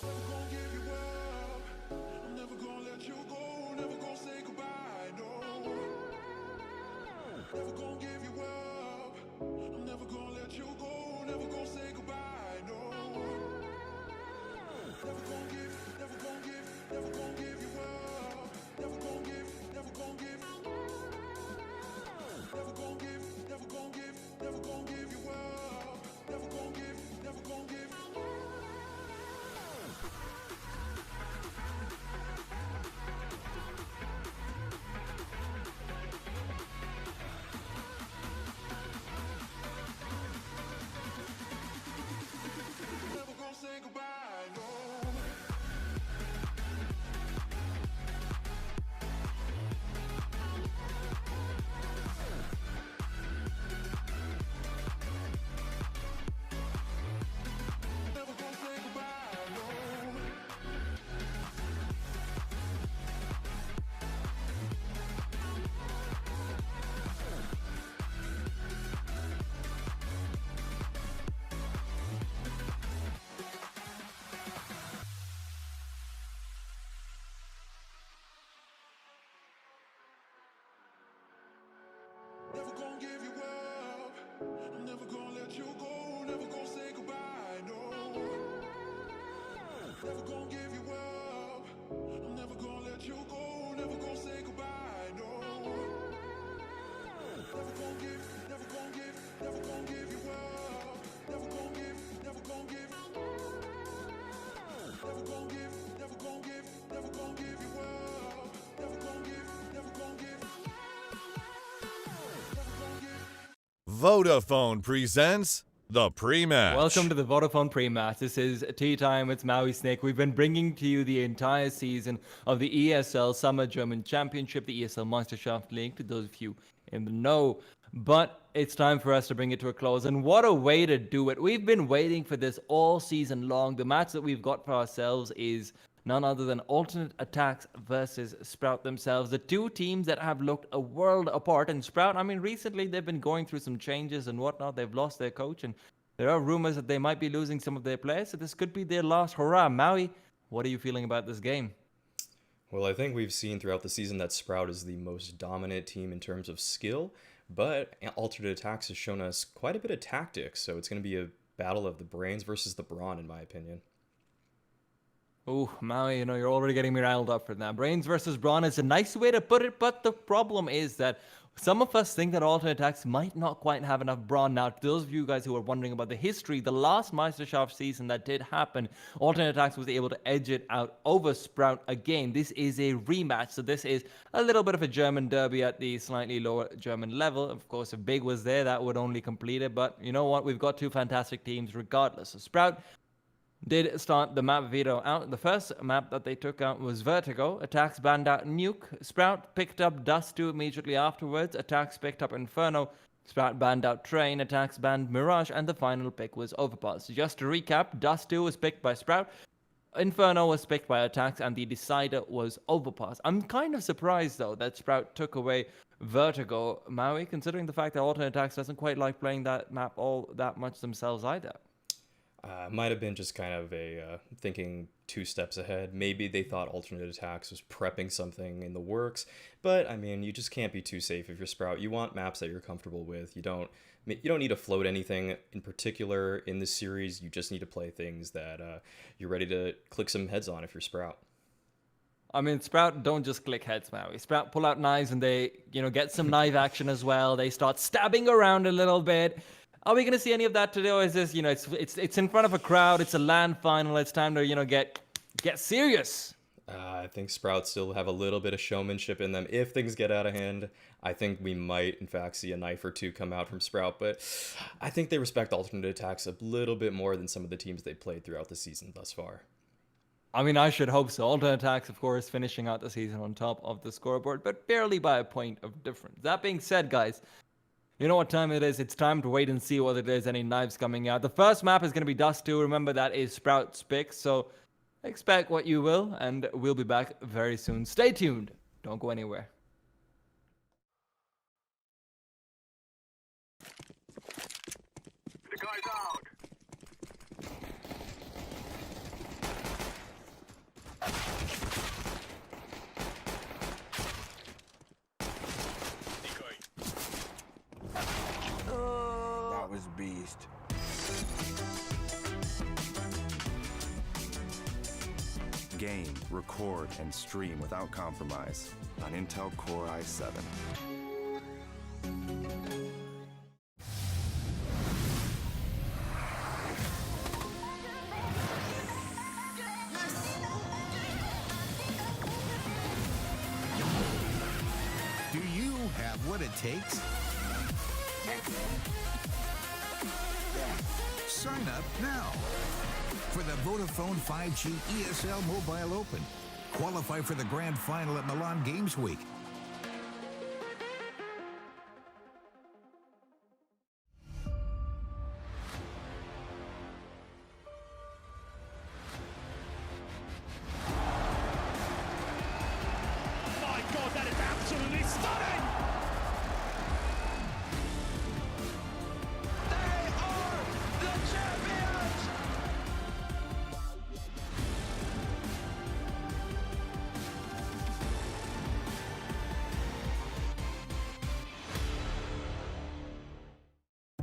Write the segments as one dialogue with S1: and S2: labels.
S1: gonna give you up. I'm never gonna let you go. Never gonna say goodbye. No. Never gonna give you up. I'm never gonna let you go. Never gonna say goodbye. No. Never gonna give, never gonna give, never gonna give you up. Never gonna give, never gonna give. Never gonna give, never gonna give, never gonna give you up. Never gonna give, never gonna give. Never gonna say goodbye, no. Never gonna say goodbye, no. Never gonna give you up. I'm never gonna let you go. Never gonna say goodbye, no. Never gonna give you up. I'm never gonna let you go. Never gonna say goodbye, no. Never gonna give, never gonna give, never gonna give you up. Never gonna give, never gonna give. Never gonna give, never gonna give, never gonna give you up. Never gonna give, never gonna give. Never gonna give.
S2: Vodafone presents the pre-match.
S3: Welcome to the Vodafone pre-match. This is Tea Time with Maui Snake. We've been bringing to you the entire season of the ESL Summer German Championship, the ESL Meisterschaft League, to those of you in the know. But it's time for us to bring it to a close. And what a way to do it. We've been waiting for this all season long. The match that we've got for ourselves is none other than aTTaX versus Sprout themselves. The two teams that have looked a world apart. And Sprout, I mean, recently they've been going through some changes and whatnot. They've lost their coach, and there are rumors that they might be losing some of their players. So this could be their last hurrah. Maui, what are you feeling about this game?
S4: Well, I think we've seen throughout the season that Sprout is the most dominant team in terms of skill, but aTTaX has shown us quite a bit of tactics, so it's going to be a battle of the brains versus the brawn, in my opinion.
S3: Oh, Maui, you're already getting me riled up for that. Brains versus brawn is a nice way to put it, but the problem is that some of us think that aTTaX might not quite have enough brawn. Now, to those of you guys who are wondering about the history, the last Meisterschaft season that did happen, aTTaX was able to edge it out over Sprout again. This is a rematch, so this is a little bit of a German derby at the slightly lower German level. Of course, if Big was there, that would only complete it, but you know what? We've got two fantastic teams regardless. So Sprout did start the map veto out. The first map that they took out was Vertigo. aTTaX banned out Nuke. Sprout picked up Dust 2 immediately afterwards. aTTaX picked up Inferno. Sprout banned out Train. aTTaX banned Mirage. And the final pick was Overpass. Just to recap, Dust 2 was picked by Sprout. Inferno was picked by aTTaX. And the decider was Overpass. I'm kind of surprised, though, that Sprout took away Vertigo, Maui, considering the fact that aTTaX doesn't quite like playing that map all that much themselves either.
S4: Might have been just kind of a thinking 2 steps ahead. Maybe they thought aTTaX was prepping something in the works, but I mean, you just can't be too safe if you're Sprout. You want maps that you're comfortable with. You don't need to float anything in particular in this series. You just need to play things that you're ready to click some heads on if you're Sprout.
S3: I mean, Sprout don't just click heads, Maui. Sprout pull out knives and they, get some knife action as well. They start stabbing around a little bit. Are we going to see any of that today, or is this, it's in front of a crowd, it's a LAN final, it's time to, get serious?
S4: I think Sprout still have a little bit of showmanship in them. If things get out of hand, I think we might, in fact, see a knife or two come out from Sprout, but I think they respect aTTaX a little bit more than some of the teams they played throughout the season thus far.
S3: I mean, I should hope so. aTTaX, of course, finishing out the season on top of the scoreboard, but barely by a point of difference. That being said, guys, you know what time it is? It's time to wait and see whether there's any knives coming out. The first map is going to be Dust 2. Remember, that is Sprout's pick. So expect what you will, and we'll be back very soon. Stay tuned. Don't go anywhere.
S1: The guy's out.
S5: Game, record, and stream without compromise on Intel Core i7.
S6: Do you have what it takes? Sign up now for the Vodafone 5G ESL Mobile Open. Qualify for the grand final at Milan Games Week.
S1: My God, that is absolutely stunning! They are the champions!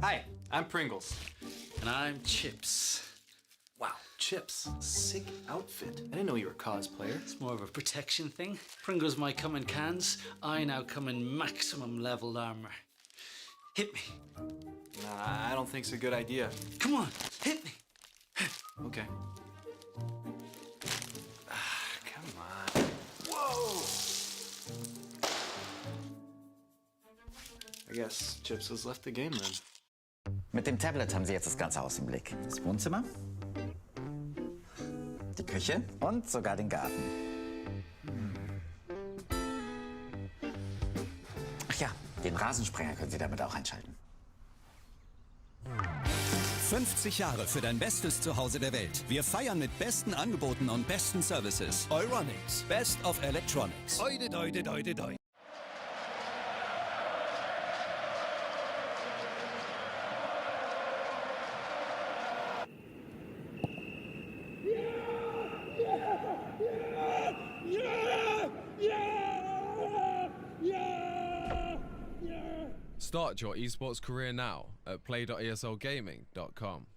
S7: Hi, I'm Pringles. And I'm Chips. Wow, Chips. Sick outfit. I didn't know you were a cosplayer.
S8: It's more of a protection thing. Pringles might come in cans. I now come in maximum leveled armor. Hit me.
S7: Nah, I don't think it's a good idea.
S8: Come on, hit me.
S7: Okay. Come on. Whoa! I guess Chips has left the game then.
S9: Mit dem Tablet haben Sie jetzt das ganze Haus im Blick. Das Wohnzimmer, die Küche und sogar den Garten. Ach ja, den Rasensprenger können Sie damit auch einschalten.
S10: 50 Jahre für dein bestes Zuhause der Welt. Wir feiern mit besten Angeboten und besten Services. Euronics, Best of Electronics. Oide, doide, doide, doide.
S11: Start your esports career now at play.eslgaming.com.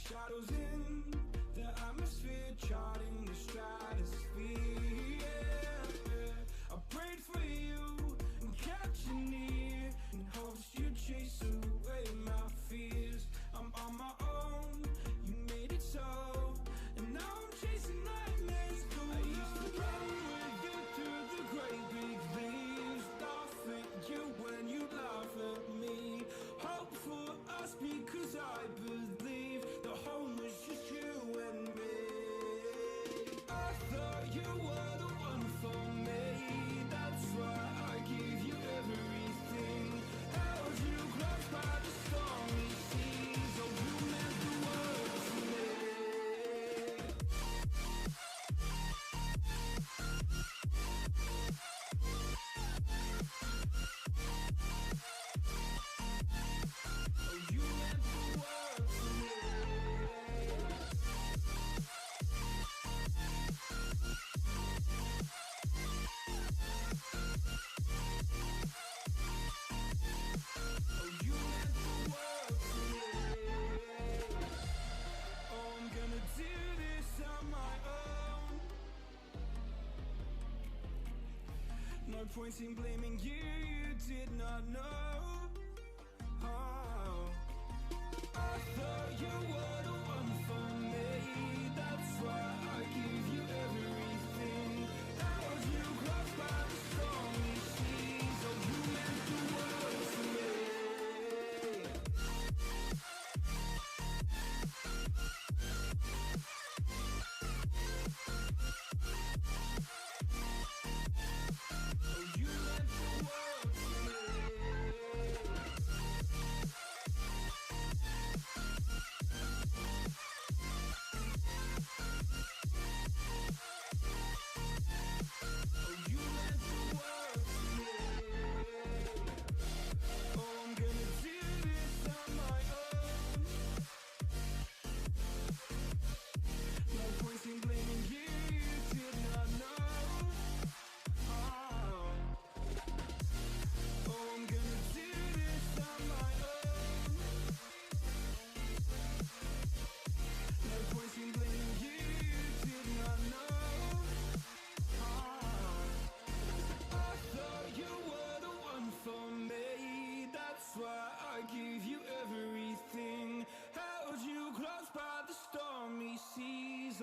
S1: Shadows in the atmosphere, charting the stratosphere. Yeah. I prayed for you and kept you near in hopes you'd chase away my fears. I'm on my own, you made it so, and now I'm chasing nightmares. I used to run with you through the great big leaves, laugh at you when you laugh at me. Hope for us because I believe the home was just you and me. I thought you were the one for me. That's why I give you everything.
S12: point in blaming you, you did not know. Oh. I thought you were the one for me, that's why I give you everything. Held you close by the stormy seas, oh you meant the world to me. Oh you meant the world to me.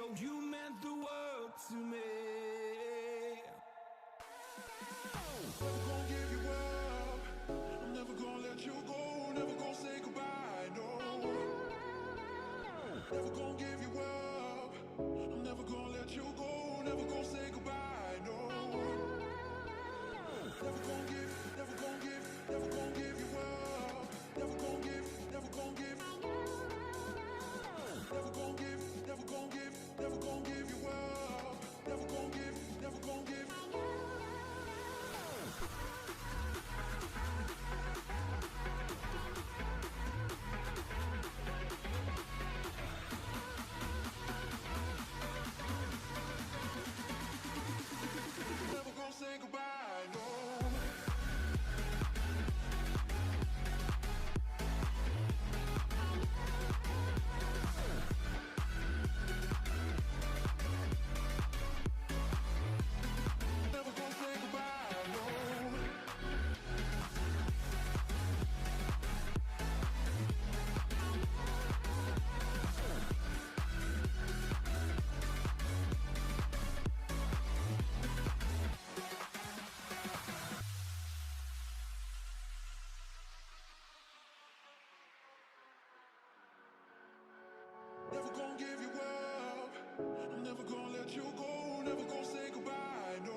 S12: Oh, you meant the world to me.
S1: Never gonna give you up. I'm never gonna let you go. Never gonna say goodbye. No. Never gonna give you up. I'm never gonna let you go. Never gonna say goodbye. No. Never gonna give, never gonna give, never gonna give you up. Never gonna give, never gonna give. Never gonna give, never gonna give, never gonna give you up. Never gonna give, never gonna give. Never gonna say goodbye, no. Never gonna say goodbye, no. Never gonna give you up. I'm never gonna let you go. Never gonna say goodbye, no.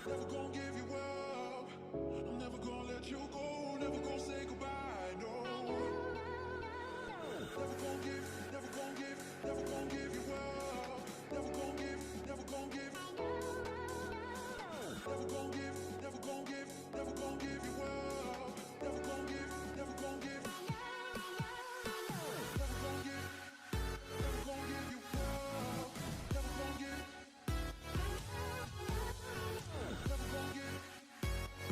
S1: Never gonna give you up. I'm never gonna let you go. Never gonna say goodbye, no. Never gonna give, never gonna give, never gonna give you up. Never gonna give, never gonna give. Never gonna give, never gonna give, never gonna give you up. Never gonna give, never gonna give. Never gonna give, never gonna give you up. Never gonna give. Never gonna give,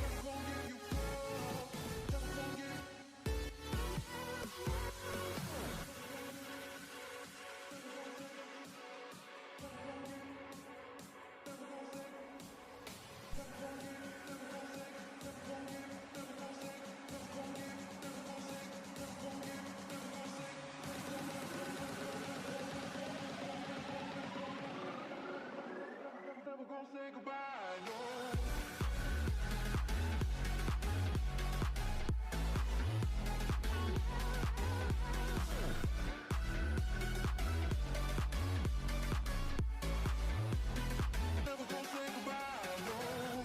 S1: never gonna give you up. Never gonna give. Never gonna say goodbye, no. Never gonna say goodbye, no.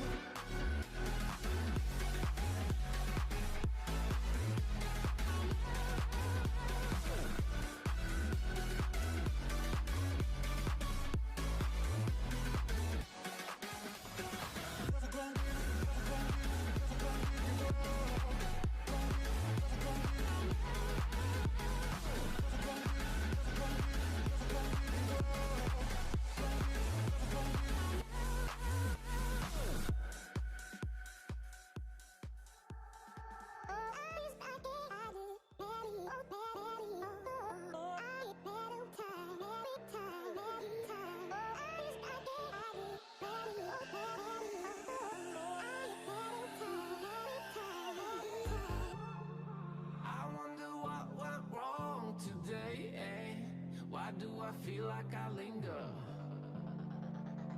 S12: do I feel like I linger?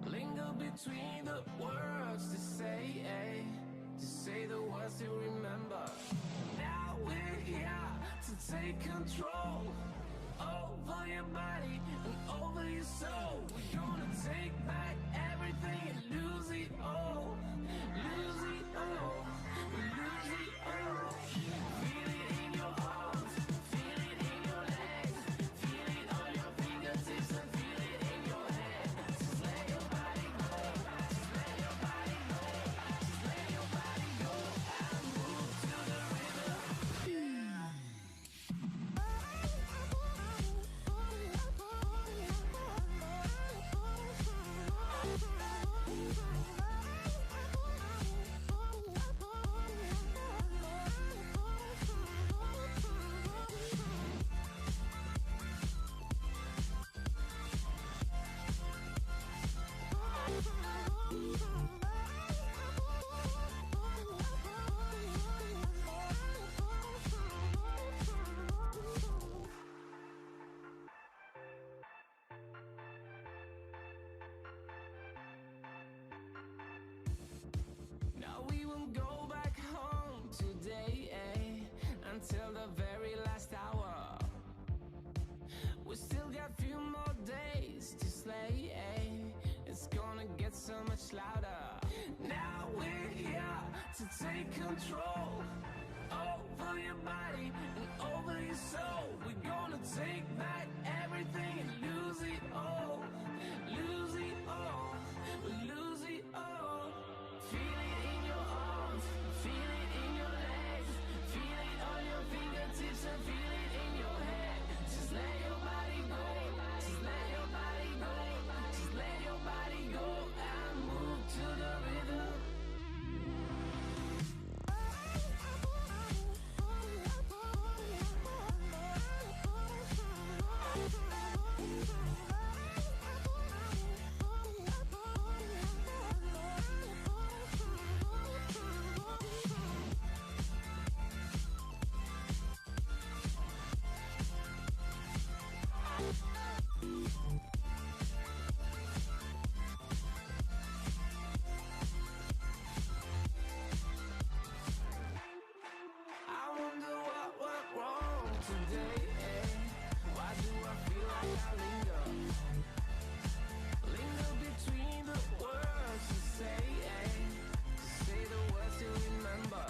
S12: Linger between the words to say the words to remember. Now we're here to take control over your body and over your soul. We're gonna take back everything and lose it all. Lose it all. Lose it all. Feel it in your arms. Feel it in your legs. Feel it on your fingertips and feel it in your head. Just let your body go. Just let your body go. Just let your body go and move to the rhythm. Now we won't go back home today, until the very last hour. We still got few more days to slay, it's gonna get so much louder. Now we're here to take control over your body and over your soul. We're gonna take back everything and lose it all. Lose it all. Lose it all. Feel it in your arms. Feel it in your legs. Feel it on your fingertips and feel it in your head. Just let your body go. Just let your body go. Just let your body go and move to the rhythm. I wonder what went wrong today, Why do I feel like I linger? Linger between the words to say the words to remember.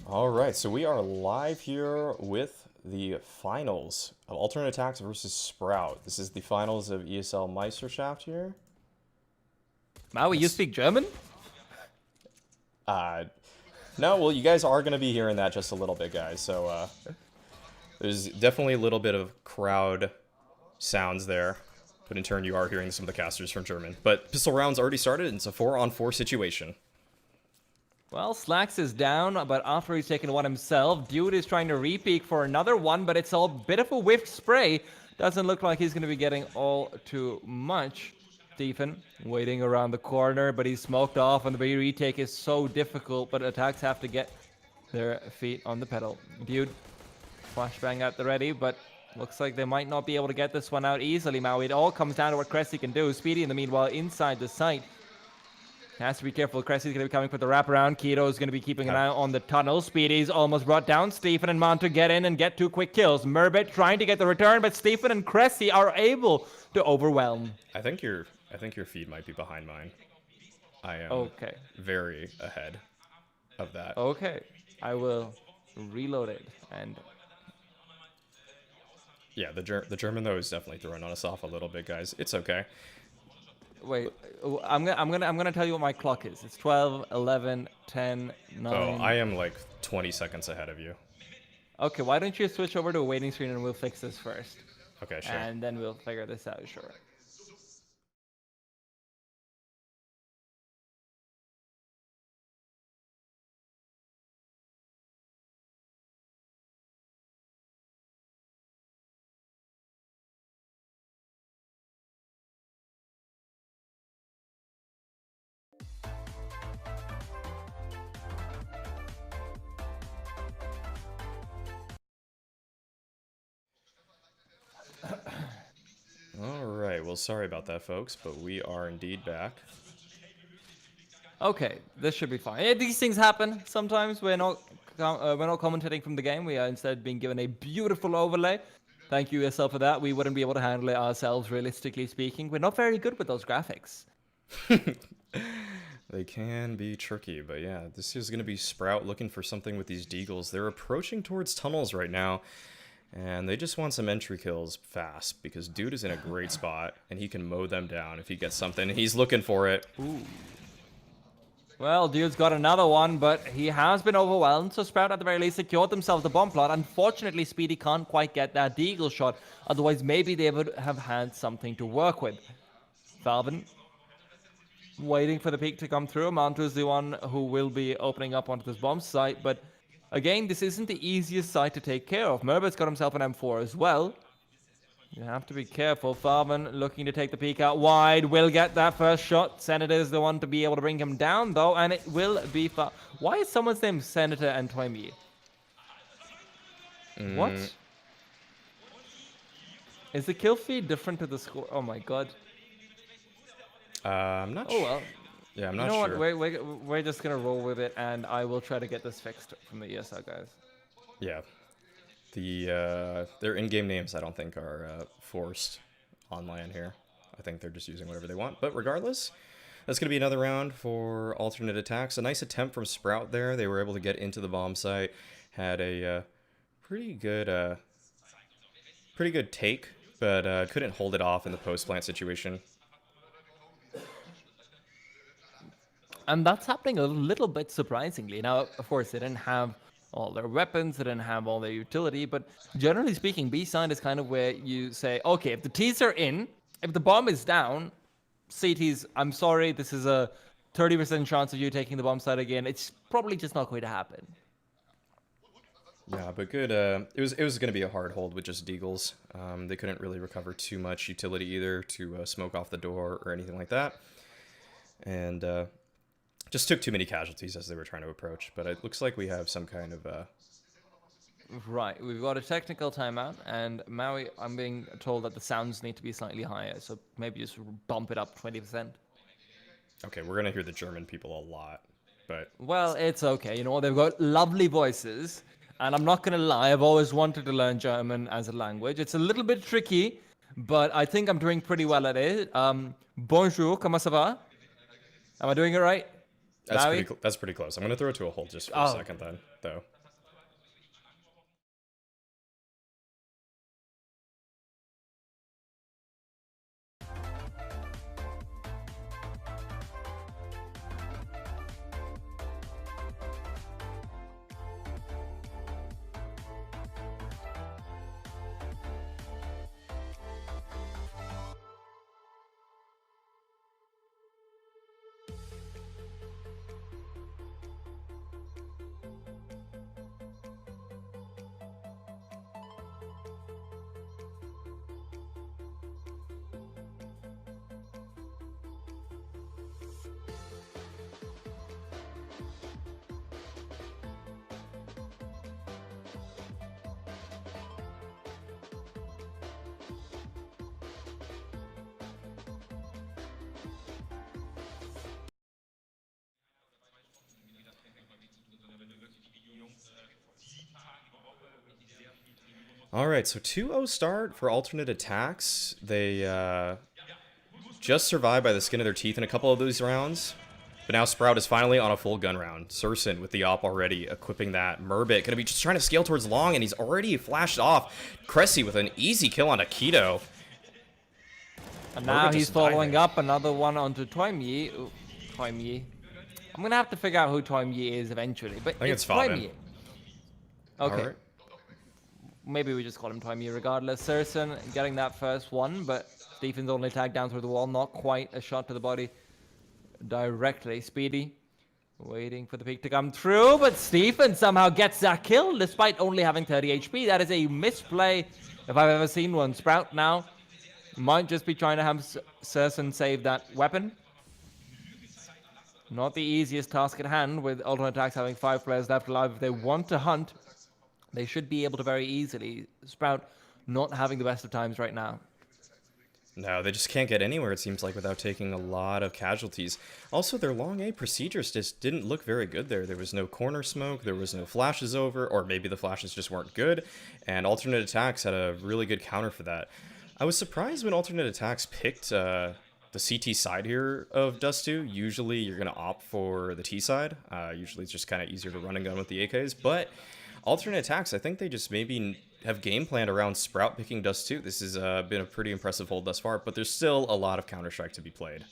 S4: All right, so we are live here with the finals of Alternate aTTaX versus Sprout. This is the finals of ESL Meisterschaft here.
S3: Maui, you speak German?
S4: No, well, you guys are going to be hearing that just a little bit, guys. So there's definitely a little bit of crowd sounds there. But in turn, you are hearing some of the casters from German. But pistol round's already started, and it's a 4-on-4 situation.
S3: Well, Slacks is down, but after he's taken one himself, Dude is trying to re-peek for another one, but it's a bit of a whiffed spray. Doesn't look like he's going to be getting all too much. Stephen waiting around the corner, but he's smoked off, and the retake is so difficult, but aTTaX have to get their feet on the pedal. Dude, flashbang at the ready, but looks like they might not be able to get this one out easily, Maui. It all comes down to what Cressy can do. Speedy, in the meanwhile, inside the site. Has to be careful. Cressy's going to be coming for the wraparound. Keto is going to be keeping an eye on the tunnel. Speedy's almost brought down Stephen and Mont to get in and get 2 quick kills. Murbit trying to get the return, but Stephen and Cressy are able to overwhelm.
S4: I think your feed might be behind mine. I am very ahead of that.
S3: Okay, I will reload it and.
S4: Yeah, the German though is definitely throwing us off a little bit, guys. It's okay.
S3: Wait, I'm gonna tell you what my clock is. It's 12, 11, 10, 9.
S4: Oh, I am like 20 seconds ahead of you.
S3: Okay, why don't you switch over to a waiting screen and we'll fix this first.
S4: Okay, sure.
S3: And then we'll figure this out, sure.
S4: right, well, sorry about that, folks, but we are indeed back.
S3: Okay, this should be fine. Yeah, these things happen sometimes. We're not commentating from the game. We are instead being given a beautiful overlay. Thank you ESL for that. We wouldn't be able to handle it ourselves, realistically speaking. We're not very good with those graphics.
S4: They can be tricky, but yeah, this is going to be Sprout looking for something with these Deagles. They're approaching towards tunnels right now, and they just want some entry kills fast, because dude is in a great spot, and he can mow them down if he gets something. He's looking for it.
S3: Ooh. Well, dude's got another one, but he has been overwhelmed, so Sprout at the very least secured themselves the bomb plot. Unfortunately, Speedy can't quite get that Deagle shot, otherwise maybe they would have had something to work with. Falvin waiting for the peak to come through. Mantu is the one who will be opening up onto this bomb site, but again, this isn't the easiest site to take care of. Merbert's got himself an M4 as well. You have to be careful. Farman looking to take the peek out wide. Will get that first shot. Senator is the one to be able to bring him down, though, and it will be far. Why is someone's name Senator and Toimi? What? Is the kill feed different to the score? Oh my god.
S4: I'm not sure.
S3: Oh well.
S4: Yeah, I'm
S3: You
S4: not
S3: know
S4: sure.
S3: what? We're just gonna roll with it, and I will try to get this fixed from the ESL guys.
S4: Yeah. Their in-game names, I don't think, are forced online here. I think they're just using whatever they want. But regardless, that's going to be another round for alternate attacks. A nice attempt from Sprout there. They were able to get into the bomb site. Had a pretty good take, but couldn't hold it off in the post-plant situation.
S3: And that's happening a little bit surprisingly. Now, of course, they didn't have all their weapons, they didn't have all their utility, but generally speaking, B-side is kind of where you say, okay, if the T's are in, if the bomb is down, CT's, I'm sorry, this is a 30% chance of you taking the bomb site again. It's probably just not going to happen.
S4: Yeah, but good. It was going to be a hard hold with just Deagles. They couldn't really recover too much utility either to smoke off the door or anything like that. And just took too many casualties as they were trying to approach, but it looks like we have some kind of...
S3: Right, we've got a technical timeout, and Maui, I'm being told that the sounds need to be slightly higher, so maybe just bump it up 20%.
S4: Okay, we're going to hear the German people a lot, but...
S3: Well, it's okay, you know, they've got lovely voices, and I'm not going to lie, I've always wanted to learn German as a language. It's a little bit tricky, but I think I'm doing pretty well at it. Bonjour, comment ça va? Am I doing it right?
S4: That's pretty close. I'm going to throw it to a hold just for a second then, though. Alright, so 2-0 start for alternate attacks. They just survived by the skin of their teeth in a couple of those rounds. But now Sprout is finally on a full gun round. Surson with the op already equipping that. Murbit gonna be just trying to scale towards long, and he's already flashed off. Cressy with an easy kill on Akito.
S3: And now he's following up another one onto Toimi. Toimi. I'm gonna have to figure out who Toimi is eventually, but
S4: I think it's
S3: Toimi.
S4: Fabin.
S3: Okay. Maybe we just call him Toimi regardless. Surson getting that first one, but Stephen's only tagged down through the wall. Not quite a shot to the body directly. Speedy waiting for the peak to come through, but Stephen somehow gets that kill despite only having 30 HP. That is a misplay if I've ever seen one. Sprout now might just be trying to have Surson save that weapon. Not the easiest task at hand with alternate attacks having 5 players left alive. If they want to hunt, they should be able to very easily. Sprout not having the best of times right now.
S4: No, they just can't get anywhere, it seems like, without taking a lot of casualties. Also, their long A procedures just didn't look very good there. There was no corner smoke, there was no flashes over, or maybe the flashes just weren't good, and Alternate Attacks had a really good counter for that. I was surprised when Alternate Attacks picked the CT side here of Dust 2. Usually you're going to opt for the T side. Usually it's just kind of easier to run and gun with the AKs, but Alternate Attacks, I think they just maybe have game planned around Sprout picking Dust 2. This has been a pretty impressive hold thus far, but there's still a lot of Counter-Strike to be played.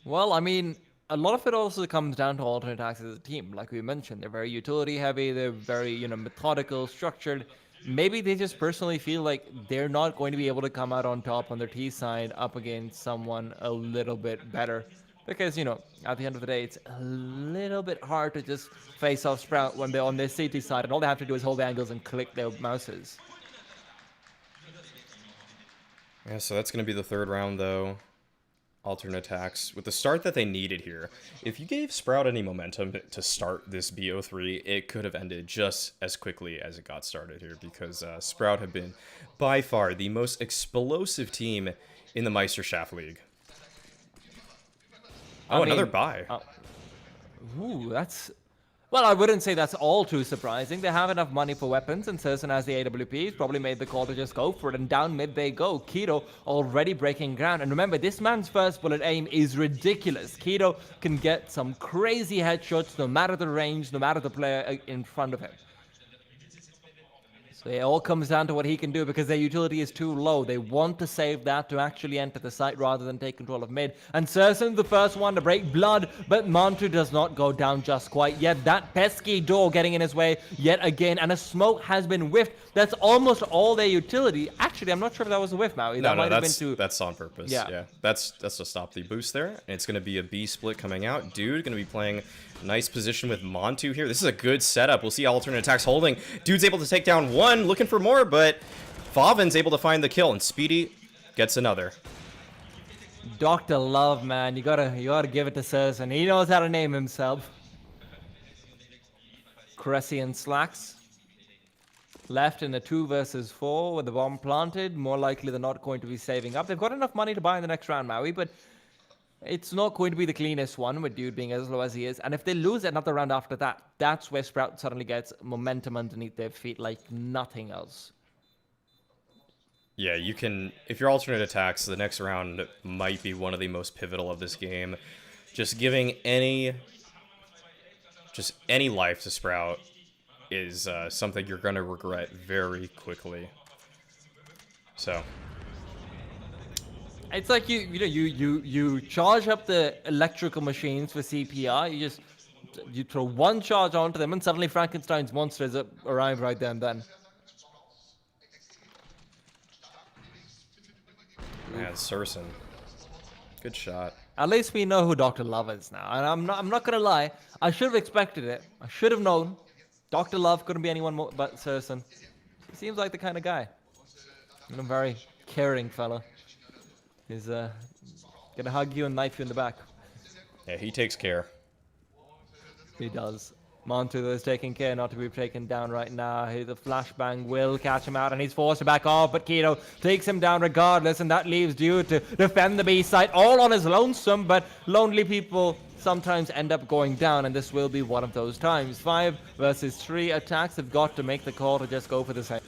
S3: Well, I mean, a lot of it also comes down to Alternate Attacks as a team. Like we mentioned, they're very utility heavy, they're very, methodical, structured. Maybe they just personally feel like they're not going to be able to come out on top on their T side up against someone a little bit better. Because, at the end of the day, it's a little bit hard to just face off Sprout when they're on their CT side, and all they have to do is hold angles and click their mouses.
S4: Yeah, so that's going to be the third round, though. Alternate Attacks. With the start that they needed here, if you gave Sprout any momentum to start this BO3, it could have ended just as quickly as it got started here, because Sprout have been, by far, the most explosive team in the Meisterschaft League. Oh, another buy.
S3: Ooh, that's... Well, I wouldn't say that's all too surprising. They have enough money for weapons, and Serson has the AWPs, probably made the call to just go for it, and down mid they go. Keto already breaking ground, and remember, this man's first bullet aim is ridiculous. Keto can get some crazy headshots, no matter the range, no matter the player in front of him. So it all comes down to what he can do, because their utility is too low. They want to save that to actually enter the site rather than take control of mid. And Serson, the first one to break blood, but Montu does not go down just quite yet. That pesky door getting in his way yet again, and a smoke has been whiffed. That's almost all their utility. Actually, I'm not sure if that was a whiff, Maui.
S4: No, that's on purpose. Yeah. That's to stop the boost there. And it's going to be a B split coming out. Dude going to be playing nice position with Montu here. This is a good setup. We'll see Alternate Attacks holding. Dude's able to take down one, looking for more, but Favin's able to find the kill, and Speedy gets another.
S3: Dr. Love, man, you gotta give it to Serson. He knows how to name himself. Cressy and Slacks left in a 2 versus 4 with the bomb planted. More likely they're not going to be saving up. They've got enough money to buy in the next round, Maui, but it's not going to be the cleanest one with Dude being as low as he is. And if they lose another round after that, that's where Sprout suddenly gets momentum underneath their feet like nothing else.
S4: Yeah, you can... If you're Alternate Attacks, the next round might be one of the most pivotal of this game. Just giving any life to Sprout is something you're going to regret very quickly. So...
S3: It's like you charge up the electrical machines for CPR. You throw one charge onto them, and suddenly Frankenstein's monsters arrive right there and then.
S4: Man, Serson, good shot.
S3: At least we know who Dr. Love is now, and I'm not gonna lie. I should have expected it. I should have known. Dr. Love couldn't be anyone more but Serson. He seems like the kind of guy. And a very caring fella. He's gonna hug you and knife you in the back.
S4: Yeah, he takes care.
S3: He does. Montu is taking care not to be taken down right now. The flashbang will catch him out, and he's forced to back off, but Keto takes him down regardless, and that leaves Dude to defend the B site all on his lonesome, but lonely people sometimes end up going down, and this will be one of those times. 5 versus 3 attacks have got to make the call to just go for the same.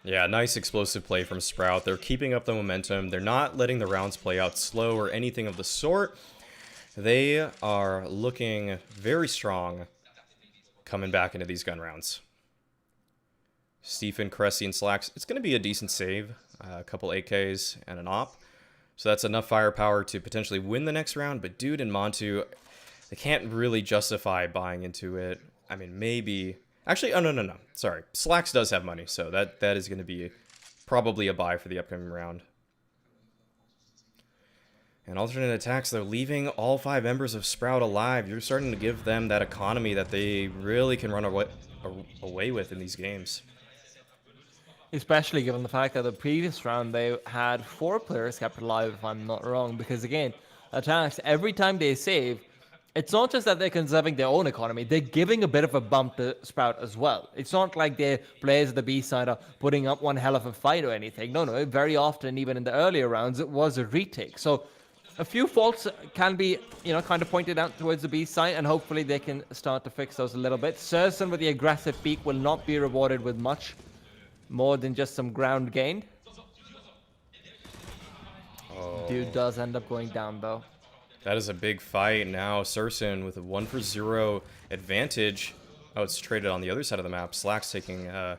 S4: Yeah, nice explosive play from Sprout. They're keeping up the momentum. They're not letting the rounds play out slow or anything of the sort. They are looking very strong coming back into these gun rounds. Stephen, Cressy, and Slacks. It's going to be a decent save. A couple AKs and an op. So that's enough firepower to potentially win the next round. But Dude and Montu, they can't really justify buying into it. I mean, maybe... Actually, oh, no. Sorry. Slacks does have money, so that is going to be probably a buy for the upcoming round. And Alternate Attacks, they're leaving all 5 members of Sprout alive. You're starting to give them that economy that they really can run away with in these games.
S3: Especially given the fact that the previous round they had 4 players kept alive, if I'm not wrong. Because again, Attacks, every time they save, it's not just that they're conserving their own economy, they're giving a bit of a bump to Sprout as well. It's not like their players at the B side are putting up one hell of a fight or anything. No, very often, even in the earlier rounds, it was a retake. So a few faults can be, kind of pointed out towards the B side, and hopefully they can start to fix those a little bit. Surson with the aggressive peak will not be rewarded with much more than just some ground gained. Dude does end up going down, though.
S4: That is a big fight. Now Surson with a 1-for-0 advantage. Oh, it's traded on the other side of the map. Slack's taking a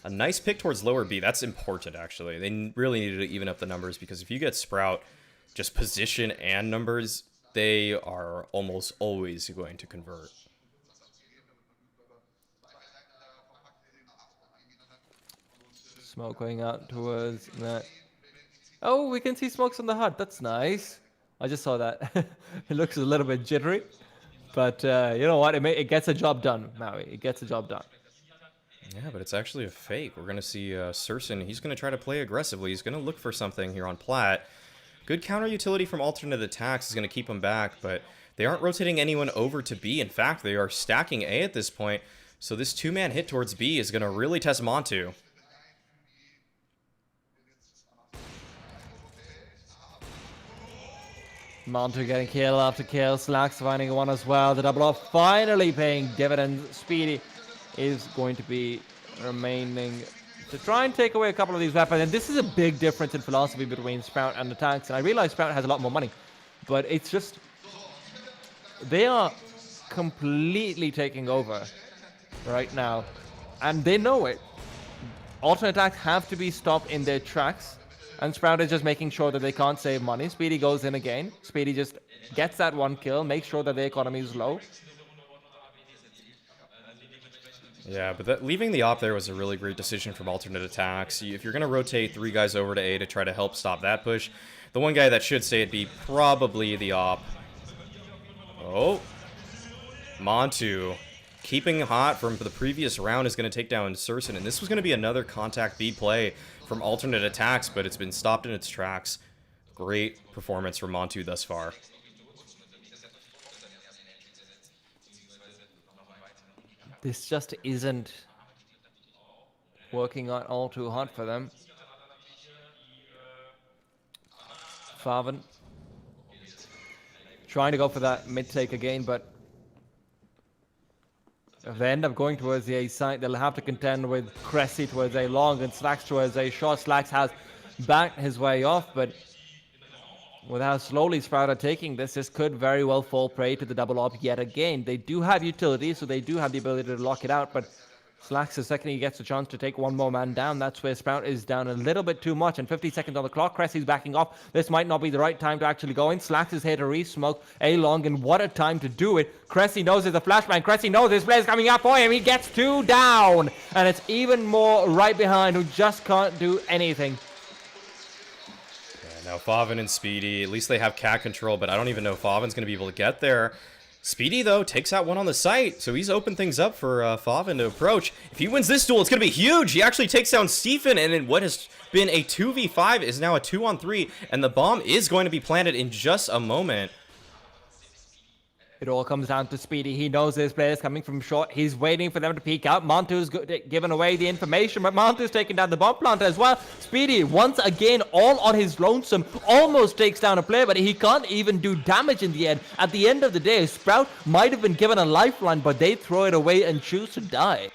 S4: nice pick towards lower B. That's important, actually. They really needed to even up the numbers, because if you get Sprout, just position and numbers, they are almost always going to convert.
S3: Smoke going out towards that. Oh, we can see smokes on the hut. That's nice. I just saw that. It looks a little bit jittery. But you know what? It gets a job done, Maui. It gets a job done.
S4: Yeah, but it's actually a fake. We're going to see Surson. He's going to try to play aggressively. He's going to look for something here on plat. Good counter utility from alternate aTTaX is going to keep him back, but they aren't rotating anyone over to B. In fact, they are stacking A at this point. So this two-man hit towards B is going to really test Montu.
S3: Montu getting kill after kill. Slacks finding one as well. The double off finally paying dividends. Speedy is going to be remaining to try and take away a couple of these weapons. And this is a big difference in philosophy between Sprout and aTTaX. And I realize Sprout has a lot more money, but it's just they are completely taking over right now, and they know it. Alternate attacks have to be stopped in their tracks. And Sprout is just making sure that they can't save money. Speedy goes in again. Speedy just gets that one kill, makes sure that the economy is low.
S4: Yeah, but leaving the op there was a really great decision from alternate aTTaX. If you're going to rotate 3 guys over to A to try to help stop that push, the one guy that should stay at B, probably the op. Oh. Montu, keeping hot from the previous round, is going to take down Surson. And this was going to be another contact B play from alternate aTTaX, but it's been stopped in its tracks. Great performance from Montu thus far.
S3: This just isn't working out all too hard for them. Farvan trying to go for that mid take again, but if they end up going towards the A side, they'll have to contend with Cressy towards A long and Slacks towards A short. Slacks has backed his way off, but with how slowly Sprout are taking this could very well fall prey to the double op yet again. They do have utility, so they do have the ability to lock it out, but Slacks, the second he gets a chance to take one more man down, that's where Sprout is down a little bit too much, and 50 seconds on the clock. Cressy's backing off. This might not be the right time to actually go in. Slacks is here to re-smoke A long, and what a time to do it. Cressy knows there's a flashbang. Cressy knows this player's coming up for him. He gets 2 down, and it's even more right behind, who just can't do anything.
S4: Yeah, now Farvan and Speedy, at least they have cat control, but I don't even know if Farvan's going to be able to get there. Speedy, though, takes out one on the site, so he's opened things up for Farvan to approach. If he wins this duel, it's going to be huge. He actually takes down Stephen, and in what has been a 2v5 is now a 2-on-3, and the bomb is going to be planted in just a moment.
S3: It all comes down to Speedy. He knows this player's coming from short. He's waiting for them to peek out. Montu's giving away the information, but Montu's taking down the bomb planter as well. Speedy, once again, all on his lonesome, almost takes down a player, but he can't even do damage in the end. At the end of the day, Sprout might have been given a lifeline, but they throw it away and choose to die.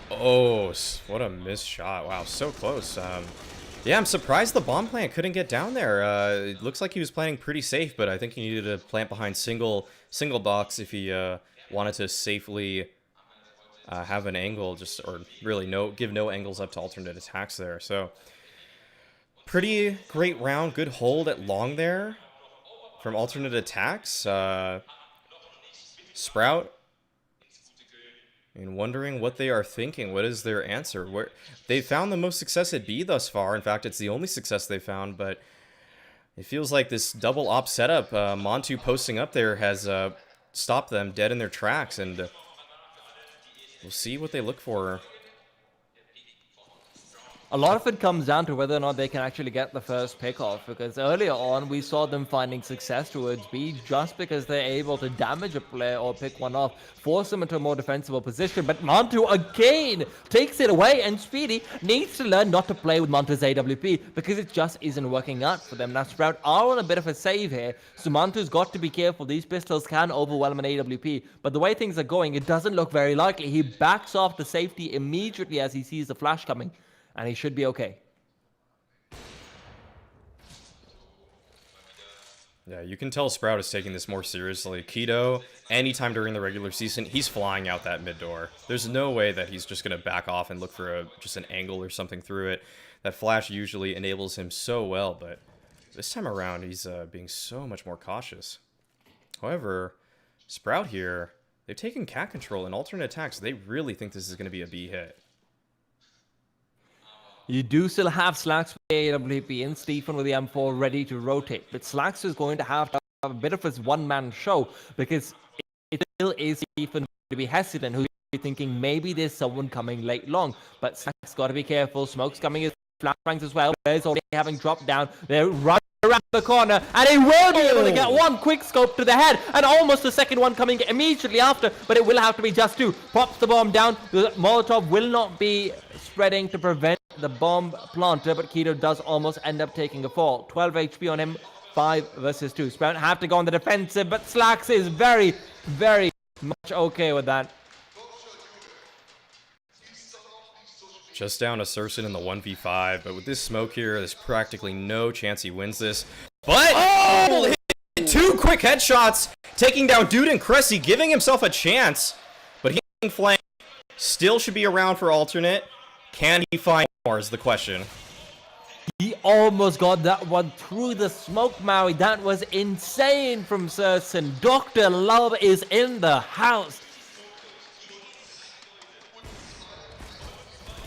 S4: Oh, what a missed shot. Wow, so close. Yeah, I'm surprised the bomb plant couldn't get down there. It looks like he was planning pretty safe, but I think he needed to plant behind single box if he wanted to safely have an angle, or really give no angles up to alternate aTTaX there. So pretty great round, good hold at long there from alternate aTTaX. Sprout, and wondering what they are thinking. What is their answer? They found the most success at B thus far. In fact, it's the only success they found, but it feels like this double op setup, Montu posting up there, has stopped them dead in their tracks, and we'll see what they look for.
S3: A lot of it comes down to whether or not they can actually get the first pick off, because earlier on we saw them finding success towards B just because they're able to damage a player or pick one off, force them into a more defensible position. But Mantu again takes it away, and Speedy needs to learn not to play with Mantu's AWP because it just isn't working out for them. Now Sprout are on a bit of a save here, so Mantu's got to be careful. These pistols can overwhelm an AWP, but the way things are going, it doesn't look very likely. He backs off the safety immediately as he sees the flash coming. And he should be okay.
S4: Yeah, you can tell Sprout is taking this more seriously. Keto, anytime during the regular season, he's flying out that mid door. There's no way that he's just going to back off and look for just an angle or something through it. That flash usually enables him so well, but this time around, he's being so much more cautious. However, Sprout here, they've taken cat control and alternate attacks. They really think this is going to be a B hit.
S3: You do still have Slacks with the AWP and Stephen with the M4 ready to rotate, but Slacks is going to have a bit of his one-man show because it still is Stephen to be hesitant, who's thinking maybe there's someone coming late long, but Slacks got to be careful. Smoke's coming as flashbangs as well. There's already having dropped down. They're right around the corner, and he will be able to get one quick scope to the head, and almost the second one coming immediately after, but it will have to be just two. Pops the bomb down. The Molotov will not be spreading to prevent the bomb planter, but Keto does almost end up taking a fall. 12 HP on him, 5 versus 2. Sprout have to go on the defensive, but Slacks is very, very much okay with that.
S4: Just down to Surson in the 1v5, but with this smoke here, there's practically no chance he wins this. But oh! Two quick headshots, taking down Dude and Cressy, giving himself a chance. But he flank still should be around for alternate. Can he find more is the question.
S3: He almost got that one through the smoke, Maui. That was insane from Surson. Dr. Love is in the house.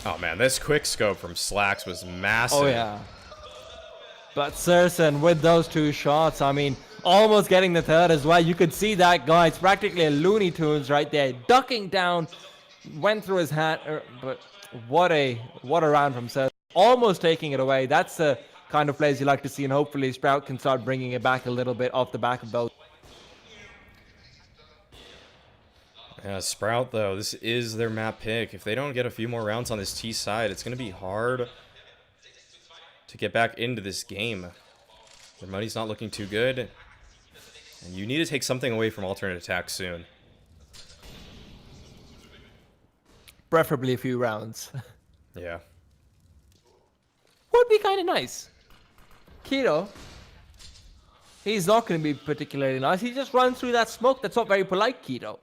S4: Oh man, this quick scope from Slacks was massive.
S3: Oh yeah. But Surson with those two shots, I mean, almost getting the third as well. You could see that guy. It's practically a Looney Tunes right there. Ducking down, went through his hat, but what a round from Surson. Almost taking it away. That's the kind of plays you like to see, and hopefully Sprout can start bringing it back a little bit off the back of those.
S4: Yeah, Sprout, though, this is their map pick. If they don't get a few more rounds on this T side, it's going to be hard to get back into this game. Their money's not looking too good, and you need to take something away from alternate attack soon.
S3: Preferably a few rounds.
S4: Yeah.
S3: Would be kind of nice. Keto, he's not going to be particularly nice. He just runs through that smoke. That's not very polite, Keto.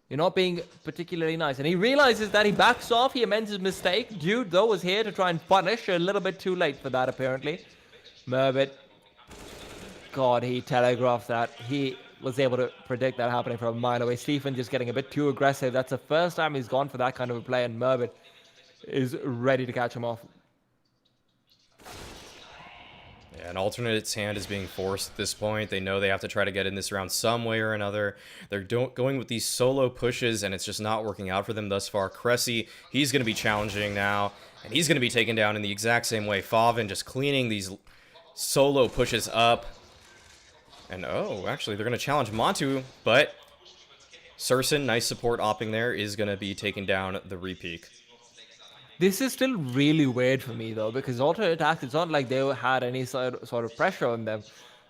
S3: You're not being particularly nice. And he realizes that he backs off. He amends his mistake. Dude, though, was here to try and punish. A little bit too late for that, apparently. Merbit. God, he telegraphed that. He was able to predict that happening from a mile away. Stephen just getting a bit too aggressive. That's the first time he's gone for that kind of a play, and Merbit is ready to catch him off.
S4: Yeah, an alternate's hand is being forced at this point. They know they have to try to get in this round some way or another. They're going with these solo pushes, and it's just not working out for them thus far. Cressy, he's going to be challenging now, and he's going to be taken down in the exact same way. Favin just cleaning these solo pushes up. And, oh, actually, they're going to challenge Montu, but Surson, nice support opping there, is going to be taking down the repeak.
S3: This is still really weird for me, though, because alternate attacks, it's not like they had any sort of pressure on them.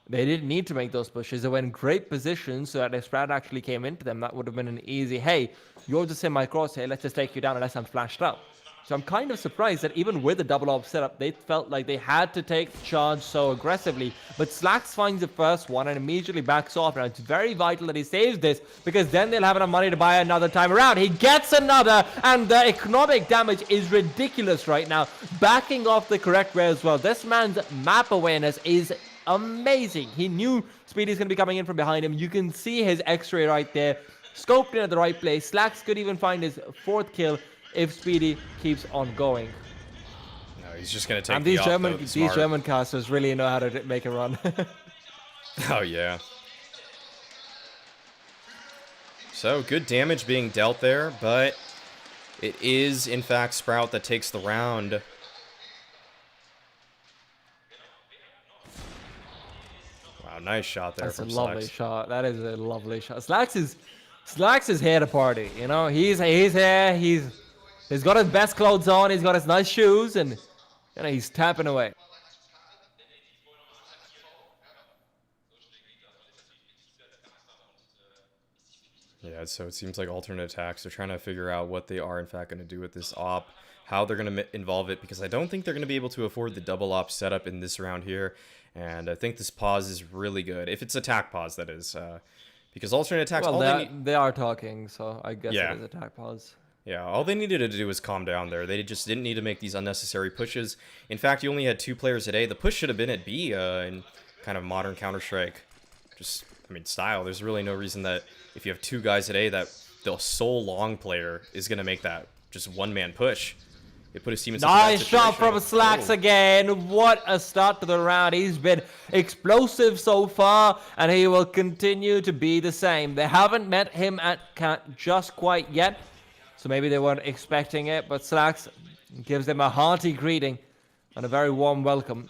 S3: They didn't need to make those pushes. They were in great positions so that if Sprout actually came into them, that would have been an easy, hey, you're just in my crosshair, let's just take you down unless I'm flashed up. So I'm kind of surprised that even with the double op setup, they felt like they had to take the charge so aggressively. But Slacks finds the first one and immediately backs off. Now, it's very vital that he saves this, because then they'll have enough money to buy another time around. He gets another, and the economic damage is ridiculous right now. Backing off the correct way as well. This man's map awareness is amazing. He knew Speedy's going to be coming in from behind him. You can see his x-ray right there. Scoped in at the right place. Slacks could even find his fourth kill if Speedy keeps on going.
S4: No, he's just going to take
S3: and
S4: the
S3: these German casters really know how to make a run.
S4: Oh, yeah. So, good damage being dealt there, but it is, in fact, Sprout that takes the round. nice shot there
S3: That's a
S4: from
S3: lovely
S4: Slacks.
S3: shot. That is a lovely shot. Slacks is here to party. You know, he's here. He's got his best clothes on. He's got his nice shoes, and you know he's tapping away.
S4: Yeah, so it seems like alternate attacks. They're trying to figure out what they are in fact going to do with this op, how they're going to involve it, because I don't think they're going to be able to afford the double op setup in this round here. And I think this pause is really good, if it's attack pause, that is, because alternate attacks.
S3: Well, they are talking, so I guess
S4: Yeah.
S3: it is attack pause.
S4: Yeah, all they needed to do was calm down there. They just didn't need to make these unnecessary pushes. In fact, you only had 2 players at A. The push should have been at B in kind of modern Counter-Strike. Just, I mean, style. There's really no reason that if you have 2 guys at A that the sole long player is going to make that just one-man push. It put his team in such a bad
S3: Nice shot
S4: situation.
S3: from Slacks
S4: Oh.
S3: again. What a start to the round. He's been explosive so far, and he will continue to be the same. They haven't met him at just quite yet, so maybe they weren't expecting it, but Slacks gives them a hearty greeting and a very warm welcome.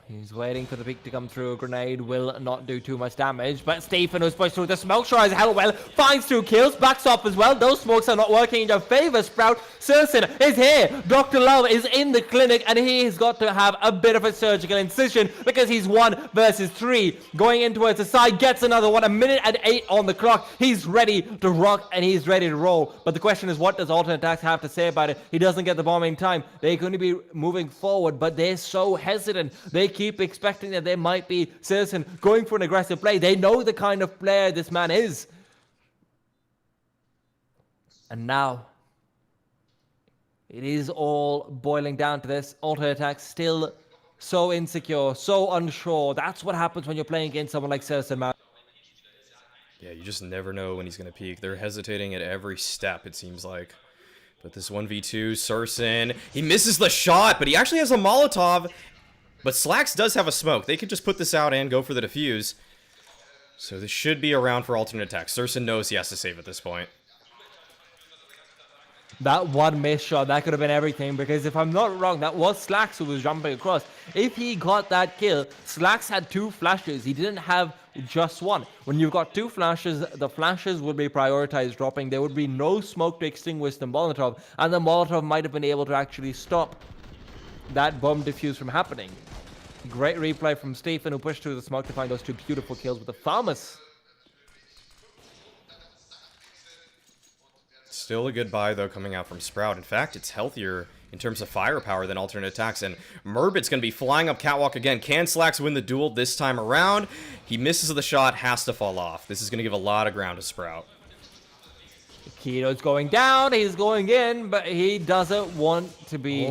S3: He's waiting for the peak to come through. A grenade will not do too much damage, but Stephen, who's pushed through the smoke, tries hell well, finds 2 kills, backs off as well. Those smokes are not working in your favor, Sprout. Serson is here. Dr. Love is in the clinic, and he's got to have a bit of a surgical incision because he's 1 versus 3. Going in towards the side, gets another one. 1:08 on the clock. He's ready to rock, and he's ready to roll. But the question is, what does alternate attacks have to say about it? He doesn't get the bomb in time. They're going to be moving forward, but they're so hesitant. They keep expecting that there might be Serson going for an aggressive play. They know the kind of player this man is. And now, it is all boiling down to this. Alternate attacks still so insecure, so unsure. That's what happens when you're playing against someone like Serson, man.
S4: Yeah, you just never know when he's going to peak. They're hesitating at every step, it seems like. But this 1v2, Serson, he misses the shot, but he actually has a Molotov. But Slacks does have a smoke. They could just put this out and go for the defuse. So this should be a round for alternate attack. Serson knows he has to save at this point.
S3: That one missed shot, that could have been everything, because if I'm not wrong, that was Slacks who was jumping across. If he got that kill, Slacks had 2 flashes. He didn't have just 1. When you've got 2 flashes, the flashes would be prioritized dropping. There would be no smoke to extinguish the Molotov, and the Molotov might have been able to actually stop that bomb defuse from happening. Great replay from Stephen, who pushed through the smoke to find those 2 beautiful kills with the Farmers.
S4: Still a good buy, though, coming out from Sprout. In fact, it's healthier in terms of firepower than alternate attacks. And Murbit's going to be flying up Catwalk again. Can Slacks win the duel this time around? He misses the shot, has to fall off. This is going to give a lot of ground to Sprout.
S3: Keto's going down, he's going in, but he doesn't want to be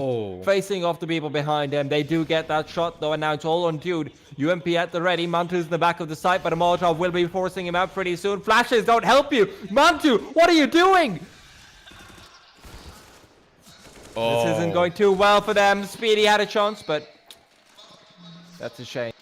S3: facing off the people behind him. They do get that shot, though, and now it's all on Dude. UMP at the ready. Mantu's in the back of the site, but a Molotov will be forcing him out pretty soon. Flashes don't help you. Mantu, what are you doing? This isn't going too well for them. Speedy had a chance, but that's a shame.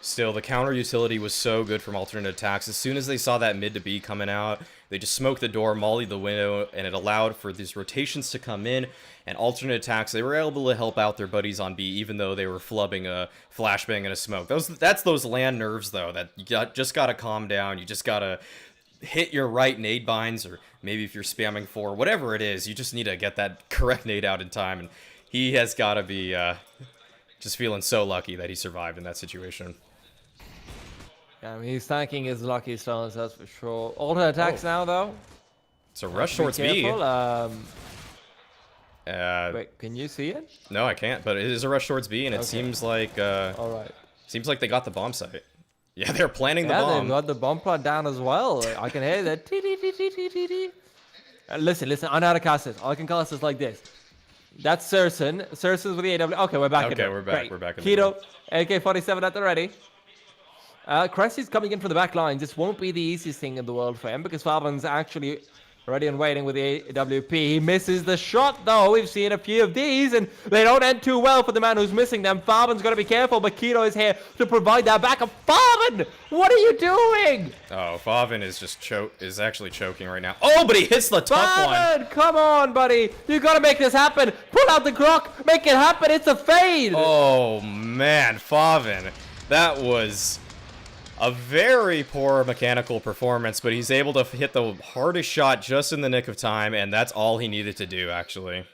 S4: Still, the counter utility was so good from alternate attacks. As soon as they saw that mid to B coming out, they just smoked the door, mollied the window, and it allowed for these rotations to come in. And alternate attacks, they were able to help out their buddies on B, even though they were flubbing a flashbang and a smoke. That's those land nerves, though, that you just gotta calm down. You just gotta hit your right nade binds, or maybe if you're spamming 4, whatever it is, you just need to get that correct nade out in time. And he has got to be just feeling so lucky that he survived in that situation.
S3: Yeah, I mean, he's thanking his lucky stars, that's for sure. Alternate attacks now, though.
S4: It's a rush towards B.
S3: Wait, can you see it?
S4: No, I can't, but it is a rush towards B, and it seems like seems like they got the bomb site. Yeah, they're planning the bomb.
S3: Yeah, they've got the bomb plot down as well. I can hear that. Listen, I know how to cast this. I can cast this like this. That's Serson. Serson's with the AW. Okay, we're back.
S4: Okay, we're back.
S3: Great.
S4: We're back.
S3: Keto, AK-47 at the ready. Cressy's coming in from the back line. This won't be the easiest thing in the world for him because Fabian's actually ready and waiting with the AWP. He misses the shot, though. We've seen a few of these, and they don't end too well for the man who's missing them. Fabian's got to be careful, but Keto is here to provide that backup. Fabian, what are you doing?
S4: Oh, Fabian is just actually choking right now. Oh, but he hits the tough
S3: Fabian, come on, buddy. You got to make this happen. Pull out the clock. Make it happen. It's a fade.
S4: Oh, man. Fabian. That was A very poor mechanical performance, but he's able to hit the hardest shot just in the nick of time, and that's all he needed to do, actually.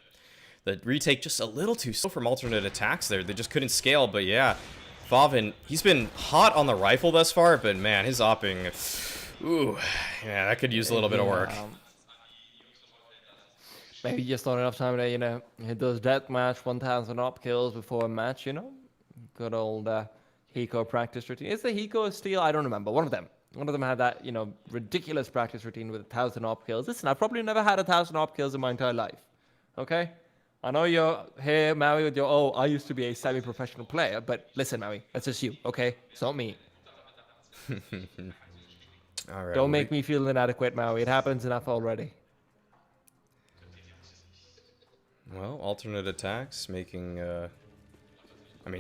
S4: The retake just a little too slow from alternate attacks there. They just couldn't scale, but yeah. Favin, he's been hot on the rifle thus far, but man, his opping, ooh, yeah, that could use a little bit of work.
S3: Maybe just not enough time to, hit those deathmatch 1,000 op kills before a match, Good old Hiko practice routine. Is the Hiko steal? I don't remember. One of them had that, ridiculous practice routine with 1,000 op kills. Listen, I've probably never had 1,000 op kills in my entire life. Okay? I know you're here, Maui, with your, I used to be a semi-professional player, but listen, Maui, that's just you, okay? It's not me.
S4: All right.
S3: Don't make me feel inadequate, Maui. It happens enough already.
S4: Well, alternate attacks making,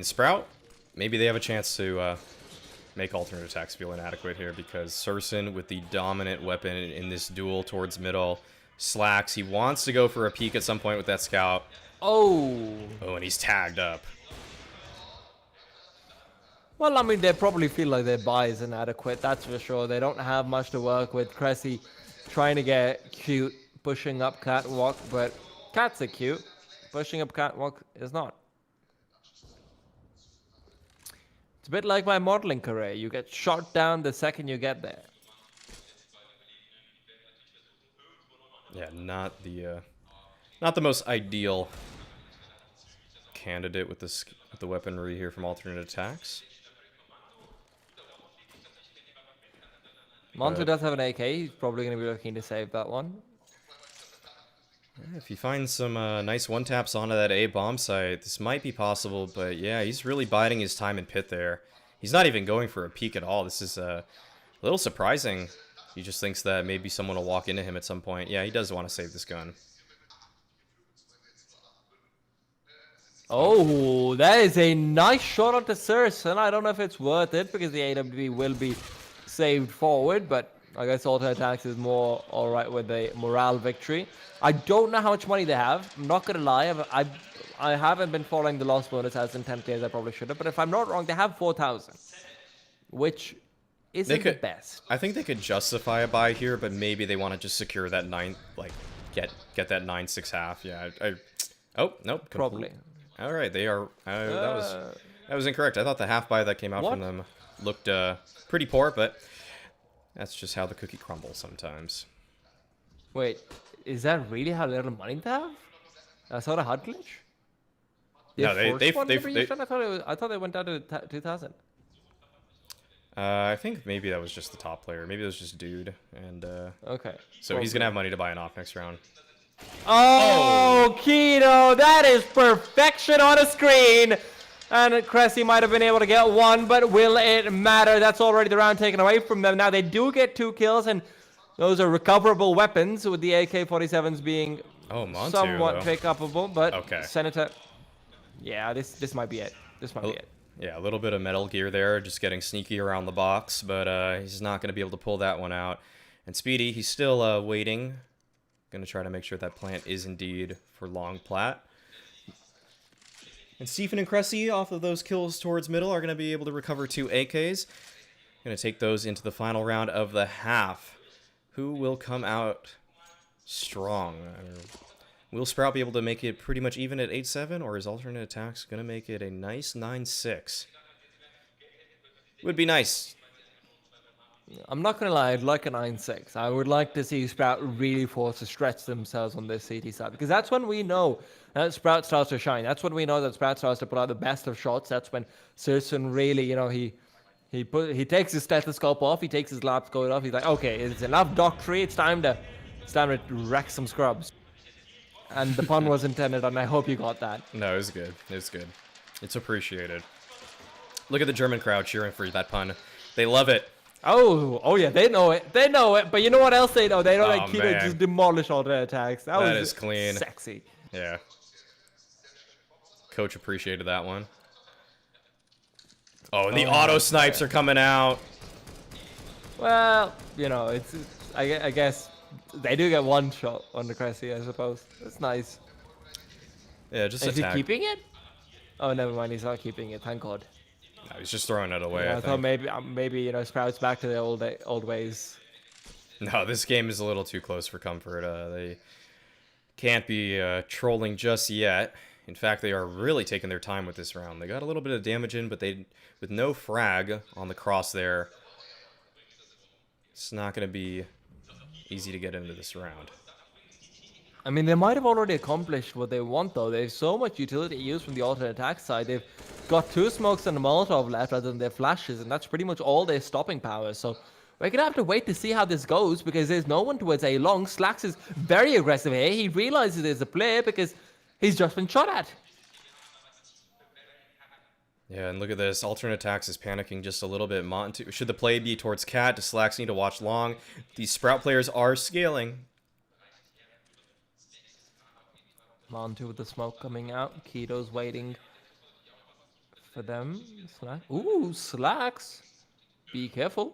S4: Sprout, maybe they have a chance to make alternate attacks feel inadequate here because Surson, with the dominant weapon in this duel towards middle, slacks. He wants to go for a peek at some point with that scout.
S3: Oh,
S4: and he's tagged up.
S3: Well, they probably feel like their buy is inadequate, that's for sure. They don't have much to work with. Cressy trying to get cute, pushing up catwalk, but cats are cute. Pushing up catwalk is not. It's a bit like my modeling career. You get shot down the second you get there.
S4: Yeah, not the most ideal candidate with the weaponry here from alternate attacks.
S3: Montu does have an AK. He's probably going to be looking to save that one.
S4: Yeah, if he finds some nice one-taps onto that A bomb site, this might be possible, but yeah, he's really biding his time in pit there. He's not even going for a peek at all. This is a little surprising. He just thinks that maybe someone will walk into him at some point. Yeah, he does want to save this gun.
S3: Oh, that is a nice shot onto Surson. I don't know if it's worth it because the AWP will be saved forward, but I guess aTTaX is more alright with a morale victory. I don't know how much money they have. I'm not going to lie. I haven't been following the loss bonus as intently as I probably should have, but if I'm not wrong, they have 4,000, which isn't the best.
S4: I think they could justify a buy here, but maybe they want to just secure that get that 9-6 half. Yeah. Oh nope.
S3: Probably.
S4: All right, they are. That was incorrect. I thought the half buy that came out from them looked pretty poor, but that's just how the cookie crumbles sometimes.
S3: Wait, is that really how little money they have? I saw a HUD glitch.
S4: No, they
S3: I thought they went down to 2,000.
S4: I think maybe that was just the top player. Maybe it was just Dude, and
S3: okay.
S4: So he's gonna have money to buy an off next round.
S3: Oh, Kino, that is perfection on a screen. And Cressy might have been able to get one, but will it matter? That's already the round taken away from them. Now they do get 2 kills, and those are recoverable weapons, with the AK-47s being somewhat pick-upable. But Senator, yeah, this might be it. This might be it.
S4: Yeah, a little bit of Metal Gear there, just getting sneaky around the box, but he's not going to be able to pull that one out. And Speedy, he's still waiting. Going to try to make sure that plant is indeed for long plat. And Stephen and Cressy, off of those kills towards middle, are going to be able to recover 2 AKs. Going to take those into the final round of the half. Who will come out strong? Will Sprout be able to make it pretty much even at 8-7, or is alternate attacks going to make it a nice 9-6? Would be nice.
S3: I'm not going to lie, I'd like a 9-6. I would like to see Sprout really force to stretch themselves on this CT side, because that's when we know that Sprout starts to shine. That's when we know that Sprout starts to pull out the best of shots. That's when Surson really, he takes his stethoscope off, he takes his lab coat off, he's like, okay, it's enough doctory, it's time to wreck some scrubs. And the pun was intended, and I hope you got that.
S4: No, it was good. It was good. It's appreciated. Look at the German crowd cheering for that pun. They love it.
S3: Oh yeah, they know it. They know it. But you know what else they know? They know that Kino just demolished all their attacks. That
S4: is clean.
S3: Sexy.
S4: Yeah. Coach appreciated that one. Oh, and the auto snipes are coming out.
S3: Well, I guess they do get one shot on the Cressy, I suppose. That's nice.
S4: Yeah, just
S3: Is he keeping it? Oh, never mind. He's not keeping it. Thank God.
S4: No, he's just throwing it away.
S3: Yeah,
S4: I
S3: I thought
S4: think.
S3: maybe you know Sprout's back to the old ways.
S4: No, this game is a little too close for comfort. They can't be trolling just yet. In fact, they are really taking their time with this round. They got a little bit of damage in, but with no frag on the cross there, it's not going to be easy to get into this round.
S3: I mean, they might have already accomplished what they want, though. There's so much utility used from the alternate attack side. They've got 2 smokes and a Molotov left rather than their flashes, and that's pretty much all their stopping power. So we're going to have to wait to see how this goes, because there's no one towards A long. Slacks is very aggressive here. He realizes there's a player because he's just been shot at.
S4: Yeah, and look at this. Alternate aTTaX is panicking just a little bit. Should the play be towards Cat? Does Slacks need to watch long? These Sprout players are scaling.
S3: Montu with the smoke coming out. Keto's waiting for them. Ooh, Slacks. Be careful.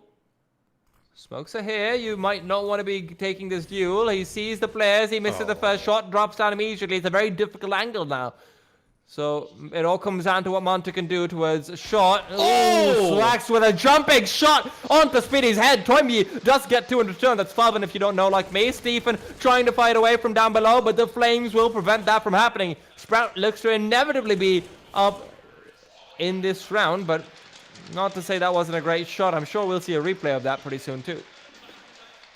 S3: Smokes are here. You might not want to be taking this duel. He sees the players. He misses the first shot. Drops down immediately. It's a very difficult angle now. So it all comes down to what Montu can do towards a shot. Oh! Slacks with a jumping shot onto Speedy's head. Toynbee does get 2 in return. That's Falvin if you don't know, like me. Stephen trying to fight away from down below, but the flames will prevent that from happening. Sprout looks to inevitably be up in this round, but not to say that wasn't a great shot. I'm sure we'll see a replay of that pretty soon too.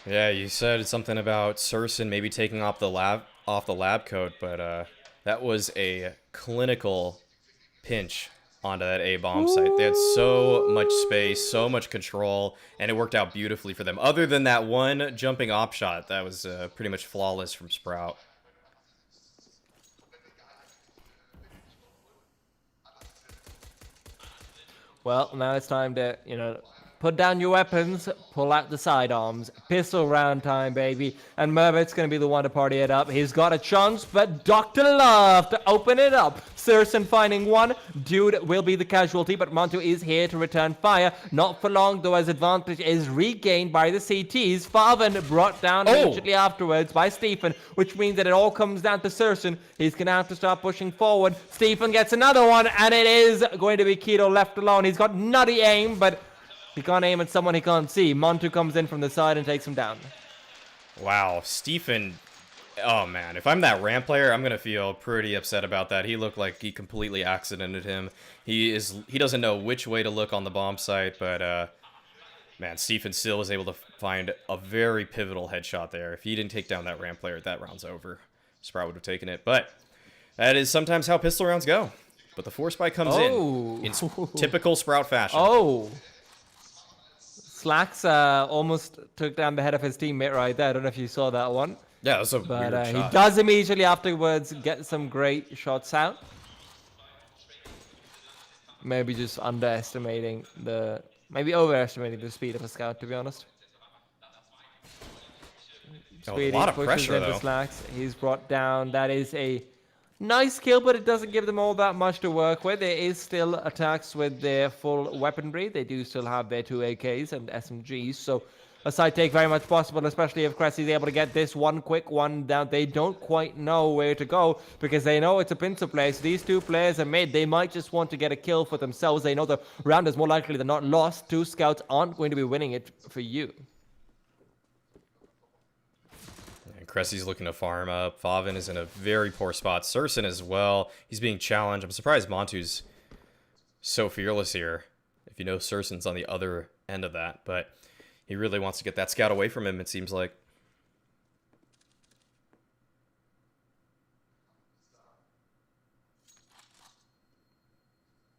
S4: Yeah, you said something about Surson maybe taking off the lab coat, but that was a clinical pinch onto that A bomb site. They had so much space, so much control, and it worked out beautifully for them. Other than that one jumping op shot, that was pretty much flawless from Sprout.
S3: Well, now it's time to, put down your weapons, pull out the sidearms. Pistol round time, baby. And Mermit's going to be the one to party it up. He's got a chance, but Dr. Love to open it up. Surson finding one. Dude will be the casualty, but Montu is here to return fire. Not for long, though, as advantage is regained by the CTs. Farvan brought down immediately afterwards by Stephen, which means that it all comes down to Surson. He's going to have to start pushing forward. Stephen gets another one, and it is going to be Keto left alone. He's got nutty aim, but he can't aim at someone he can't see. Montu comes in from the side and takes him down.
S4: Wow, Stephen. Oh man, if I'm that ramp player, I'm gonna feel pretty upset about that. He looked like he completely accidented him. He doesn't know which way to look on the bomb site, but man, Stephen still was able to find a very pivotal headshot there. If he didn't take down that ramp player, that round's over. Sprout would have taken it, but that is sometimes how pistol rounds go. But the force spy comes in typical Sprout fashion.
S3: Slacks almost took down the head of his teammate right there. I don't know if you saw that one.
S4: Yeah, that was a weird shot.
S3: He does immediately afterwards get some great shots out. Maybe just overestimating the speed of a scout, to be honest.
S4: A lot of pressure, though.
S3: Slacks. He's brought down. That is a nice kill, but it doesn't give them all that much to work with. There is still attacks with their full weaponry. They do still have their 2 AKs and SMGs, so a side take very much possible, especially if Cressy's able to get this one quick one down. They don't quite know where to go because they know it's a pincer play. So these 2 players are mid. They might just want to get a kill for themselves. They know the round is more likely than not lost. 2 scouts aren't going to be winning it for you.
S4: Cressy's looking to farm up. Favin is in a very poor spot. Surson as well. He's being challenged. I'm surprised Montu's so fearless here. If you know Surson's on the other end of that. But he really wants to get that scout away from him, it seems like.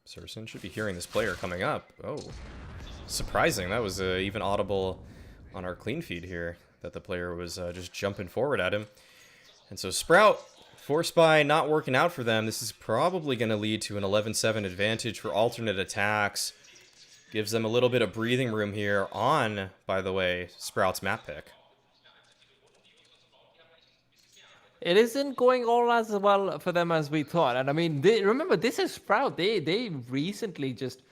S4: Surson should be hearing this player coming up. Oh, surprising. That was even audible on our clean feed here, that the player was just jumping forward at him. And so Sprout, force spy not working out for them. This is probably going to lead to an 11-7 advantage for alternate aTTaX. Gives them a little bit of breathing room here on, by the way, Sprout's map pick.
S3: It isn't going all as well for them as we thought. And I mean, remember, this is Sprout. They recently just,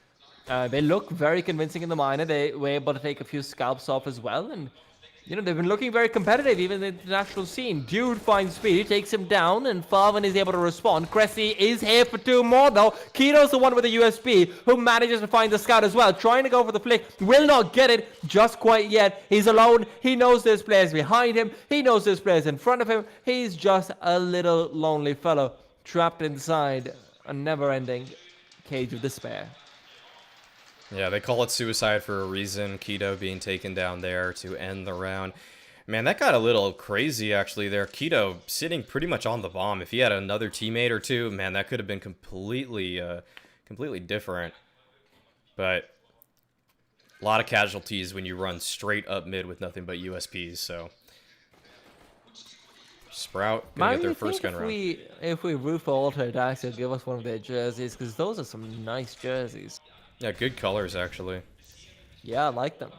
S3: they look very convincing in the minor. They were able to take a few scalps off as well. And you know, they've been looking very competitive, even in the international scene. Dude finds Speedy, takes him down, and Farvan is able to respond. Cressy is here for 2 more, though. Keto's the one with the USB, who manages to find the scout as well. Trying to go for the flick, will not get it just quite yet. He's alone. He knows there's players behind him. He knows there's players in front of him. He's just a little lonely fellow, trapped inside a never-ending cage of despair.
S4: Yeah, they call it suicide for a reason. Keto being taken down there to end the round. Man, that got a little crazy actually there. Keto sitting pretty much on the bomb. If he had another teammate or two, man, that could have been completely different. But a lot of casualties when you run straight up mid with nothing but USPs, so Sprout gonna get their first gun round.
S3: If we root for aTTaX, they'll give us one of their jerseys, because those are some nice jerseys.
S4: Yeah, good colors, actually.
S3: Yeah, I like them.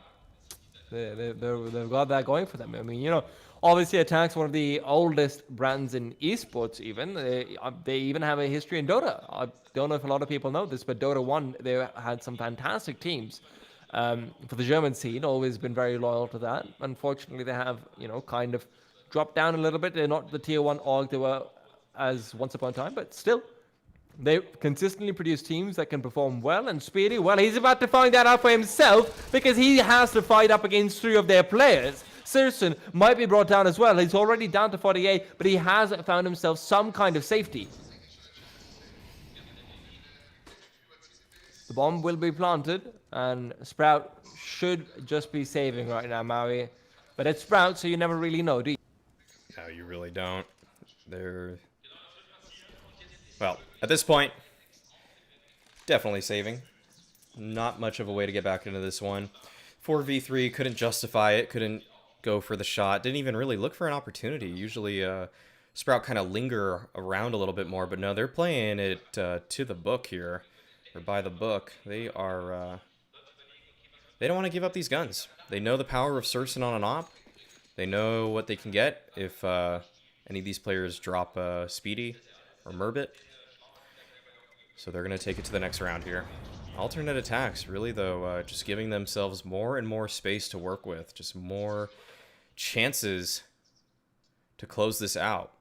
S3: They've got that going for them. I mean, you know, obviously aTTaX, one of the oldest brands in esports even. They even have a history in Dota. I don't know if a lot of people know this, but Dota 1, they had some fantastic teams. For the German scene, always been very loyal to that. Unfortunately, they have, you know, kind of dropped down a little bit. They're not the tier 1 org they were as once upon a time, but still. They consistently produce teams that can perform well, and Speedy, well, he's about to find that out for himself because he has to fight up against 3 of their players. Sirson might be brought down as well. He's already down to 48, but he has found himself some kind of safety. The bomb will be planted, and Sprout should just be saving right now, Maui. But it's Sprout, so you never really know, do you?
S4: No, you really don't. Well, at this point, definitely saving. Not much of a way to get back into this one. 4v3, couldn't justify it, couldn't go for the shot, didn't even really look for an opportunity. Usually Sprout kind of linger around a little bit more, but no, they're playing it to the book here, or by the book. They are, they don't want to give up these guns. They know the power of Sirson on an op. They know what they can get if any of these players drop Speedy or Murbit. So they're going to take it to the next round here. Alternate attacks, really, though, just giving themselves more and more space to work with. Just more chances to close this out.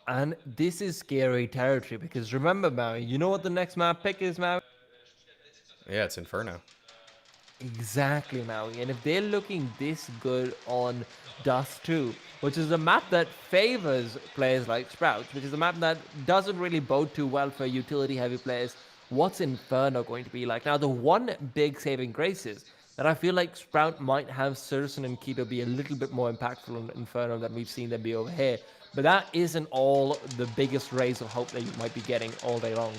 S3: And this is scary territory, because remember, Maui, you know what the next map pick is, Maui?
S4: Yeah, it's Inferno.
S3: Exactly, Maui. And if they're looking this good on Dust 2, which is a map that favors players like Sprouts, which is a map that doesn't really bode too well for utility-heavy players, what's Inferno going to be like? Now, the one big saving grace is that I feel like Sprout might have Sirson and Keto be a little bit more impactful on Inferno than we've seen them be over here. But that isn't all the biggest rays of hope that you might be getting all day long.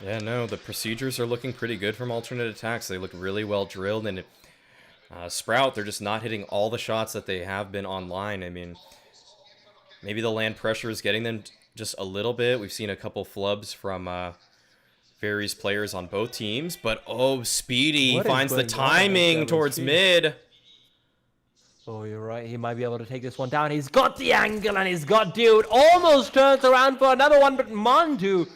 S4: Yeah, no, the procedures are looking pretty good from alternate attacks. They look really well drilled, and Sprout, they're just not hitting all the shots that they have been online. I mean, maybe the land pressure is getting them just a little bit. We've seen a couple flubs from various players on both teams, but oh, Speedy finds the timing towards mid.
S3: Oh, you're right. He might be able to take this one down. He's got the angle, and he's got Dude. Almost turns around for another one, but Mantu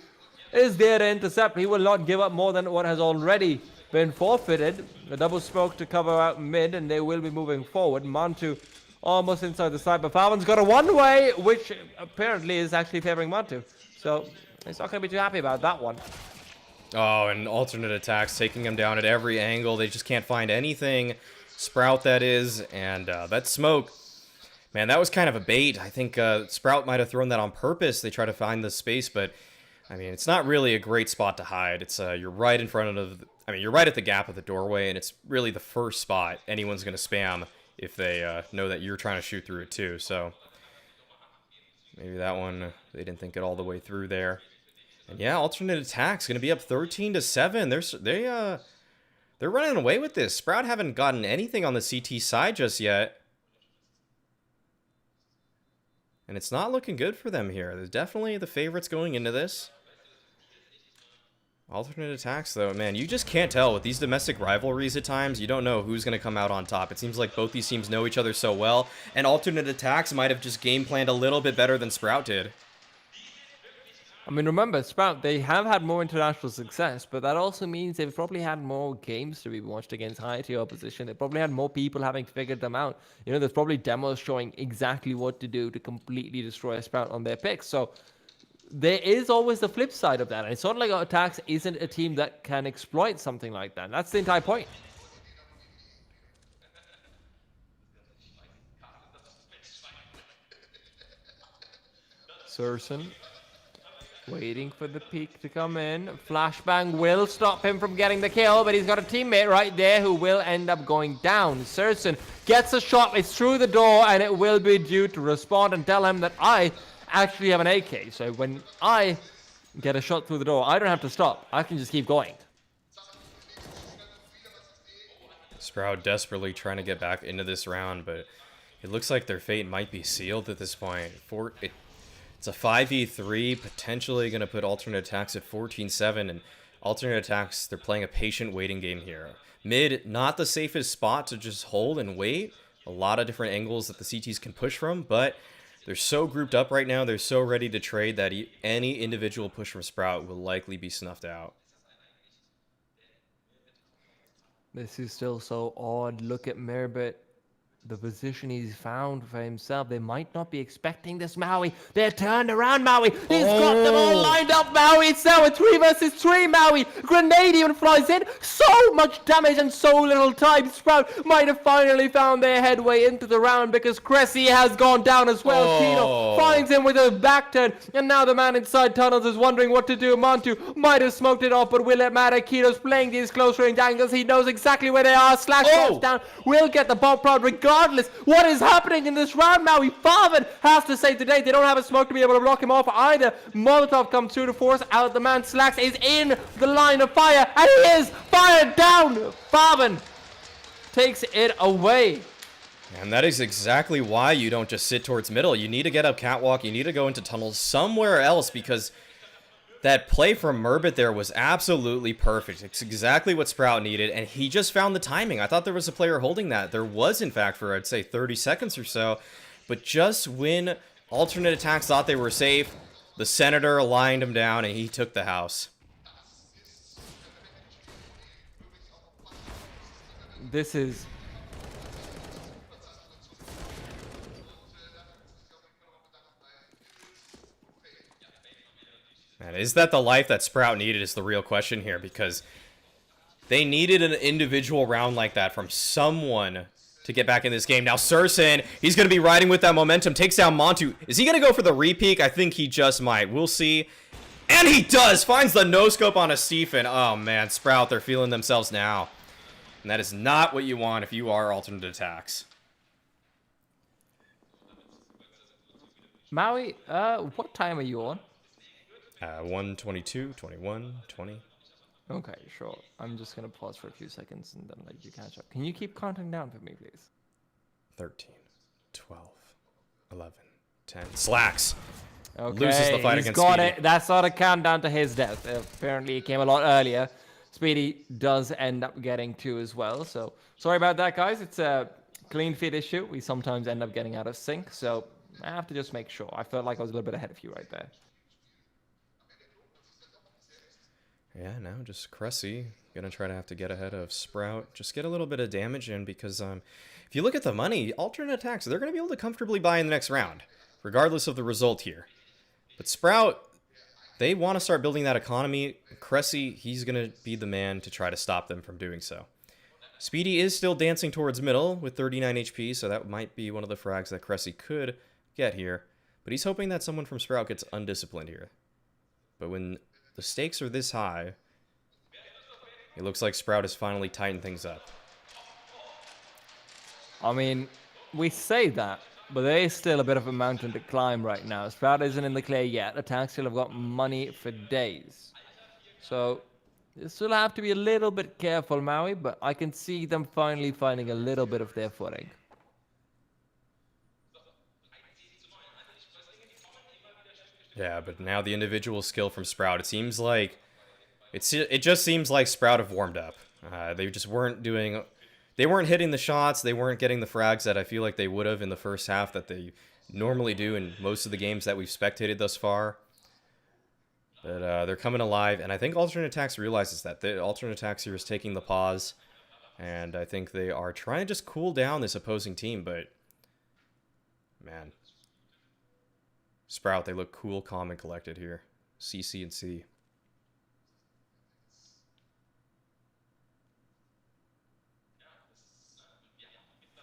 S3: is there to intercept. He will not give up more than what has already been forfeited. The double smoke to cover out mid, and they will be moving forward. Mantu almost inside the side, but Farvan's got a one-way, which apparently is actually favoring Mantu. So he's not going to be too happy about that one.
S4: Oh, and alternate attacks taking him down at every angle. They just can't find anything. Sprout, that is, and that smoke. Man, that was kind of a bait. I think Sprout might have thrown that on purpose. They try to find the space, but I mean, it's not really a great spot to hide. It's you're right in front of, you're right at the gap of the doorway, and it's really the first spot anyone's going to spam if they know that you're trying to shoot through it too. So maybe that one, they didn't think it all the way through there. And yeah, alternate attacks going to be up 13-7. They're running away with this. Sprout haven't gotten anything on the CT side just yet. And it's not looking good for them here. There's definitely the favorites going into this. Alternate attacks, though, man, you just can't tell with these domestic rivalries at times. You don't know who's going to come out on top. It seems like both these teams know each other so well, and alternate attacks might have just game planned a little bit better than Sprout did.
S3: I mean, remember, Sprout, they have had more international success, but that also means they've probably had more games to be watched against higher tier opposition. They probably had more people having figured them out. You know, there's probably demos showing exactly what to do to completely destroy a Sprout on their picks. So there is always the flip side of that. And it's not like aTTaX isn't a team that can exploit something like that. That's the entire point. Surson waiting for the peak to come in. Flashbang will stop him from getting the kill, but he's got a teammate right there who will end up going down. Surson gets a shot, it's through the door, and it will be due to respond and tell him that I actually have an AK. So when I get a shot through the door, I don't have to stop. I can just keep going.
S4: Sprout desperately trying to get back into this round, but it looks like their fate might be sealed at this point. It's a 5v3, potentially going to put alternate aTTaX at 14-7, and alternate aTTaX, they're playing a patient waiting game here. Mid, not the safest spot to just hold and wait. A lot of different angles that the CTs can push from, but they're so grouped up right now, they're so ready to trade that any individual push from Sprout will likely be snuffed out.
S3: This is still so odd. Look at Mirbit. The position he's found for himself. They might not be expecting this, Maui. They're turned around, Maui. He's got them all lined up, Maui. It's now a 3 versus 3, Maui. Grenade even flies in. So much damage and so little time. Sprout might have finally found their headway into the round because Cressy has gone down as well. Kino finds him with a back turn. And now the man inside tunnels is wondering what to do. Montu might have smoked it off, but will it matter? Kino's playing these close range angles. He knows exactly where they are. Slash drops down. Will get the bomb prod regardless what is happening in this round. Maui Farvan has to say today they don't have a smoke to be able to block him off either. Molotov comes through to force out the man. Slacks is in the line of fire and he is fired down. Farvan takes it away.
S4: And that is exactly why you don't just sit towards middle. You need to get up catwalk. You need to go into tunnels somewhere else because that play from Mirbit there was absolutely perfect. It's exactly what Sprout needed, and he just found the timing. I thought there was a player holding that. There was, in fact, for, I'd say, 30 seconds or so. But just when alternate aTTaX thought they were safe, the Senator lined him down, and he took the house.
S3: This is...
S4: And is that the life that Sprout needed is the real question here, because they needed an individual round like that from someone to get back in this game. Now Surson, he's going to be riding with that momentum, takes down Montu. Is he going to go for the repeak? I think he just might. We'll see. And he does! Finds the no-scope on a Stephen. Oh man, Sprout, they're feeling themselves now. And that is not what you want if you are alternate aTTaX.
S3: Maui, what time are you on?
S4: 1:22, 21, 20.
S3: Okay, sure. I'm just going to pause for a few seconds and then let you catch up. Can you keep counting down for me, please?
S4: 13, 12, 11, 10. Slacks.
S3: Okay,
S4: Loses the fight
S3: he's
S4: against
S3: got
S4: Speedy.
S3: it. That's not a countdown to his death. Apparently, it came a lot earlier. Speedy does end up getting 2 as well. So, sorry about that, guys. It's a clean feed issue. We sometimes end up getting out of sync. So, I have to just make sure. I felt like I was a little bit ahead of you right there.
S4: Yeah, now just Cressy gonna try to have to get ahead of Sprout. Just get a little bit of damage in because if you look at the money, alternate aTTaX, they're gonna be able to comfortably buy in the next round, regardless of the result here. But Sprout, they want to start building that economy. Cressy, he's gonna be the man to try to stop them from doing so. Speedy is still dancing towards middle with 39 HP, so that might be one of the frags that Cressy could get here. But he's hoping that someone from Sprout gets undisciplined here. But when the stakes are this high, it looks like Sprout has finally tightened things up.
S3: I mean, we say that, but there is still a bit of a mountain to climb right now. Sprout isn't in the clear yet. aTTaX still have got money for days. So, you still have to be a little bit careful, Maui, but I can see them finally finding a little bit of their footing.
S4: Yeah, but now the individual skill from Sprout, it seems like it just seems like Sprout have warmed up. They just weren't doing, they weren't hitting the shots, they weren't getting the frags that I feel like they would have in the first half that they normally do in most of the games that we've spectated thus far. But they're coming alive, and I think Alternate Attacks realizes that. The Alternate Attacks here is taking the pause, and I think they are trying to just cool down this opposing team, but man. Sprout, they look cool, calm, and collected here. CC and C.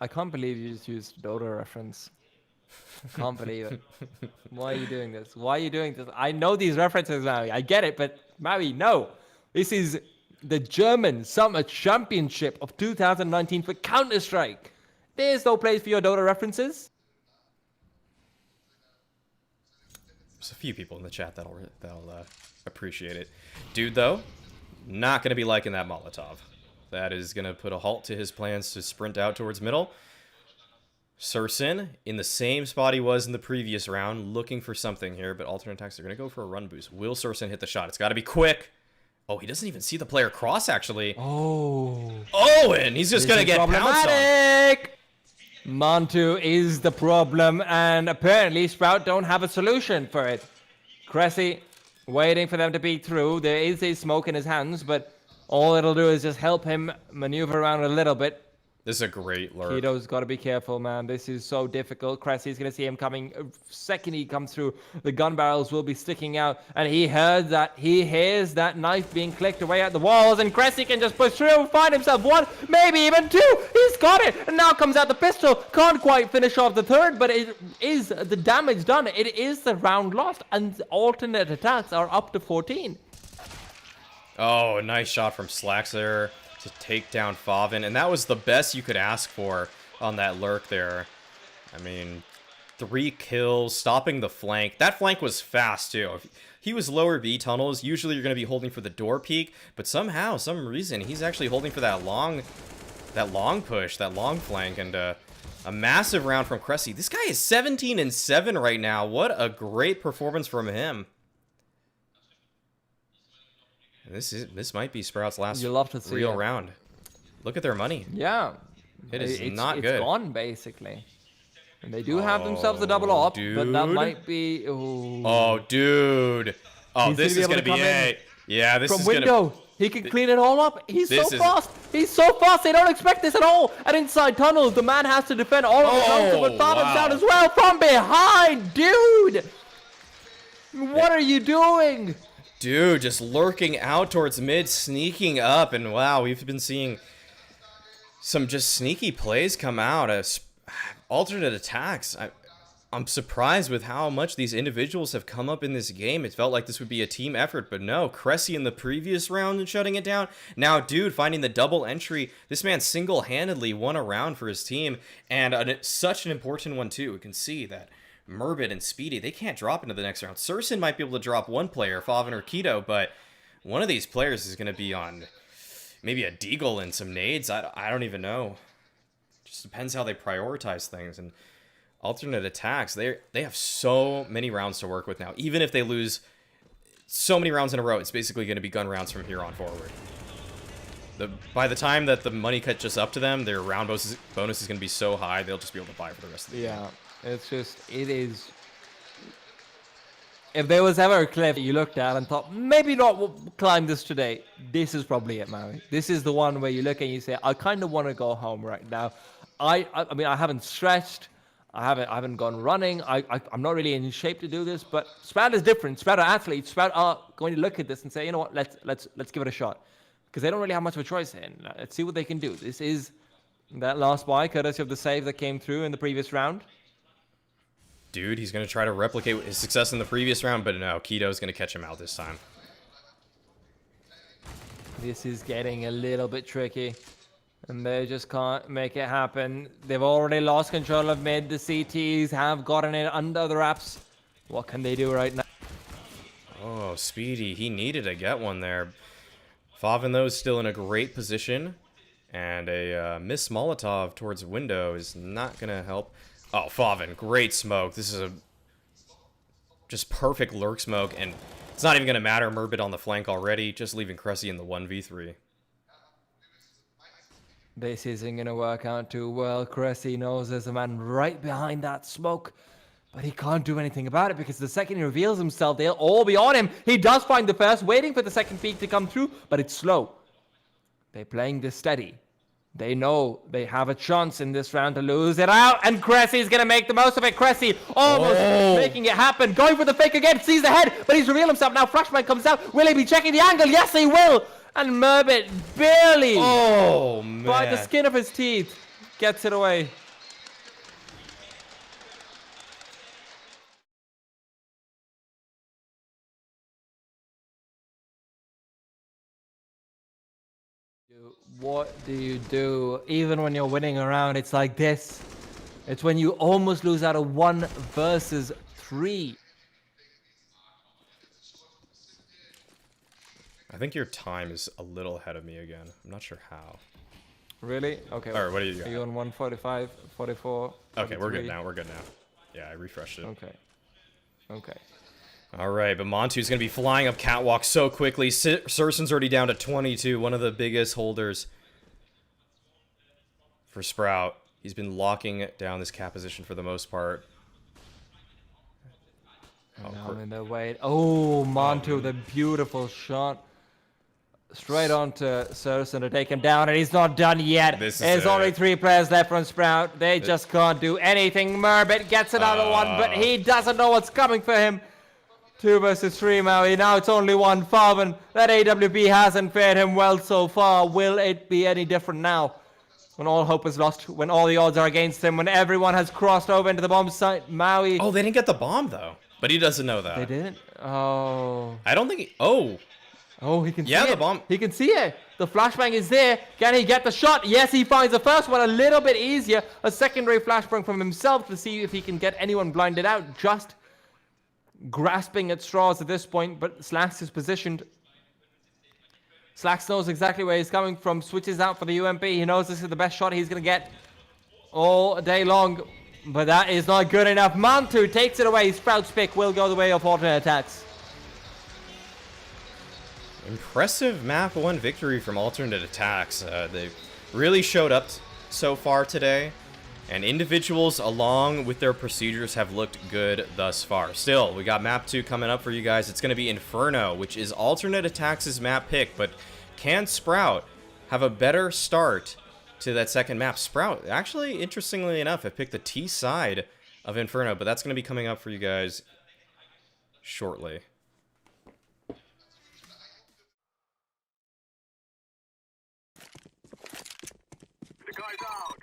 S3: I can't believe you just used Dota reference. I can't believe it. Why are you doing this? Why are you doing this? I know these references, Maui. I get it, but Maui, no. This is the German Summer Championship of 2019 for Counter-Strike. There's no place for your Dota references.
S4: There's a few people in the chat that'll appreciate it. Dude, though, not going to be liking that Molotov. That is going to put a halt to his plans to sprint out towards middle. Surson in the same spot he was in the previous round, looking for something here, but Alternate Attacks are going to go for a run boost. Will Surson hit the shot? It's got to be quick. Oh, he doesn't even see the player cross, actually.
S3: Oh.
S4: Oh, and he's just going to get pounced on.
S3: Montu is the problem, and apparently Sprout don't have a solution for it. Cressy waiting for them to beat through. There is a smoke in his hands, but all it'll do is just help him maneuver around a little bit.
S4: This is a great lurk.
S3: Keto's got to be careful, man. This is so difficult. Cressy's going to see him coming. Second he comes through, the gun barrels will be sticking out. And he hears that knife being clicked away at the walls. And Cressy can just push through, find himself one, maybe even two. He's got it. And now comes out the pistol. Can't quite finish off the third, but it is the damage done. It is the round lost. And Alternate Attacks are up to 14.
S4: Oh, nice shot from Slacks there to take down Favin, and that was the best you could ask for on that lurk there. I mean, 3 kills, stopping the flank. That flank was fast, too. If he was lower B tunnels, usually you're going to be holding for the door peek, but somehow, some reason, he's actually holding for that long push, that long flank, and a massive round from Cressy. This guy is 17-7 right now. What a great performance from him. This might be Sprout's last real round. Look at their money.
S3: Yeah.
S4: It's not good.
S3: It's gone, basically. And they do have themselves a double op, but that might be... Ooh.
S4: Oh, dude. Oh, this is going to be it. Yeah, this is going to...
S3: From window. He can clean it all up. He's so fast. He's so fast. They don't expect this at all. And inside tunnels, the man has to defend all of the tunnels, but Favin's down as well from behind. Dude. What are you doing?
S4: Dude, just lurking out towards mid, sneaking up, and wow, we've been seeing some just sneaky plays come out as Alternate Attacks. I'm surprised with how much these individuals have come up in this game. It felt like this would be a team effort, but no. Cressy in the previous round and shutting it down. Now, dude, finding the double entry. This man single-handedly won a round for his team, and such an important one, too. We can see that Murbit and Speedy, they can't drop into the next round. Surson might be able to drop one player, Favin or Keto, but one of these players is going to be on maybe a Deagle and some nades. I don't even know. Just depends how they prioritize things. And Alternate Attacks, they have so many rounds to work with now. Even if they lose so many rounds in a row, it's basically going to be gun rounds from here on forward. By the time that the money catches up to them, their round bonus is going to be so high, they'll just be able to buy for the rest of the game.
S3: It's just, it is... If there was ever a cliff you looked at and thought, maybe not climb this today, this is probably it, Maui. This is the one where you look and you say, I kind of want to go home right now. I mean, I haven't stretched. I haven't gone running. I'm not really in shape to do this, but Sprout is different. Sprout are athletes. Sprout are going to look at this and say, you know what, let's give it a shot. Because they don't really have much of a choice in. Let's see what they can do. This is that last buy, courtesy of the save that came through in the previous round.
S4: Dude, he's going to try to replicate his success in the previous round, but no, Keto's going to catch him out this time.
S3: This is getting a little bit tricky, and they just can't make it happen. They've already lost control of mid. The CTs have gotten it under the wraps. What can they do right now?
S4: Oh, Speedy, he needed to get one there. Favin, though, is still in a great position, and a miss Molotov towards window is not going to help. Oh, Favin, great smoke. This is a just perfect lurk smoke, and it's not even going to matter. Murbit on the flank already, just leaving Cressy in the 1v3.
S3: This isn't going to work out too well. Cressy knows there's a man right behind that smoke. But he can't do anything about it because the second he reveals himself, they'll all be on him. He does find the first, waiting for the second peek to come through, but it's slow. They're playing this steady. They know they have a chance in this round to lose it out, and Cressy's gonna make the most of it. Cressy almost making it happen, going for the fake again, sees the head, but he's revealed himself. Now Flashbang comes out. Will he be checking the angle? Yes, he will. And Murbit barely, by the skin of his teeth, gets it away. What do you do? Even when you're winning a round, it's like this. It's when you almost lose out of 1 versus 3.
S4: I think your time is a little ahead of me again. I'm not sure how.
S3: Really? Okay.
S4: All right, what do you got?
S3: Are you on 145, 44?
S4: Okay, we're good now. We're good now. Yeah, I refreshed it.
S3: Okay. Okay.
S4: All right, but Montu's going to be flying up catwalk so quickly. Sursen's already down to 22, one of the biggest holders for Sprout. He's been locking down this cat position for the most part.
S3: Now in the way. Oh, Montu, the beautiful shot. Straight on to Sursen to take him down, and he's not done yet. There's only 3 players left from Sprout. They just can't do anything. Murbit gets another one, but he doesn't know what's coming for him. 2 versus 3, Maui. Now it's only 1. Farben, that AWP hasn't fared him well so far. Will it be any different now? When all hope is lost, when all the odds are against him, when everyone has crossed over into the bomb site, Maui...
S4: Oh, they didn't get the bomb, though. But he doesn't know that.
S3: They didn't? Oh.
S4: I don't think he... Oh,
S3: he can see
S4: yeah,
S3: it.
S4: the bomb.
S3: He can see it. The flashbang is there. Can he get the shot? Yes, he finds the first one a little bit easier. A secondary flashbang from himself to see if he can get anyone blinded out. Just grasping at straws at this point, but Slacks is positioned. Slacks knows exactly where he's coming from, switches out for the UMP. He knows this is the best shot he's going to get all day long, but that is not good enough. Mantu takes it away. Sprout's pick will go the way of aTTaX.
S4: Impressive map 1 victory from aTTaX. They really showed up so far today. And individuals, along with their procedures, have looked good thus far. Still, we got map 2 coming up for you guys. It's going to be Inferno, which is aTTaX's map pick. But can Sprout have a better start to that second map? Sprout, actually, interestingly enough, have picked the T side of Inferno. But that's going to be coming up for you guys shortly.
S1: The guy's out.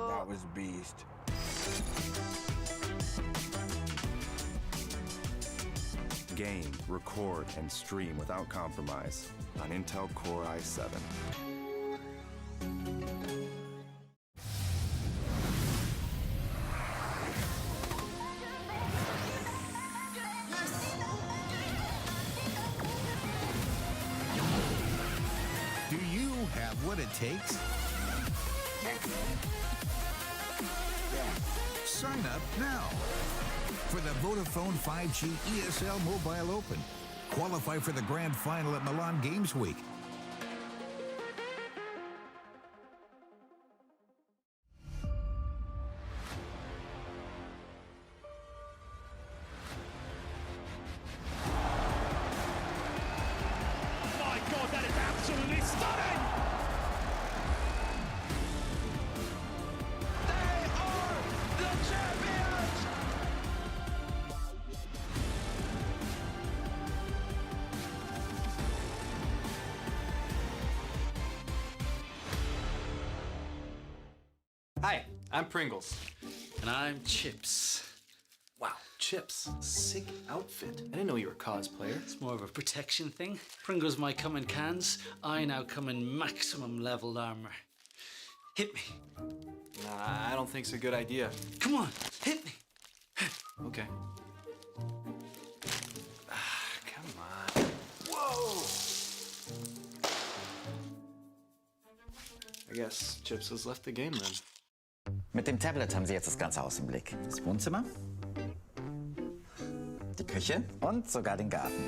S5: That was beast. Game, record, and stream without compromise on Intel Core i7.
S6: Do you have what it takes? Sign up now for the Vodafone 5G ESL Mobile Open. Qualify for the grand final at Milan Games Week.
S1: My God, that is absolutely stunning! They are the champions!
S7: Hi, I'm Pringles. And I'm Chips. Wow, Chips. Sick outfit. I didn't know you were a cosplayer.
S8: It's more of a protection thing. Pringles might come in cans. I now come in maximum leveled armor. Hit me.
S7: Nah, I don't think it's a good idea.
S8: Come on, hit me.
S7: Okay. Come on. Whoa! I guess Chips has left the game then.
S9: Mit dem Tablet haben Sie jetzt das Ganze aus dem Blick. Das Wohnzimmer, die Küche und sogar den Garten.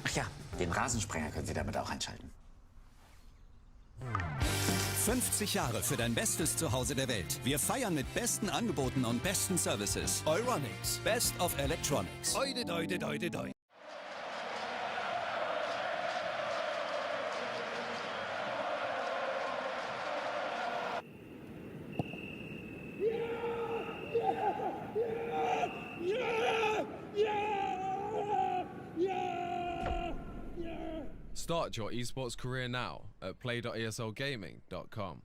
S9: Ach ja, den Rasensprenger können Sie damit auch einschalten.
S10: 50 Jahre für dein bestes Zuhause der Welt. Wir feiern mit besten Angeboten und besten Services. Euronics, Best of Electronics. Oide, doide, doide, doide.
S11: Start your esports career now at play.eslgaming.com.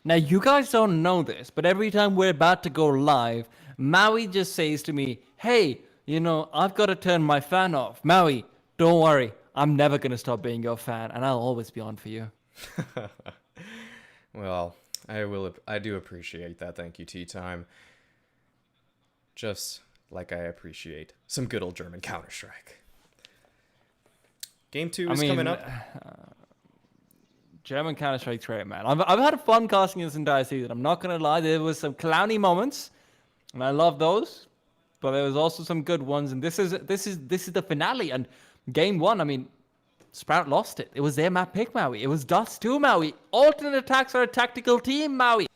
S3: Now, you guys don't know this, but every time we're about to go live, Maui just says to me, hey, you know, I've got to turn my fan off. Maui, don't worry. I'm never going to stop being your fan, and I'll always be on for you.
S4: Well, I do appreciate that. Thank you, Tea Time. Just like I appreciate some good old German Counter-Strike. Game 2 is coming up.
S3: German Counter-Strike's great, man. I've had fun casting this entire season. I'm not gonna lie. There was some clowny moments, and I love those. But there was also some good ones, and this is the finale. And game 1, I mean, Sprout lost it. It was their map pick, Maui. It was Dust 2, Maui. Alternate aTTaX are a tactical team, Maui.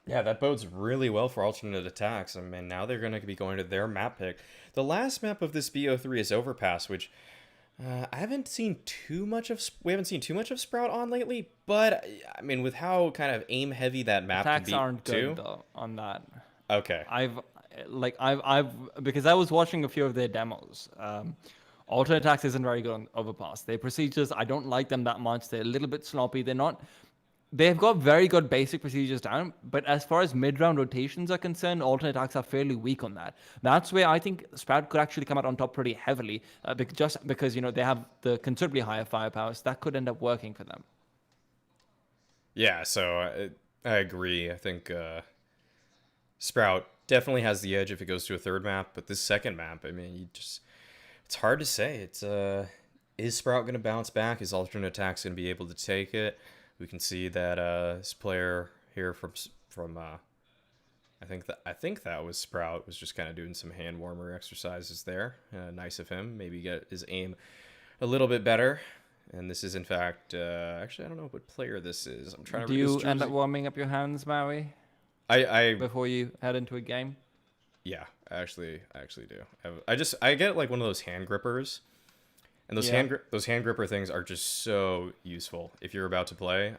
S4: Yeah, that bodes really well for alternate aTTaX. I mean, now they're going to be going to their map pick. The last map of this BO3 is Overpass, which I haven't seen too much of. We haven't seen too much of Sprout on lately. But I mean, with how kind of aim heavy that map can be,
S3: aren't
S4: too.
S3: good though on that.
S4: Okay.
S3: I've because I was watching a few of their demos. Alternate aTTaX isn't very good on Overpass. Their procedures, I don't like them that much. They're a little bit sloppy. They've got very good basic procedures down, but as far as mid-round rotations are concerned, alternate aTTaX are fairly weak on that. That's where I think Sprout could actually come out on top pretty heavily, just because, you know, they have the considerably higher firepower, so that could end up working for them.
S4: Yeah, so I agree. I think Sprout definitely has the edge if it goes to a third map, but this second map, I mean, it's hard to say. Is Sprout going to bounce back? Is alternate aTTaX going to be able to take it? We can see that this player here from I think that was Sprout, was just kind of doing some hand warmer exercises there. Nice of him. Maybe get his aim a little bit better. And this is in fact actually I don't know what player this is. I'm trying to.
S3: Do you end up warming up your hands, Maui? Before you head into a game.
S4: Yeah, I actually do. I get like one of those hand grippers. And those hand gripper things are just so useful if you're about to play.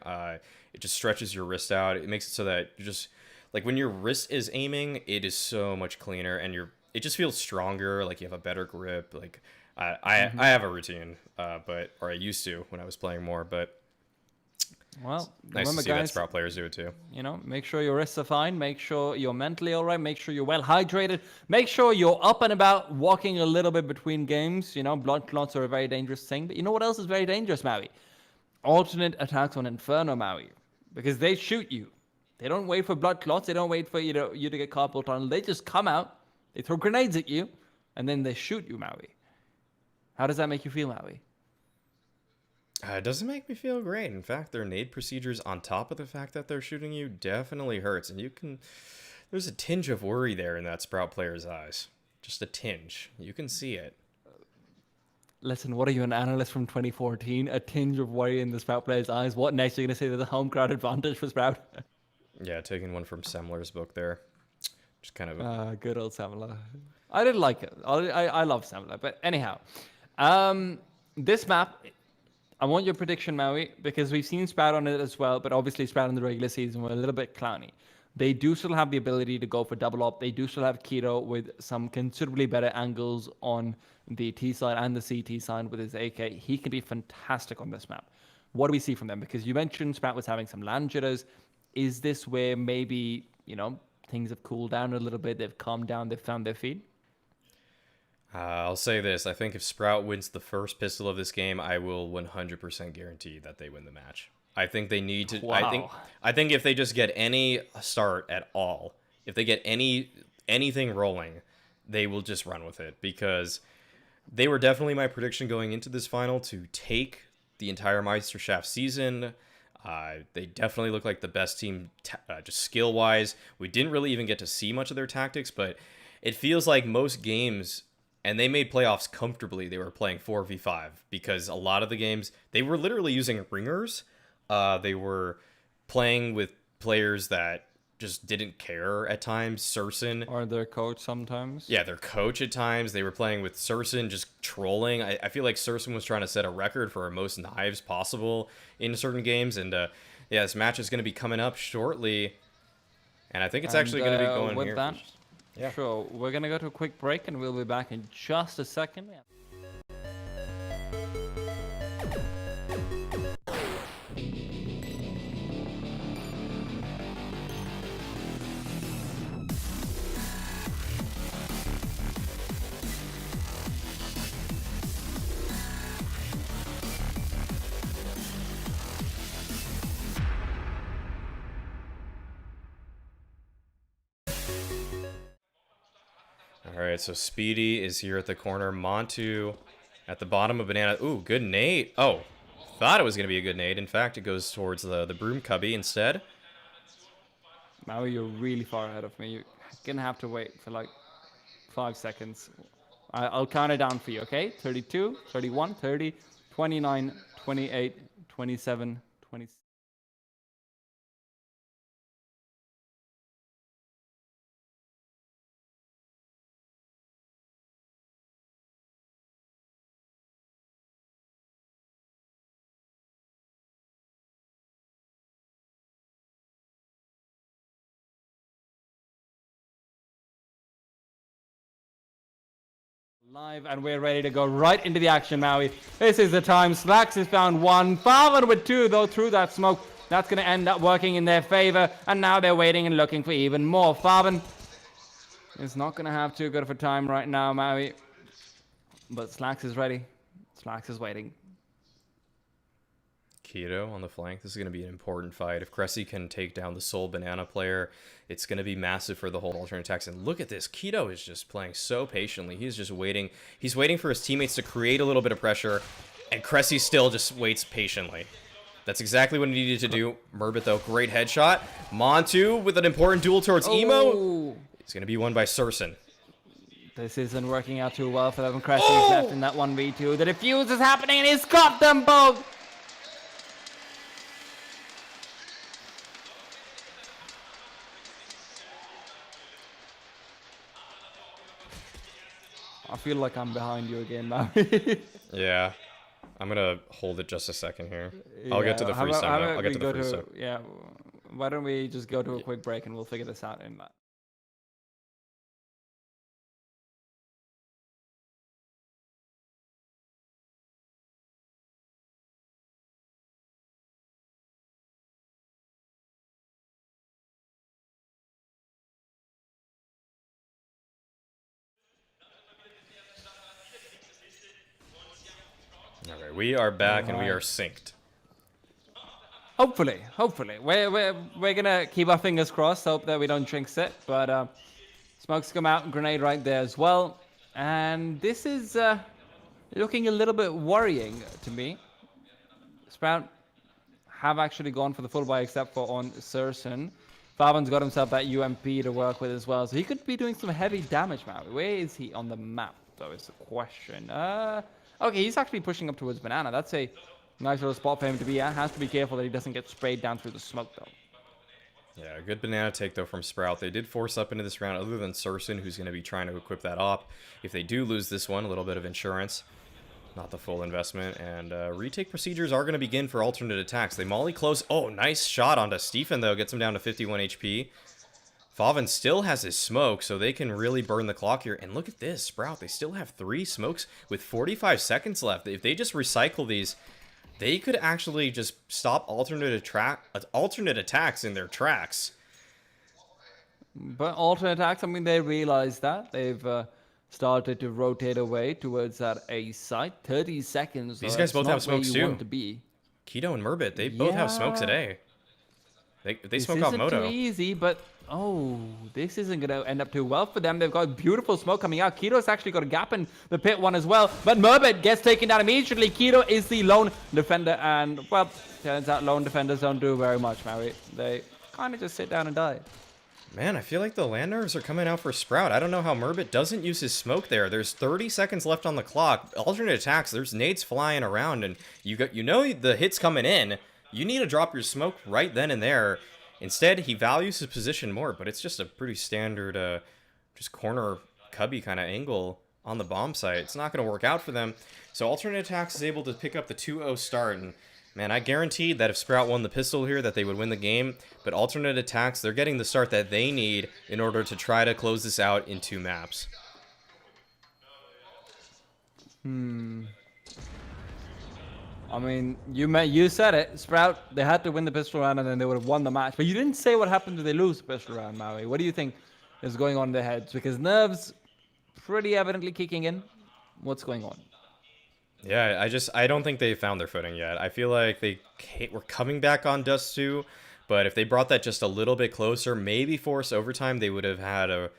S4: It just stretches your wrist out. It makes it so that you're just like when your wrist is aiming, it is so much cleaner, and it just feels stronger. Like you have a better grip. Like I have a routine, or I used to when I was playing more, but.
S3: Well,
S4: Nice
S3: remember,
S4: to see that
S3: guys,
S4: Sprout players do it too.
S3: you know, make sure your wrists are fine. Make sure you're mentally all right. Make sure you're well hydrated. Make sure you're up and about, walking a little bit between games. You know, blood clots are a very dangerous thing. But you know what else is very dangerous, Maui? Alternate attacks on Inferno, Maui. Because they shoot you. They don't wait for blood clots. They don't wait for you to get carpal tunnel. They just come out. They throw grenades at you. And then they shoot you, Maui. How does that make you feel, Maui?
S4: It doesn't make me feel great. In fact, their nade procedures on top of the fact that they're shooting you definitely hurts. And there's a tinge of worry there in that Sprout player's eyes. Just a tinge. You can see it.
S3: Listen, what are you, an analyst from 2014? A tinge of worry in the Sprout player's eyes. What next? You're going to say there's a home crowd advantage for Sprout?
S4: Yeah, taking one from Semler's book there. Just kind of...
S3: good old Semler. I did like it. I love Semler. But anyhow, this map... I want your prediction, Maui, because we've seen Sprout on it as well, but obviously Sprout in the regular season were a little bit clowny. They do still have the ability to go for double up. They do still have Keto with some considerably better angles on the T side and the CT side with his AK. He can be fantastic on this map. What do we see from them? Because you mentioned Sprout was having some land jitters. Is this where maybe, you know, things have cooled down a little bit, they've calmed down, they've found their feet?
S4: I'll say this. I think if Sprout wins the first pistol of this game, I will 100% guarantee that they win the match. I think they need to...
S3: Wow.
S4: I think if they just get any start at all, if they get anything rolling, they will just run with it. Because they were definitely my prediction going into this final to take the entire Meisterschaft season. They definitely look like the best team just skill-wise. We didn't really even get to see much of their tactics, but it feels like most games... And they made playoffs comfortably. They were playing 4v5 because a lot of the games, they were literally using ringers. They were playing with players that just didn't care at times. Surson.
S3: Or their coach sometimes.
S4: Yeah, their coach at times. They were playing with Surson, just trolling. I feel like Surson was trying to set a record for most knives possible in certain games. And yeah, this match is going to be coming up shortly. And I think it's actually going to be going
S3: with
S4: here.
S3: That, yeah. Sure. We're going to go to a quick break and we'll be back in just a second.
S4: All right, so Speedy is here at the corner. Montu at the bottom of Banana. Ooh, good nade. Oh, thought it was going to be a good nade. In fact, it goes towards the Broom Cubby instead.
S3: Maui, you're really far ahead of me. You're going to have to wait for like 5 seconds. I'll count it down for you, okay? 32, 31, 30, 29, 28, 27, 26. Live, and we're ready to go right into the action, Maui. This is the time. Slacks has found one. Farvan with two, though, through that smoke. That's going to end up working in their favor, and now they're waiting and looking for even more. Farvan is not going to have too good of a time right now, Maui. But Slacks is ready. Slacks is waiting.
S4: Keto on the flank. This is going to be an important fight. If Cressy can take down the sole Banana player, it's going to be massive for the whole alternate attacks. And look at this. Keto is just playing so patiently. He's just waiting. He's waiting for his teammates to create a little bit of pressure, and Cressy still just waits patiently. That's exactly what he needed to do. Murbit, though, great headshot. Montu with an important duel towards Emo. It's going to be won by Surson.
S3: This isn't working out too well for them. Cressy's left in that 1v2. The defuse is happening, and he's got them both. I feel like I'm behind you again now.
S4: Yeah. I'm going to hold it just a second here. I'll get to the freestyle now. I'll get to the freestyle.
S3: Yeah. Why don't we just go to a quick break and we'll figure this out in that.
S4: All right, we are back and we are synced.
S3: Hopefully. We're gonna keep our fingers crossed. Hope that we don't jinx it. But smokes come out, grenade right there as well, and this is looking a little bit worrying to me. Sprout have actually gone for the full buy except for on Surson. Farvan's got himself that UMP to work with as well, so he could be doing some heavy damage now. Where is he on the map, though, is the question. Okay, he's actually pushing up towards Banana. That's a nice little spot for him to be at. Has to be careful that he doesn't get sprayed down through the smoke, though.
S4: Yeah, good banana take, though, from Sprout. They did force up into this round, other than Surson, who's going to be trying to equip that op. If they do lose this one, a little bit of insurance. Not the full investment. And retake procedures are going to begin for alternate attacks. They molly close. Oh, nice shot onto Stephen, though. Gets him down to 51 HP. Faven still has his smoke, so they can really burn the clock here. And look at this, Sprout. They still have 3 smokes with 45 seconds left. If they just recycle these, they could actually just stop alternate attacks in their tracks.
S3: But alternate attacks, I mean, they realize that. They've started to rotate away towards that A site. 30 seconds.
S4: These guys both have smokes, too.
S3: To be.
S4: Keto and Murbit, they both have smokes at A. They smoke out Moto.
S3: This isn't too easy, but oh, this isn't going to end up too well for them. They've got beautiful smoke coming out. Keto's actually got a gap in the pit one as well, but Murbit gets taken down immediately. Keto is the lone defender, and, well, turns out lone defenders don't do very much, Mary. They kind of just sit down and die.
S4: Man, I feel like the land nerves are coming out for Sprout. I don't know how Murbit doesn't use his smoke there. There's 30 seconds left on the clock. Alternate attacks, there's nades flying around, and you know the hit's coming in. You need to drop your smoke right then and there. Instead, he values his position more, but it's just a pretty standard, just corner cubby kind of angle on the bomb site. It's not going to work out for them. So alternate attacks is able to pick up the 2-0 start, and man, I guaranteed that if Sprout won the pistol here, that they would win the game. But alternate attacks, they're getting the start that they need in order to try to close this out in 2 maps.
S3: I mean, you said it. Sprout, they had to win the pistol round and then they would have won the match. But you didn't say what happened if they lose the pistol round, Maui. What do you think is going on in their heads? Because nerves pretty evidently kicking in. What's going on?
S4: Yeah, I don't think they found their footing yet. I feel like they were coming back on Dust 2, but if they brought that just a little bit closer, maybe force overtime, they would have had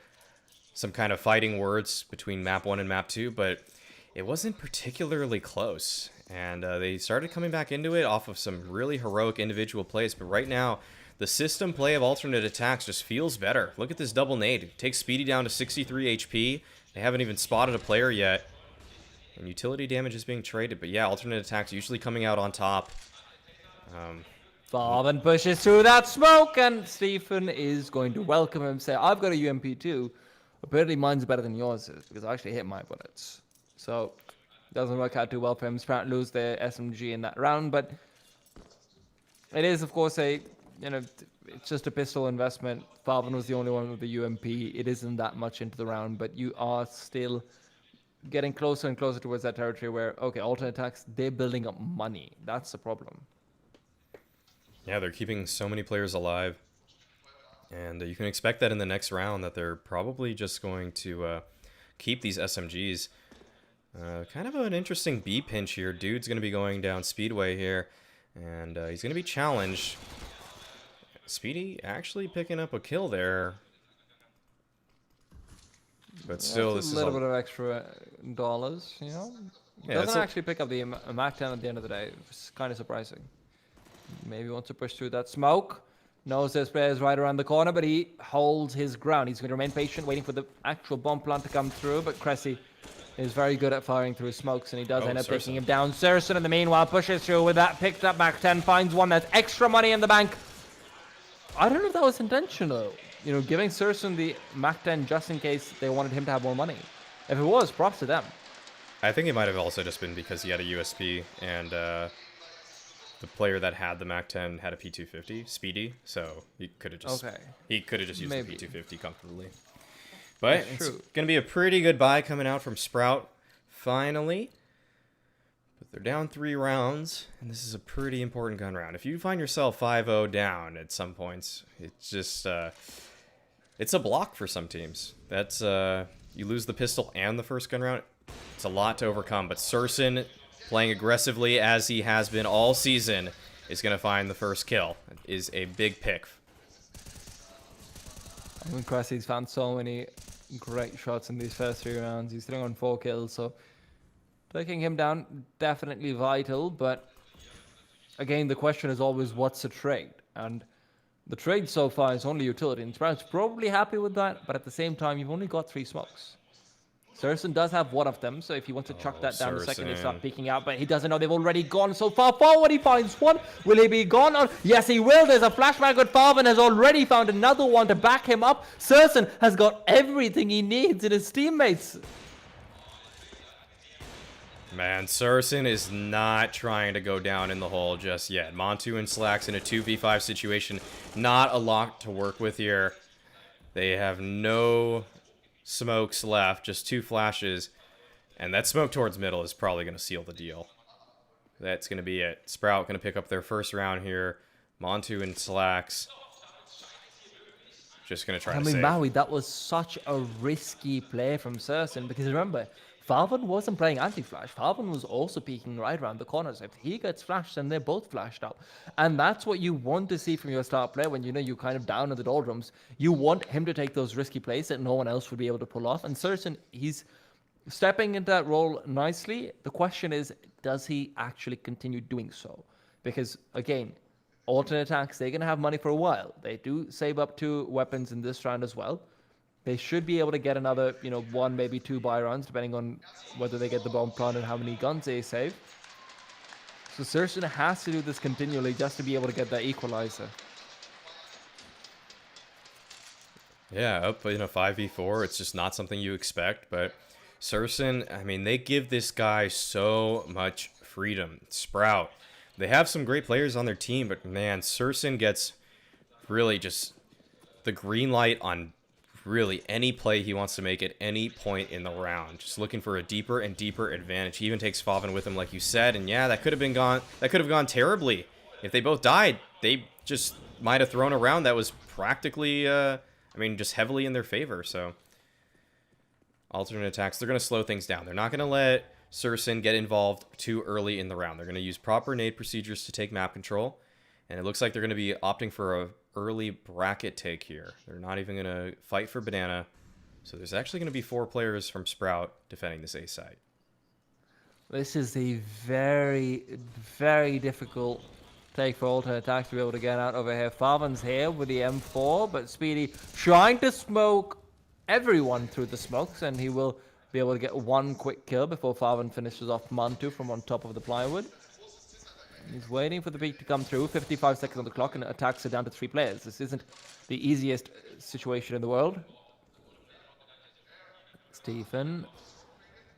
S4: some kind of fighting words between map 1 and map 2, but it wasn't particularly close. And they started coming back into it off of some really heroic individual plays. But right now, the system play of alternate attacks just feels better. Look at this double nade. It takes Speedy down to 63 HP. They haven't even spotted a player yet. And utility damage is being traded. But yeah, alternate attacks usually coming out on top.
S3: Farvan pushes through that smoke. And Stephen is going to welcome him. Say, I've got a UMP too. Apparently mine's better than yours is. Because I actually hit my bullets. So doesn't work out too well for him. Sprout lose their SMG in that round, but it is, of course, it's just a pistol investment. Farvan was the only one with the UMP. It isn't that much into the round, but you are still getting closer and closer towards that territory where, okay, alternate attacks, they're building up money. That's the problem.
S4: Yeah, they're keeping so many players alive, and you can expect that in the next round that they're probably just going to keep these SMGs. Kind of an interesting B pinch here. Dude's going to be going down Speedway here, and he's going to be challenged. Speedy actually picking up a kill there. But still, this is
S3: a little bit of extra dollars, you know?
S4: Yeah,
S3: doesn't actually pick up the MAC 10 at the end of the day. It's kind of surprising. Maybe wants to push through that smoke. Knows there's players right around the corner, but he holds his ground. He's going to remain patient, waiting for the actual bomb plant to come through, but Cressy is very good at firing through smokes, and he does end up taking him down. Surson, in the meanwhile, pushes through with that picked up MAC 10, finds one that's extra money in the bank. I don't know if that was intentional. You know, giving Surson the MAC 10 just in case they wanted him to have more money. If it was, props to them.
S4: I think it might have also just been because he had a USP, and the player that had the MAC-10 had a P250, Speedy, so he could have just used the P250 comfortably. But it's going to be a pretty good buy coming out from Sprout, finally. But they're down 3 rounds, and this is a pretty important gun round. If you find yourself 5-0 down at some points, it's just it's a block for some teams. That's you lose the pistol and the first gun round. It's a lot to overcome, but Surson, playing aggressively as he has been all season, is going to find the first kill. It is a big pick.
S3: I'm impressed he's found so many great shots in these first 3 rounds. He's sitting on 4 kills, so taking him down, definitely vital. But again, the question is always, what's the trade? And the trade so far is only utility, and Sprout's probably happy with that, but at the same time, you've only got 3 smokes. Surson does have one of them, so if he wants to chuck that down the second they start peeking out, but he doesn't know they've already gone so far forward. He finds one. Will he be gone? Or yes, he will. There's a flashback, but Farvan has already found another one to back him up. Surson has got everything he needs in his teammates.
S4: Man, Surson is not trying to go down in the hole just yet. Montu and Slacks in a 2v5 situation. Not a lot to work with here. They have no smokes left, just 2 flashes, and that smoke towards middle is probably going to seal the deal. That's going to be it. Sprout going to pick up their first round here. Montu and Slacks just going to try to save.
S3: Maui, that was such a risky play from Surson, because remember, Farvan wasn't playing anti-flash. Farvan was also peeking right around the corners. If he gets flashed, then they're both flashed up. And that's what you want to see from your star player when you know you're kind of down in the doldrums. You want him to take those risky plays that no one else would be able to pull off. And Surson, he's stepping into that role nicely. The question is, does he actually continue doing so? Because, again, alternate attacks, they're going to have money for a while. They do save up 2 weapons in this round as well. They should be able to get another, 1, maybe 2 buy rounds, depending on whether they get the bomb plant and how many guns they save. So Surson has to do this continually just to be able to get that equalizer.
S4: Yeah, up in a 5v4, it's just not something you expect, but Surson, I mean, they give this guy so much freedom. Sprout, they have some great players on their team, but man, Surson gets really just the green light on really any play he wants to make at any point in the round. Just looking for a deeper and deeper advantage. He even takes Favin with him, like you said, and yeah, that could have gone terribly. If they both died, they just might have thrown a round that was practically just heavily in their favor. So alternate attacks, they're going to slow things down. They're not going to let Surson get involved too early in the round. They're going to use proper nade procedures to take map control, and it looks like they're going to be opting for a early bracket take here. They're not even going to fight for banana. So there's actually going to be 4 players from Sprout defending this A site.
S3: This is a very, very difficult take for alternate attacks to be able to get out over here. Farvan's here with the M4, but Speedy trying to smoke everyone through the smokes, and he will be able to get 1 quick kill before Farvan finishes off Mantu from on top of the plywood. He's waiting for the peak to come through. 55 seconds on the clock, and attacks are down to 3 players. This isn't the easiest situation in the world. Stephen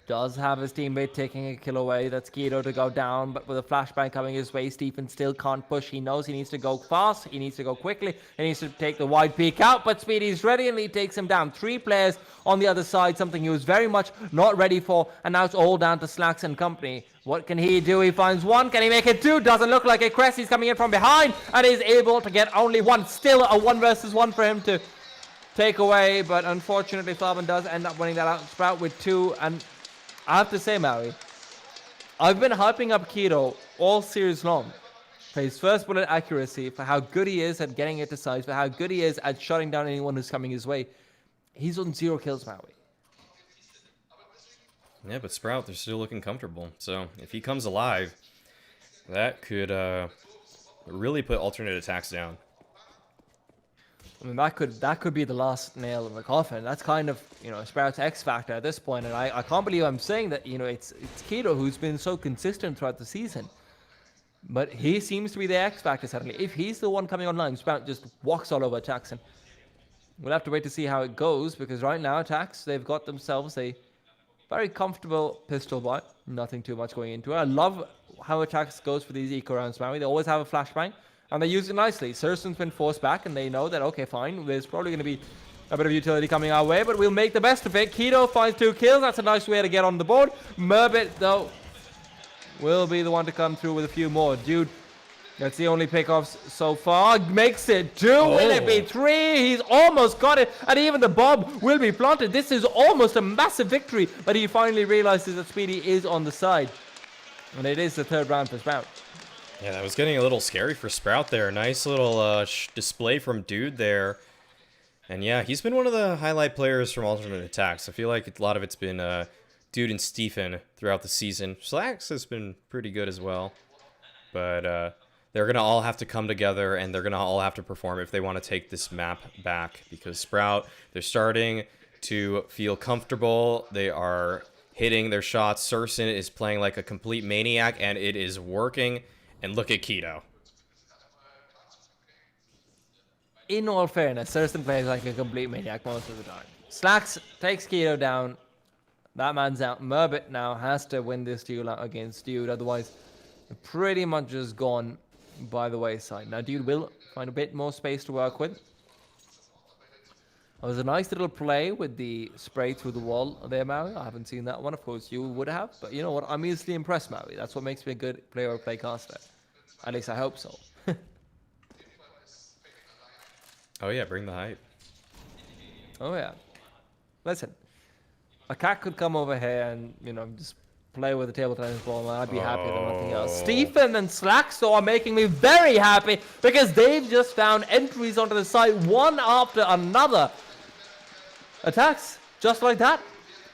S3: does have his teammate taking a kill away. That's Keto to go down, but with a flashbang coming his way, Stephen still can't push. He knows he needs to go fast. He needs to go quickly. He needs to take the wide peek out, but Speedy's ready, and he takes him down. 3 players on the other side, something he was very much not ready for, and now it's all down to Slacks and company. What can he do? He finds 1. Can he make it 2? Doesn't look like it. Cress, he's coming in from behind, and is able to get only 1. Still a 1 versus 1 for him to take away, but unfortunately Farvan does end up winning that out. Sprout with 2, and I have to say, Maui, I've been hyping up Keto all series long for his first bullet accuracy, for how good he is at getting it to size, for how good he is at shutting down anyone who's coming his way. He's on 0 kills, Maui.
S4: Yeah, but Sprout, they're still looking comfortable. So if he comes alive, that could really put alternate attacks down.
S3: I mean, that could be the last nail in the coffin. That's kind of, Sprout's X factor at this point, and I can't believe I'm saying that, it's Keto who's been so consistent throughout the season. But he seems to be the X factor suddenly. If he's the one coming online, Sprout just walks all over aTTaX, and we'll have to wait to see how it goes, because right now aTTaX, they've got themselves a very comfortable pistol buy. Nothing too much going into it. I love how aTTaX goes for these eco rounds, Maui. They always have a flashbang, and they use it nicely. Sursen's been forced back, and they know that, okay, fine, there's probably going to be a bit of utility coming our way, but we'll make the best of it. Keto finds 2 kills. That's a nice way to get on the board. Merbit, though, will be the one to come through with a few more. Dude, that's the only pickoffs so far. Makes it 2. Will it be 3? He's almost got it. And even the bomb will be planted. This is almost a massive victory. But he finally realizes that Speedy is on the side. And it is the 3rd round for Sprout.
S4: Yeah, that was getting a little scary for Sprout there. Nice little display from Dude there. And yeah, he's been one of the highlight players from Alternate aTTaX. I feel like a lot of it's been Dude and Stephen throughout the season. Slacks has been pretty good as well. But they're going to all have to come together, and they're going to all have to perform if they want to take this map back. Because Sprout, they're starting to feel comfortable. They are hitting their shots. Sursen is playing like a complete maniac, and it is working. And look at Keto.
S3: In all fairness, Sursen plays like a complete maniac most of the time. Slacks takes Keto down. That man's out. Merbit now has to win this duel out against Dude. Otherwise, pretty much just gone by the wayside. Now, Dude will find a bit more space to work with. It was a nice little play with the spray through the wall there, Maui. I haven't seen that one. Of course, you would have. But you know what? I'm easily impressed, Maui. That's what makes me a good player or play caster. At least I hope so.
S4: Oh, yeah. Bring the hype.
S3: Oh, yeah. Listen. A cat could come over here and, you know, just play with the table tennis ball, and I'd be happy with nothing else. Stephen and Slackstore are making me very happy because they've just found entries onto the site one after another. aTTaX, just like that.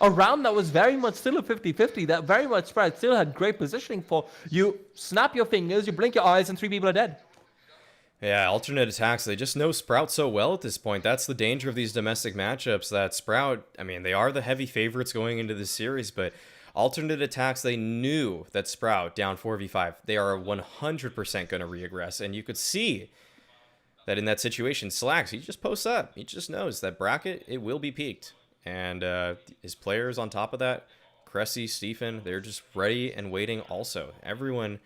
S3: A round that was very much still a 50-50, that very much Sprout still had great positioning for. You snap your fingers, you blink your eyes, and 3 people are dead.
S4: Yeah, Alternate aTTaX, they just know Sprout so well at this point. That's the danger of these domestic matchups, that Sprout, I mean, they are the heavy favorites going into this series, but Alternate aTTaX, they knew that Sprout down 4v5, they are 100% going to regress, and you could see that in that situation, Slacks, he just posts up. He just knows that bracket, it will be peaked. And his players on top of that, Cressy, Stephen, they're just ready and waiting also. Everyone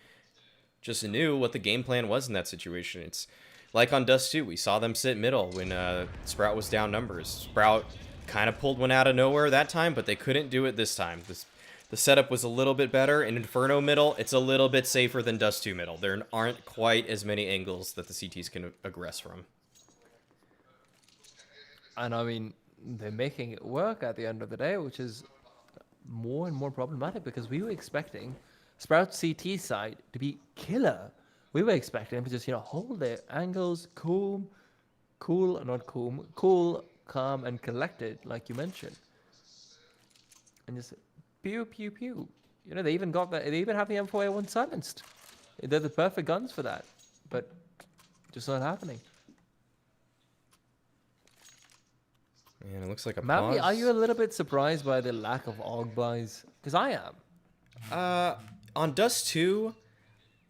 S4: just knew what the game plan was in that situation. It's like on Dust 2, we saw them sit middle when Sprout was down numbers. Sprout kind of pulled one out of nowhere that time, but they couldn't do it this time. The setup was a little bit better. In Inferno middle, it's a little bit safer than Dust 2 middle. There aren't quite as many angles that the CTs can aggress from.
S3: And I mean, they're making it work at the end of the day, which is more and more problematic because we were expecting Sprout CT side to be killer. We were expecting them to just, you know, hold their angles, cool, calm, and collected, like you mentioned. And just pew, pew, pew. You know, they even got that. They even have the M4A1 silenced. They're the perfect guns for that, but just not happening.
S4: Man, it looks like a
S3: Mavi,
S4: pause.
S3: are you a little bit surprised by the lack of AUG buys? Because I am.
S4: On Dust 2,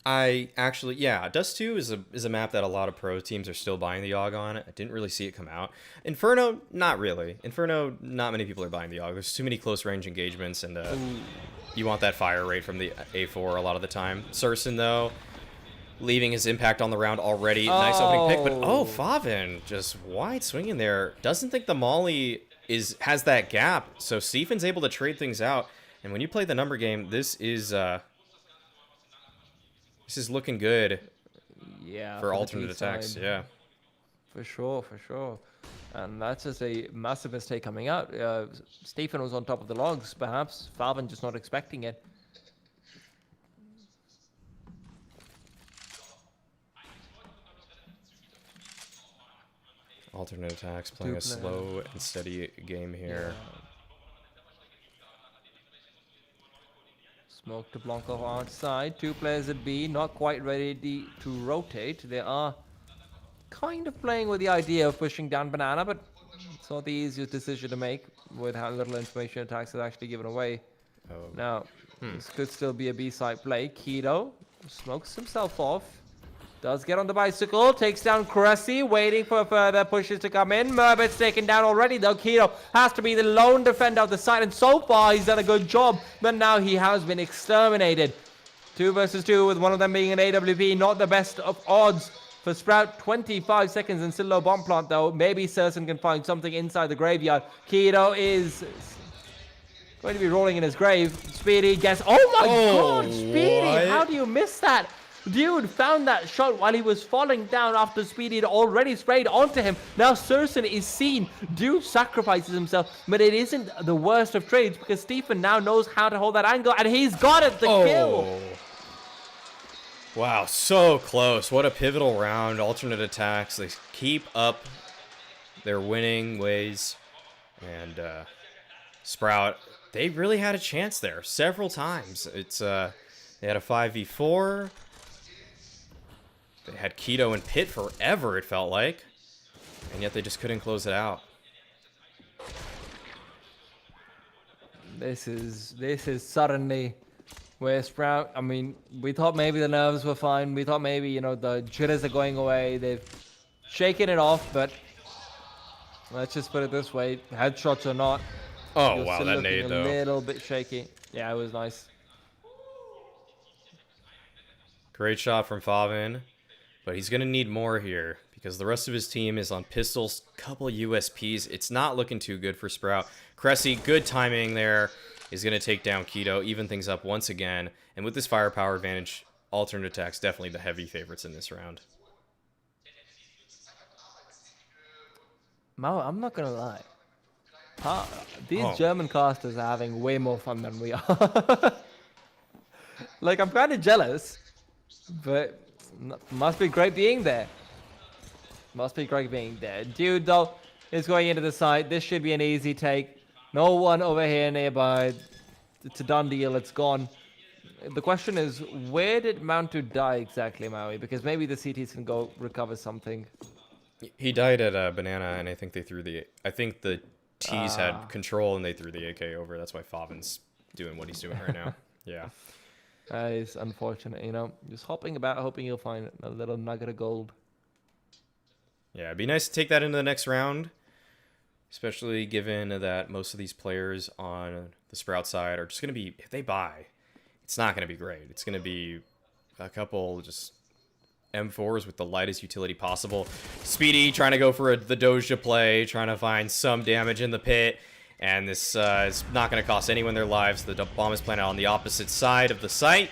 S4: I actually, yeah, Dust 2 is a map that a lot of pro teams are still buying the AUG on. I didn't really see it come out. Inferno, not really. Inferno, not many people are buying the AUG. There's too many close range engagements, and you want that fire rate from the A4 a lot of the time. Sursen, though, leaving his impact on the round already. Nice opening pick, but Favin just wide swinging there. Doesn't think the Molly has that gap, so Stephen's able to trade things out. And when you play the number game, this is looking good.
S3: Yeah,
S4: for Alternate aTTaX. Yeah,
S3: for sure. And that's just a massive mistake coming out. Stephen was on top of the logs, perhaps. Favin just not expecting it.
S4: Alternate aTTaX playing a slow and steady game here.
S3: Yeah. Smoke to Blanco outside. 2 players at B, not quite ready to rotate. They are kind of playing with the idea of pushing down Banana, but it's not the easiest decision to make with how little information aTTaX has actually given away. Now, this could still be a B-side play. Keto smokes himself off. Does get on the bicycle, takes down Cressy, waiting for further pushes to come in. Merbit's taken down already, though. Keto has to be the lone defender of the side, and so far he's done a good job, but now he has been exterminated. 2 versus 2 with one of them being an AWP. Not the best of odds for Sprout. 25 seconds and still low bomb plant though. Maybe Serson can find something inside the graveyard. Keto is going to be rolling in his grave. Speedy gets... Oh my god, Speedy!
S4: what?
S3: How do you miss that? Dude found that shot while he was falling down after Speedy had already sprayed onto him. Now Serson is seen. Dude sacrifices himself, but it isn't the worst of trades because Stephen now knows how to hold that angle, and he's got it, the kill.
S4: Wow, so close. What a pivotal round. Alternate attacks. They keep up their winning ways. And Sprout, they really had a chance there several times. It's they had a 5v4. They had Keto and Pit forever, it felt like. And yet they just couldn't close it out.
S3: This is suddenly where Sprout, I mean, we thought maybe the nerves were fine. We thought maybe, you know, the jitters are going away. They've shaken it off, but let's just put it this way. Headshots or not.
S4: Oh, wow, that nade, though.
S3: A little bit shaky. Yeah, it was nice.
S4: Great shot from Favin. But he's going to need more here because the rest of his team is on pistols, couple USPs. It's not looking too good for Sprout. Cressy, good timing there. He's going to take down Keto, even things up once again. And with this firepower advantage, alternate attacks definitely the heavy favorites in this round.
S3: Mo, I'm not going to lie. These German casters are having way more fun than we are. Like, I'm kind of jealous, but... must be great being there. Must be great being there. Dude, though, is going into the site. This should be an easy take. No one over here nearby. It's a done deal. It's gone. The question is, where did Mountu die exactly, Maui? Because maybe the CTs can go recover something.
S4: He died at Banana, and I think they threw the... I think the T's had control, and they threw the AK over. That's why Favin's doing what he's doing right now. Yeah.
S3: That is unfortunate, you know. Just hopping about, hoping you'll find a little nugget of gold.
S4: Yeah, it'd be nice to take that into the next round. Especially given that most of these players on the Sprout side are just going to be... If they buy, it's not going to be great. It's going to be a couple just M4s with the lightest utility possible. Speedy trying to go for the Doja play, trying to find some damage in the pit. And this is not going to cost anyone their lives. The bomb is planted on the opposite side of the site.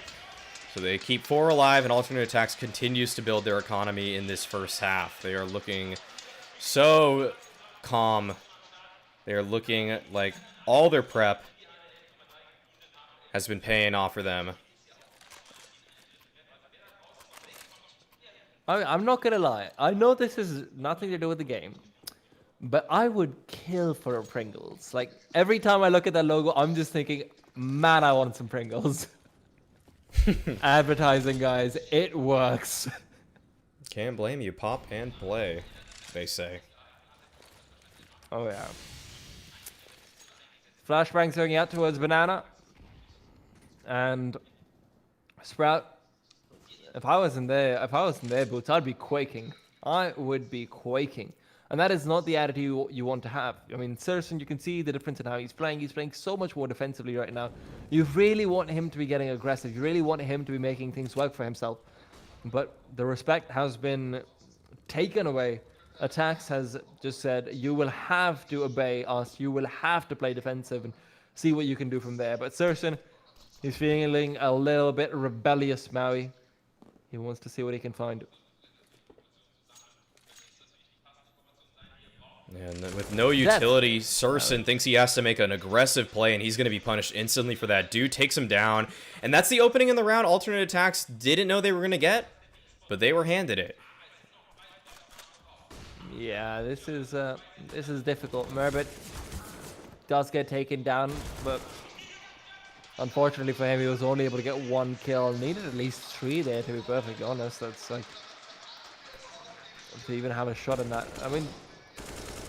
S4: So they keep 4 alive, and alternate attacks continues to build their economy in this first half. They are looking so calm. They are looking like all their prep has been paying off for them.
S3: I'm not going to lie. I know this has nothing to do with the game. But I would kill for a Pringles. Like, every time I look at that logo, I'm just thinking, man, I want some Pringles. Advertising, guys, it works.
S4: Can't blame you. Pop and play, they say.
S3: Oh, yeah. Flashbangs going out towards Banana. And Sprout. If I was in their boots, I'd be quaking. I would be quaking. And that is not the attitude you want to have. I mean, Serson, you can see the difference in how he's playing. He's playing so much more defensively right now. You really want him to be getting aggressive. You really want him to be making things work for himself. But the respect has been taken away. aTTaX has just said, you will have to obey us. You will have to play defensive and see what you can do from there. But Serson, he's feeling a little bit rebellious, Maui. He wants to see what he can find.
S4: And with no utility, Serson thinks he has to make an aggressive play, and he's going to be punished instantly for that. Dude takes him down, and that's the opening in the round. Alternate attacks didn't know they were going to get, but they were handed it.
S3: Yeah, this is difficult. Merbit does get taken down, but unfortunately for him, he was only able to get 1 kill. Needed at least 3 there, to be perfectly honest. That's like to even have a shot in that. I mean.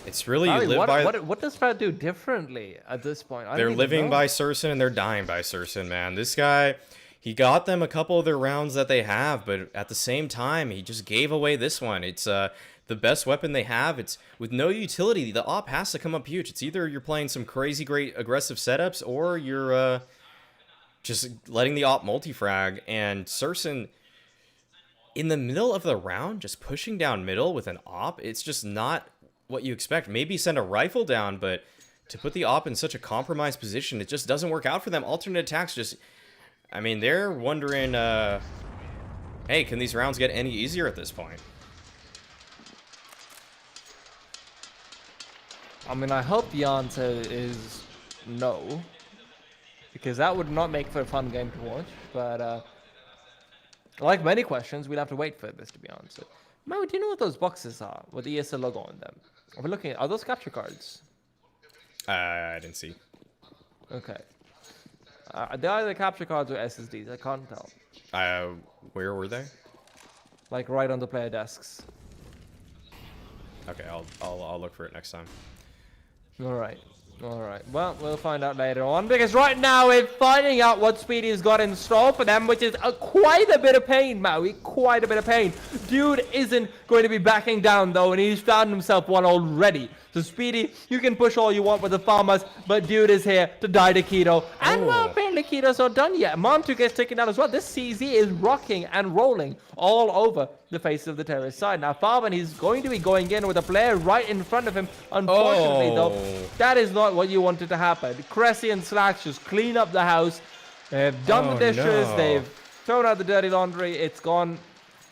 S4: It's really you live by...
S3: What does Sprout do differently at this point?
S4: They're living by Serson and they're dying by Serson, man. This guy, he got them a couple of their rounds that they have, but at the same time, he just gave away this one. It's the best weapon they have. It's with no utility. The op has to come up huge. It's either you're playing some crazy great aggressive setups or you're just letting the op multi-frag, and Surson in the middle of the round, just pushing down middle with an op. It's just not what you expect. Maybe send a rifle down, but to put the op in such a compromised position, it just doesn't work out for them. Alternate attacks just, I mean, they're wondering, hey, can these rounds get any easier at this point?
S3: I mean, I hope the answer is no, because that would not make for a fun game to watch. But like many questions, we'll have to wait for this to be answered. Mo, do you know what those boxes are with the ESL logo on them? We're looking at, are those capture cards?
S4: I didn't see.
S3: Okay. They are either capture cards or SSDs. I can't tell.
S4: Where were they?
S3: Like right on the player desks.
S4: Okay, I'll look for it next time.
S3: All right. Well, we'll find out later on, because right now we're finding out what Speedy's got in store for them, which is quite a bit of pain, Maui. Quite a bit of pain. Dude isn't going to be backing down, though, and he's found himself one already. So, Speedy, you can push all you want with the farmers, but Dude is here to die to Keto. And, well, apparently Keto's not done yet. Montu gets taken down as well. This CZ is rocking and rolling all over the face of the terrorist side. Now, Farben, he's going to be going in with a player right in front of him. Unfortunately, though, that is not what you wanted to happen. Cressy and Slacks just clean up the house. They've done the dishes.
S4: No.
S3: They've thrown out the dirty laundry. It's gone,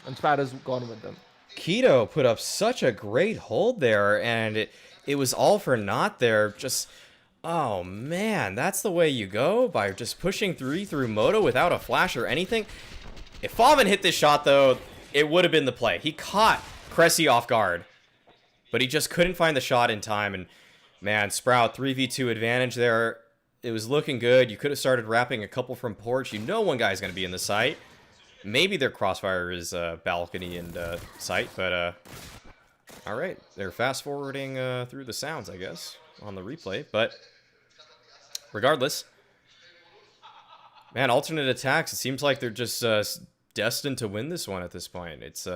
S3: and Spatter's gone with them.
S4: Keto put up such a great hold there, and it was all for naught there. Just, oh man, that's the way you go, by just pushing through Moto without a flash or anything. If Favin hit this shot, though, it would have been the play. He caught Cressy off guard, but he just couldn't find the shot in time. And man, Sprout 3v2 advantage there. It was looking good. You could have started wrapping a couple from porch. You know one guy's going to be in the site. Maybe their crossfire is balcony and site, but all right. They're fast forwarding through the sounds, I guess, on the replay. But regardless, man, alternate attacks. It seems like they're just destined to win this one at this point. It's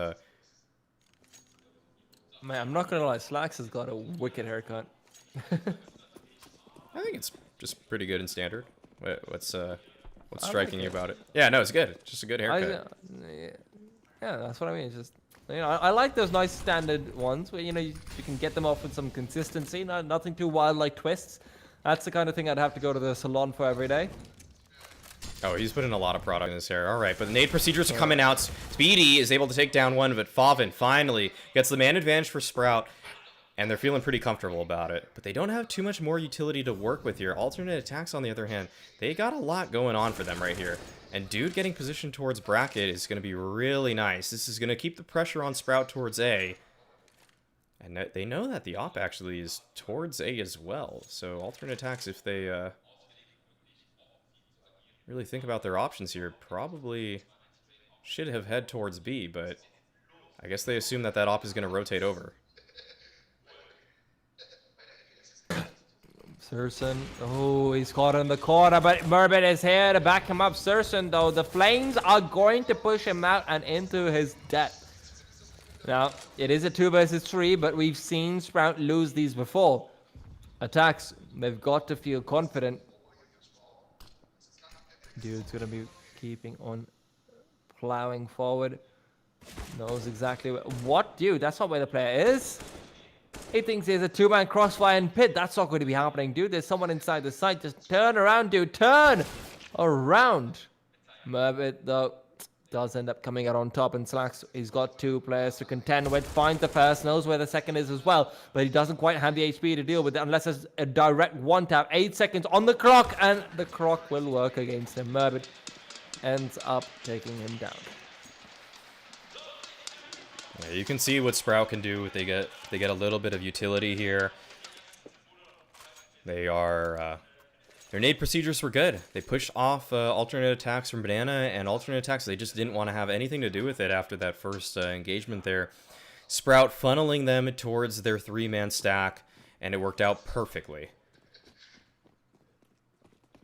S3: Man, I'm not gonna lie, Slacks has got a wicked haircut.
S4: I think it's just pretty good in standard. What's striking you about it? Yeah, no, it's good. It's just a good haircut.
S3: Yeah, that's what I mean. It's just, you know, I like those nice standard ones where, you know, you can get them off with some consistency, nothing too wild like twists. That's the kind of thing I'd have to go to the salon for every day.
S4: Oh, he's putting a lot of product in his hair. All right, but the nade procedures are coming out. Speedy is able to take down one, but Favin finally gets the man advantage for Sprout, and they're feeling pretty comfortable about it. But they don't have too much more utility to work with here. Alternate attacks, on the other hand, they got a lot going on for them right here. And Dude getting positioned towards bracket is going to be really nice. This is going to keep the pressure on Sprout towards A. And they know that the op actually is towards A as well. So alternate attacks, if they really think about their options here, probably should have head towards B, but I guess they assume that that op is going to rotate over.
S3: Surson, oh, he's caught in the corner, but Murbit is here to back him up. Surson, though, the flames are going to push him out and into his death. Now, it is a 2 versus 3, but we've seen Sprout lose these before. Attacks, they've got to feel confident. Dude's gonna be keeping on plowing forward. Knows exactly what, dude, that's not where the player is. He thinks there's a 2-man crossfire in pit. That's not going to be happening, dude. There's someone inside the site. Just turn around, dude. Turn around. Murbit, though, does end up coming out on top, and Slacks, he's got 2 players to contend with. Finds the first, knows where the second is as well, but he doesn't quite have the HP to deal with it unless it's a direct one-tap. 8 seconds on the clock, and the clock will work against him. Murbit ends up taking him down.
S4: Yeah, you can see what Sprout can do. They get a little bit of utility here. They are their nade procedures were good. They pushed off alternate attacks from Banana and alternate attacks. They just didn't want to have anything to do with it after that first engagement there. Sprout funneling them towards their 3-man stack, and it worked out perfectly.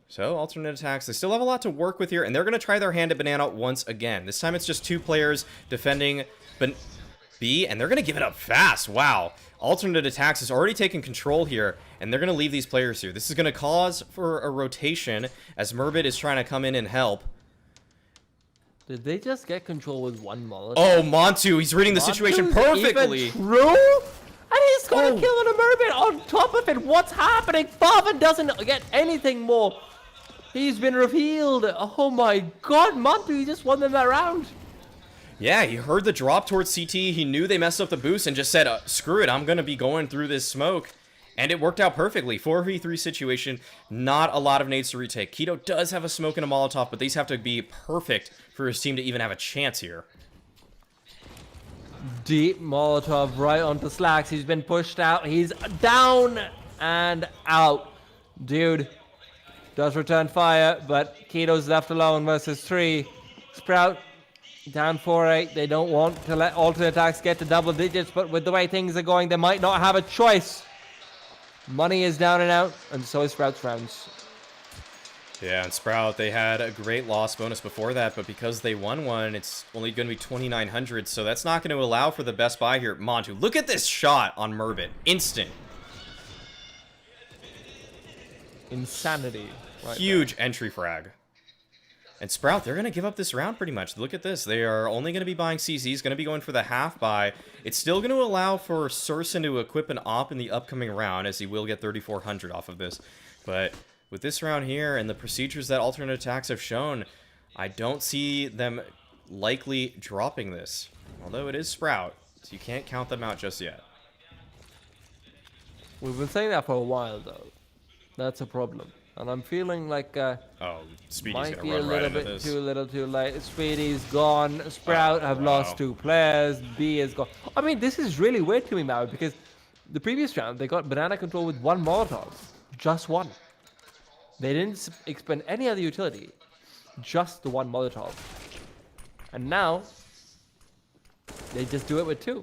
S4: So, alternate attacks, they still have a lot to work with here, and they're going to try their hand at Banana once again. This time it's just 2 players defending B, and they're going to give it up fast. Wow. Alternate aTTaX has already taken control here, and they're going to leave these players here. This is going to cause for a rotation as Merbit is trying to come in and help.
S3: Did they just get control with one Molotov?
S4: Oh, Montu, he's reading the situation perfectly.
S3: Even true? And he's gonna kill an Merbit on top of it. What's happening? Favin doesn't get anything more. He's been revealed. Oh my god, Montu, he just won them that round.
S4: Yeah, he heard the drop towards CT. He knew they messed up the boost and just said, screw it, I'm going to be going through this smoke. And it worked out perfectly. 4v3 situation, not a lot of nades to retake. Keto does have a smoke and a Molotov, but these have to be perfect for his team to even have a chance here.
S3: Deep Molotov right onto Slacks. He's been pushed out. He's down and out. Dude does return fire, but Keto's left alone versus 3. Sprout down 4-8. They don't want to let alternate aTTaX get to double digits, but with the way things are going, they might not have a choice. Money is down and out, and so is Sprout's rounds.
S4: Yeah, and Sprout, they had a great loss bonus before that, but because they won one, it's only going to be 2,900, so that's not going to allow for the best buy here. Montu, look at this shot on Merbit. Instant.
S3: Insanity. Right
S4: Huge entry frag. And Sprout, they're going to give up this round pretty much. Look at this. They are only going to be buying CZs, going to be going for the half buy. It's still going to allow for Surson to equip an op in the upcoming round, as he will get 3,400 off of this. But with this round here and the procedures that alternate aTTaX have shown, I don't see them likely dropping this. Although it is Sprout, so you can't count them out just yet.
S3: We've been saying that for a while, though. That's a problem. And I'm feeling like
S4: Speedy's
S3: might
S4: gonna
S3: be
S4: run
S3: a
S4: right
S3: little
S4: into
S3: bit
S4: this.
S3: too little too late. Speedy's gone. Sprout have lost 2 players. B is gone. I mean, this is really weird to me now because the previous round they got banana control with 1 Molotov. Just 1. They didn't expend any other utility. Just the 1 Molotov. And now they just do it with 2.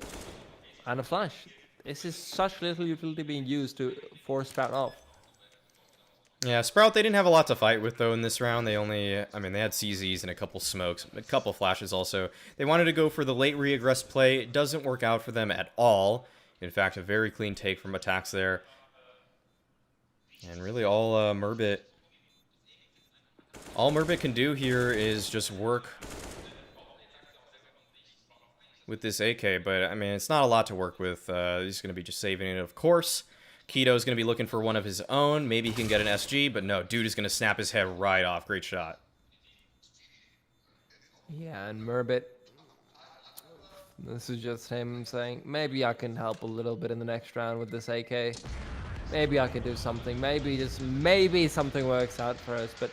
S3: And a flash. This is such little utility being used to force Sprout off.
S4: Yeah, Sprout, they didn't have a lot to fight with, though, in this round. They only, I mean, they had CZs and a couple smokes, a couple flashes also. They wanted to go for the late re-aggress play. It doesn't work out for them at all. In fact, a very clean take from aTTaX there. And really all Merbit can do here is just work with this AK. But, I mean, it's not a lot to work with. He's going to be just saving it, of course. Keto's going to be looking for one of his own. Maybe he can get an SG, but no, dude is going to snap his head right off. Great shot.
S3: Yeah, and Merbit, this is just him saying, maybe I can help a little bit in the next round with this AK. Maybe I can do something. Maybe, just maybe something works out for us, but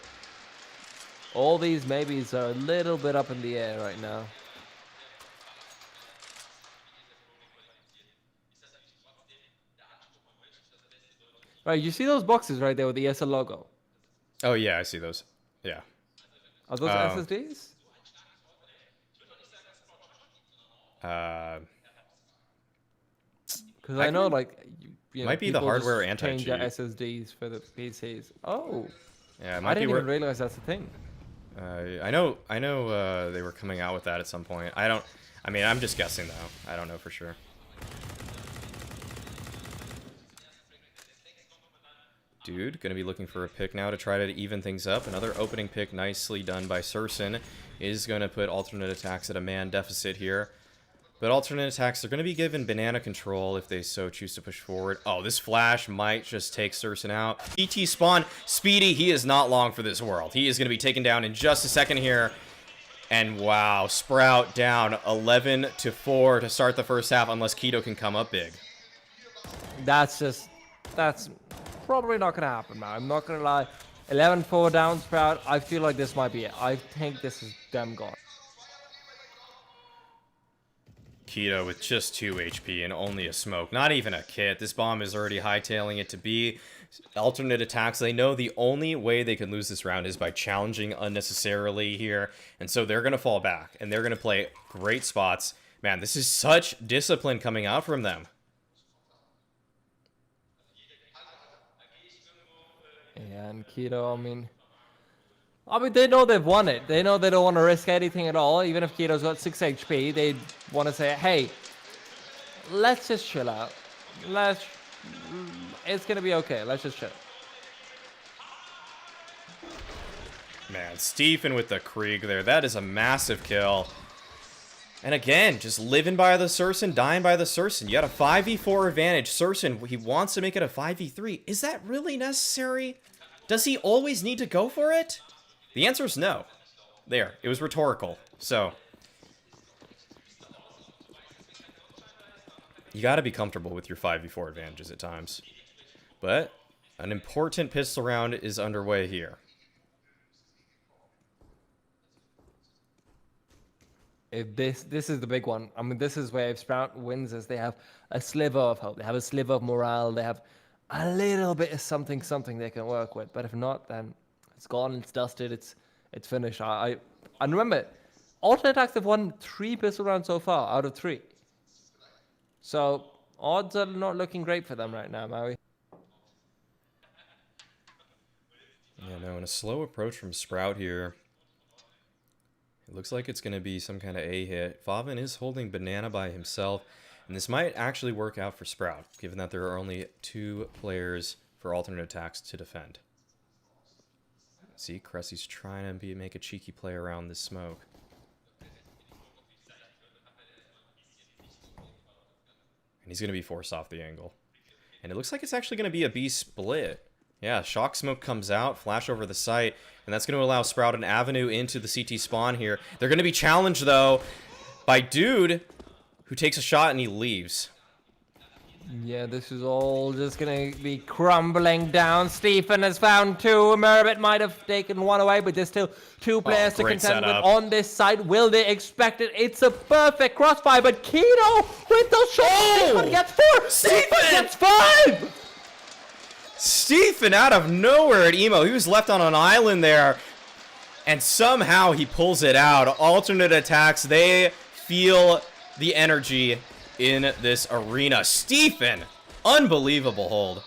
S3: all these maybes are a little bit up in the air right now. Right, you see those boxes right there with the ESL logo?
S4: Oh, yeah, I see those. Yeah.
S3: Are those SSDs? Because I know, like, you know,
S4: might be the hardware
S3: anti-cheat. Change their SSDs for the PCs. Oh.
S4: Yeah, it might
S3: I didn't
S4: be
S3: even realize that's a thing.
S4: I know they were coming out with that at some point. I mean, I'm just guessing, though. I don't know for sure. Dude, gonna be looking for a pick now to try to even things up. Another opening pick, nicely done by Surson, is gonna put alternate aTTaX at a man deficit here. But alternate aTTaX, they're gonna be given banana control if they so choose to push forward. Oh, this flash might just take Surson out. ET spawn, Speedy, he is not long for this world. He is gonna be taken down in just a second here. And wow, Sprout down 11-4 to start the first half, unless Keto can come up big.
S3: That's probably not gonna happen, man. I'm not gonna lie. 11-4 down Sprout. I feel like this might be it. I think this is them gone.
S4: Keto with just 2 HP and only a smoke. Not even a kit. This bomb is already hightailing it to B. Alternate aTTaX, they know the only way they can lose this round is by challenging unnecessarily here. And so they're going to fall back. And they're going to play great spots. Man, this is such discipline coming out from them.
S3: Yeah, and Keto, I mean, they know they've won it. They know they don't want to risk anything at all. Even if Keto's got 6 HP, they want to say, hey, let's just chill out. It's gonna be okay. Let's just chill.
S4: Man, Stephen with the Krieg there. That is a massive kill. And again, just living by the Surson, dying by the Surson. You got a 5v4 advantage. Surson, he wants to make it a 5v3. Is that really necessary? Does he always need to go for it? The answer is no. There, it was rhetorical. So, you got to be comfortable with your 5v4 advantages at times. But an important pistol round is underway here.
S3: If this is the big one. I mean, this is where if Sprout wins this, they have a sliver of hope. They have a sliver of morale. They have a little bit of something they can work with. But if not, then it's gone. It's dusted. It's finished. And remember, aTTaX have won 3 pistol rounds so far out of 3. So odds are not looking great for them right now, Maui.
S4: Yeah, no, and a slow approach from Sprout here. It looks like it's going to be some kind of A hit. Favin is holding Banana by himself, and this might actually work out for Sprout, given that there are only 2 players for alternate attacks to defend. See, Cressy's trying to make a cheeky play around this smoke. And he's going to be forced off the angle. And it looks like it's actually going to be a B split. Yeah, Shock Smoke comes out, flash over the site, and that's going to allow Sprout an avenue into the CT spawn here. They're going to be challenged, though, by Dude, who takes a shot and he leaves.
S3: Yeah, this is all just going to be crumbling down. Stephen has found 2. Merbit might have taken 1 away, but there's still 2 players to contend with on this side. Will they expect it? It's a perfect crossfire, but Kino with the shot. Stephen gets 4. Stephen gets 5.
S4: Stephen out of nowhere at Emo. He was left on an island there, and somehow he pulls it out. Alternate attacks, they feel the energy in this arena. Stephen, unbelievable hold.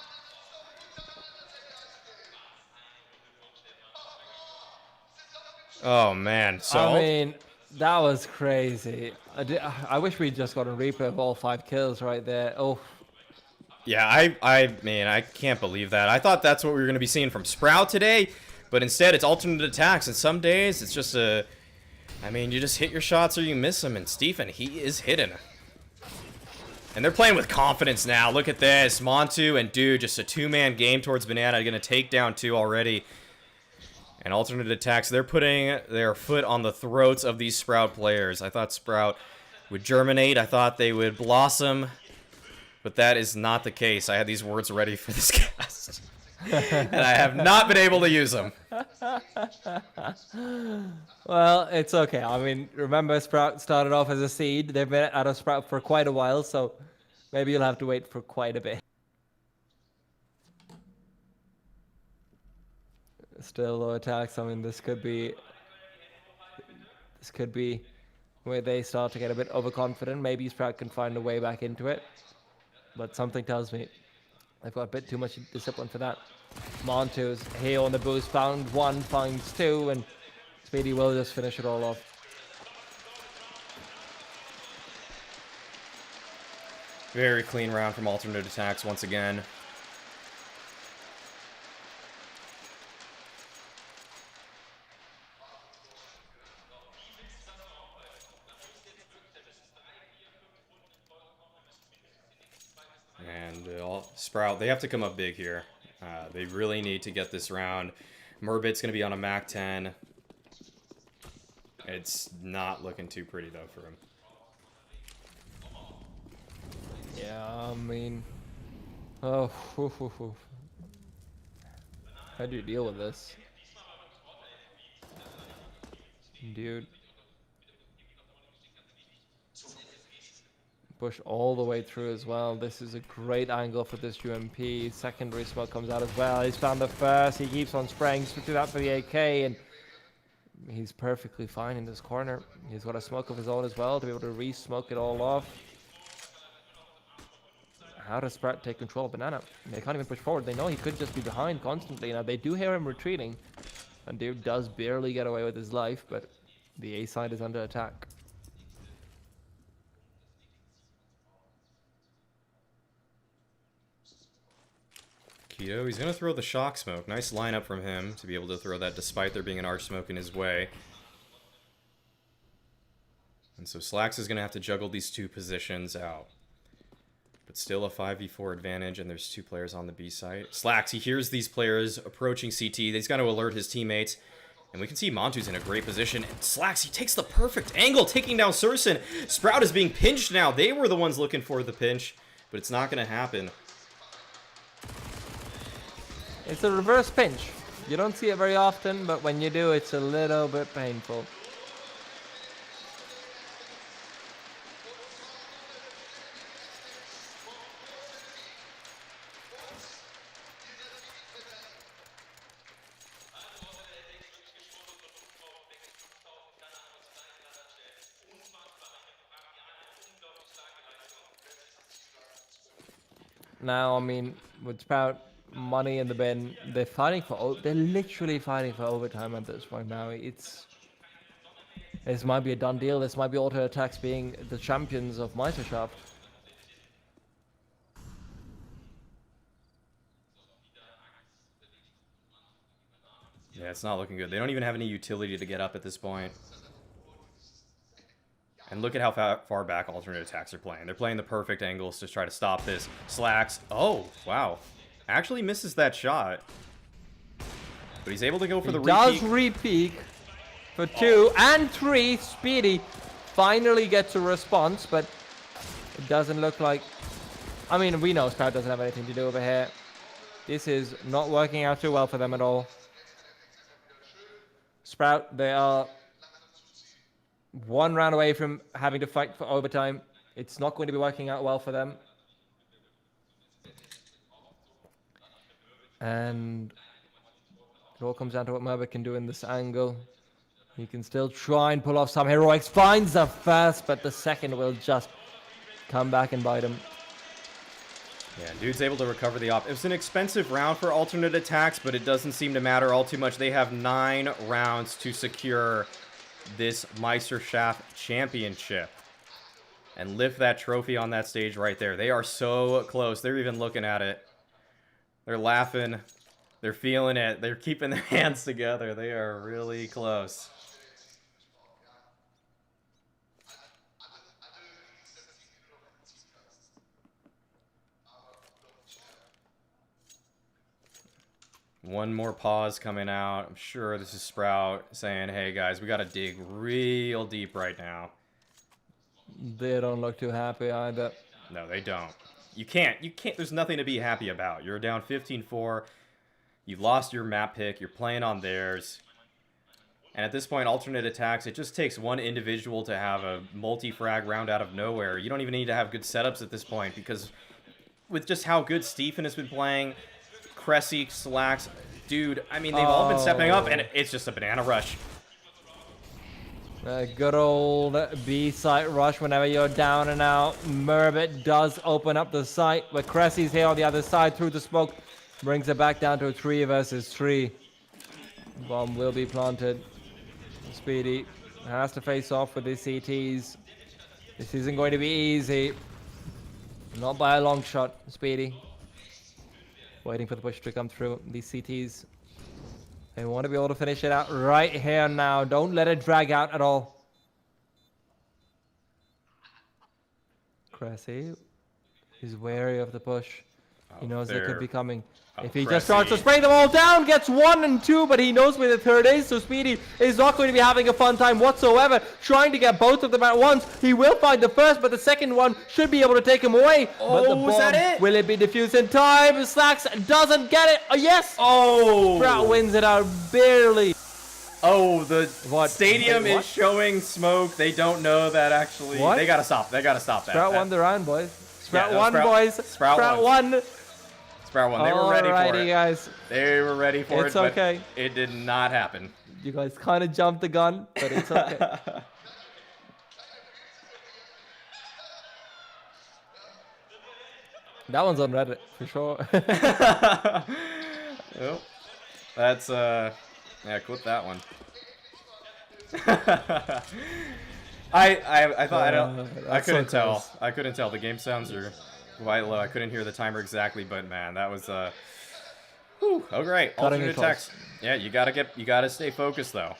S4: Oh, man. So
S3: I mean, that was crazy. I wish we'd just got a replay of all 5 kills right there. Oh.
S4: Yeah, man, I can't believe that. I thought that's what we were going to be seeing from Sprout today, but instead it's alternate attacks, and some days it's just I mean, you just hit your shots or you miss them, and Stephen, he is hitting. And they're playing with confidence now. Look at this. Montu and Dude, just a 2-man game towards Banana, going to take down 2 already. And alternate attacks, they're putting their foot on the throats of these Sprout players. I thought Sprout would germinate. I thought they would blossom. But that is not the case. I had these words ready for this cast. And I have not been able to use them.
S3: Well, it's okay. I mean, remember Sprout started off as a seed. They've been out of Sprout for quite a while, so maybe you'll have to wait for quite a bit. Still low attacks. I mean, this could be where they start to get a bit overconfident. Maybe Sprout can find a way back into it. But something tells me they've got a bit too much discipline for that. Montu's here on the boost, found 1, finds 2, and Speedy will just finish it all off.
S4: Very clean round from alternate attacks once again. Sprout, they have to come up big here. They really need to get this round. Merbit's going to be on a Mac 10. It's not looking too pretty, though, for him.
S3: Yeah, I mean... Oh, how do you deal with this? Dude. Push all the way through as well. This is a great angle for this UMP. Secondary smoke comes out as well. He's found the first. He keeps on spraying. Switches out for the AK, and he's perfectly fine in this corner. He's got a smoke of his own as well to be able to re-smoke it all off. How does Sprout take control of Banana? They can't even push forward. They know he could just be behind constantly. Now, they do hear him retreating, and Dude does barely get away with his life, but the A side is under attack.
S4: Keto. He's going to throw the shock smoke. Nice lineup from him to be able to throw that despite there being an arch smoke in his way. And so Slacks is going to have to juggle these two positions out. But still a 5v4 advantage, and there's two players on the B site. Slacks, he hears these players approaching CT. He's got to alert his teammates. And we can see Montu's in a great position. And Slacks, he takes the perfect angle, taking down Surson. Sprout is being pinched now. They were the ones looking for the pinch, but it's not going to happen.
S3: It's a reverse pinch. You don't see it very often, but when you do, it's a little bit painful. Now, I mean, with Sprout money in the bin, they're fighting for. They're literally fighting for overtime at this point now. This might be a done deal. This might be aTTaX being the champions of Meisterschaft.
S4: Yeah, it's not looking good. They don't even have any utility to get up at this point. And look at how far back alternate aTTaX are playing. They're playing the perfect angles to try to stop this. Slacks. Oh, wow. Actually misses that shot. But he's able to go for the
S3: repeat.
S4: He
S3: does repeat for 2 and 3. Speedy finally gets a response, but it doesn't look like... I mean, we know Sprout doesn't have anything to do over here. This is not working out too well for them at all. Sprout, they are... one round away from having to fight for overtime. It's not going to be working out well for them. And it all comes down to what Merbeck can do in this angle. He can still try and pull off some heroics. Finds the first, but the second will just come back and bite him.
S4: Yeah, dude's able to recover the op. It was an expensive round for alternate aTTaX, but it doesn't seem to matter all too much. They have 9 rounds to secure this Meisterschaft championship and lift that trophy on that stage right there. They are so close. They're even looking at it. They're laughing. They're feeling it. They're keeping their hands together. They are really close. One more pause coming out. I'm sure this is Sprout saying, hey guys, we got to dig real deep right now.
S3: They don't look too happy either.
S4: No, they don't. You can't. There's nothing to be happy about. You're down 15-4. You lost your map pick. You're playing on theirs. And at this point, alternate aTTaX, it just takes one individual to have a multi-frag round out of nowhere. You don't even need to have good setups at this point, because with just how good Stephen has been playing, Cressy, Slacks, dude, I mean, they've all been stepping up, and it's just a banana rush.
S3: A good old B-site rush whenever you're down and out. Merbit does open up the site, but Cressy's here on the other side through the smoke. Brings it back down to a 3 versus 3. Bomb will be planted. Speedy has to face off with these CTs. This isn't going to be easy. Not by a long shot, Speedy. Waiting for the push to come through. These CTs, they want to be able to finish it out right here now. Don't let it drag out at all. Cressy is wary of the push. He knows they could be coming. If he just starts to spray them all down, gets 1 and 2, but he knows where the third is, so Speedy is not going to be having a fun time whatsoever, trying to get both of them at once. He will find the first, but the second one should be able to take him away.
S4: Oh,
S3: but the bomb,
S4: is that it?
S3: Will it be defused in time? Slacks doesn't get it. Oh, yes!
S4: Oh!
S3: Sprout wins it out barely.
S4: Oh, the stadium is showing smoke. They don't know that actually.
S3: What?
S4: They gotta stop. They gotta stop that.
S3: Sprout won the round, boys. Sprout
S4: Yeah,
S3: won, boys.
S4: Sprout
S3: won.
S4: Sprout won. They were ready for
S3: Alrighty,
S4: it.
S3: guys.
S4: They were ready for
S3: It's
S4: it, but
S3: okay.
S4: it did not happen.
S3: You guys kind of jumped the gun, but it's okay. That one's on Reddit, for sure.
S4: Well, that's, yeah, clip that one. I thought, I couldn't tell. I couldn't tell. The game sounds are quite low. I couldn't hear the timer exactly, but man, that was
S13: Whew, oh great.
S3: Cutting
S13: Alternate
S3: across.
S13: attacks. Yeah, you gotta stay focused though.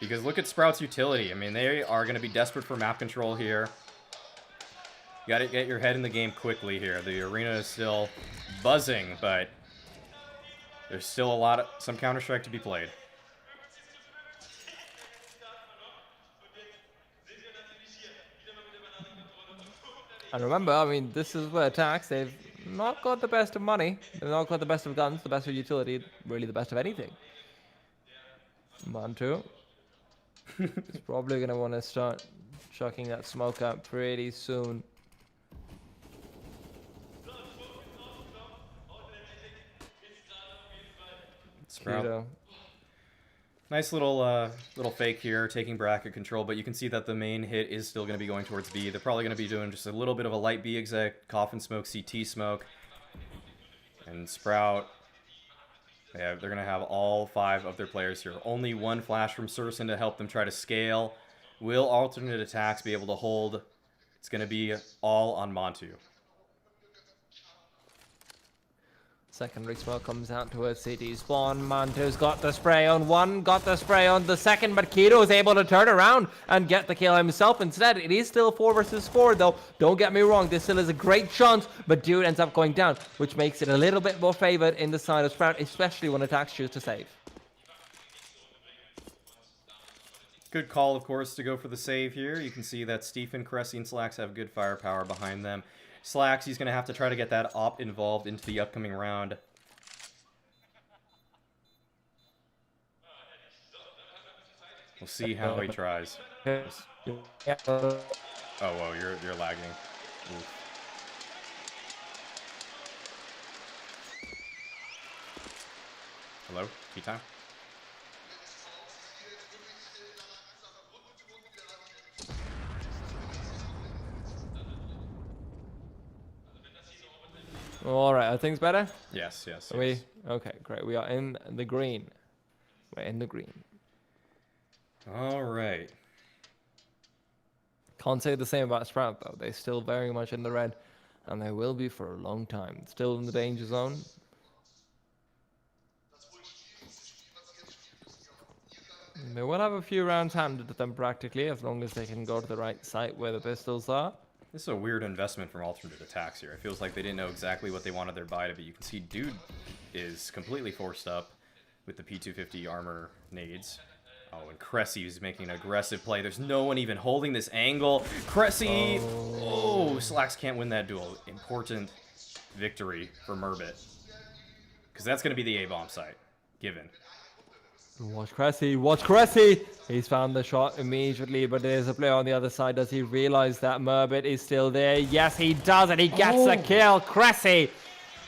S13: Because look at Sprout's utility. I mean, they are gonna be desperate for map control here. You gotta get your head in the game quickly here. The arena is still buzzing, but there's still some Counter-Strike to be played.
S3: And remember, I mean, this is where aTTaX, they've not got the best of money. They've not got the best of guns, the best of utility, really the best of anything. Mantu is probably going to want to start chucking that smoke out pretty soon.
S13: Sprout.
S3: Keto.
S13: Nice little fake here, taking bracket control, but you can see that the main hit is still going to be going towards B. They're probably going to be doing just a little bit of a light B exec, coffin smoke, CT smoke. And Sprout, they're going to have all 5 of their players here. Only one flash from Surson to help them try to scale. Will alternate attacks be able to hold? It's going to be all on Mantu.
S3: Secondary smoke comes out towards CT spawn. Mantu's got the spray on one, got the spray on the second, but Keto is able to turn around and get the kill himself instead. It is still 4 versus 4 though. Don't get me wrong, this still is a great chance, but dude ends up going down, which makes it a little bit more favored in the side of Sprout, especially when aTTaX choose to save.
S13: Good call, of course, to go for the save here. You can see that Stephen, Cressy, and Slacks have good firepower behind them. Slacks, he's going to have to try to get that op involved into the upcoming round. We'll see how he tries. Oh, whoa, you're lagging. Oof. Hello? Tea time?
S3: All right, are things better?
S13: Yes, yes.
S3: Yes. Okay, great. We are in the green. We're in the green.
S13: All right.
S3: Can't say the same about Sprout though. They're still very much in the red, and they will be for a long time. Still in the danger zone. They will have a few rounds handed to them practically, as long as they can go to the right site where the pistols are.
S13: This is a weird investment from alternate attacks here. It feels like they didn't know exactly what they wanted their buy to be. You can see Dude is completely forced up with the P250 armor nades. Oh, and Cressy is making an aggressive play. There's no one even holding this angle. Cressy! Oh, Slacks can't win that duel. Important victory for Murbit. Because that's going to be the A-bomb site. Given.
S3: Watch Cressy, watch Cressy! He's found the shot immediately, but there's a player on the other side. Does he realize that Murbit is still there? Yes, he does, and he gets a kill. Cressy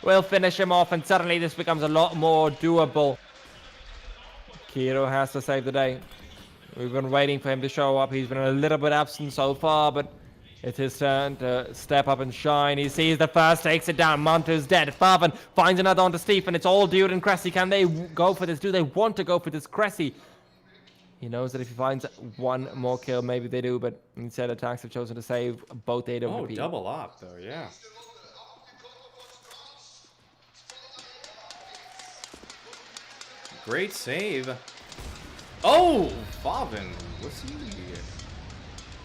S3: will finish him off, and suddenly this becomes a lot more doable. Kiro has to save the day. We've been waiting for him to show up. He's been a little bit absent so far, but it's his turn to step up and shine. He sees the first, takes it down. Mantu's dead. Farvan finds another onto Stephen. It's all Dude and Cressy. Can they go for this? Do they want to go for this? Cressy, he knows that if he finds one more kill, maybe they do, but instead aTTaX have chosen to save both AWP.
S13: Oh, double op though, yeah. Great save. Oh, Farvan, what's he?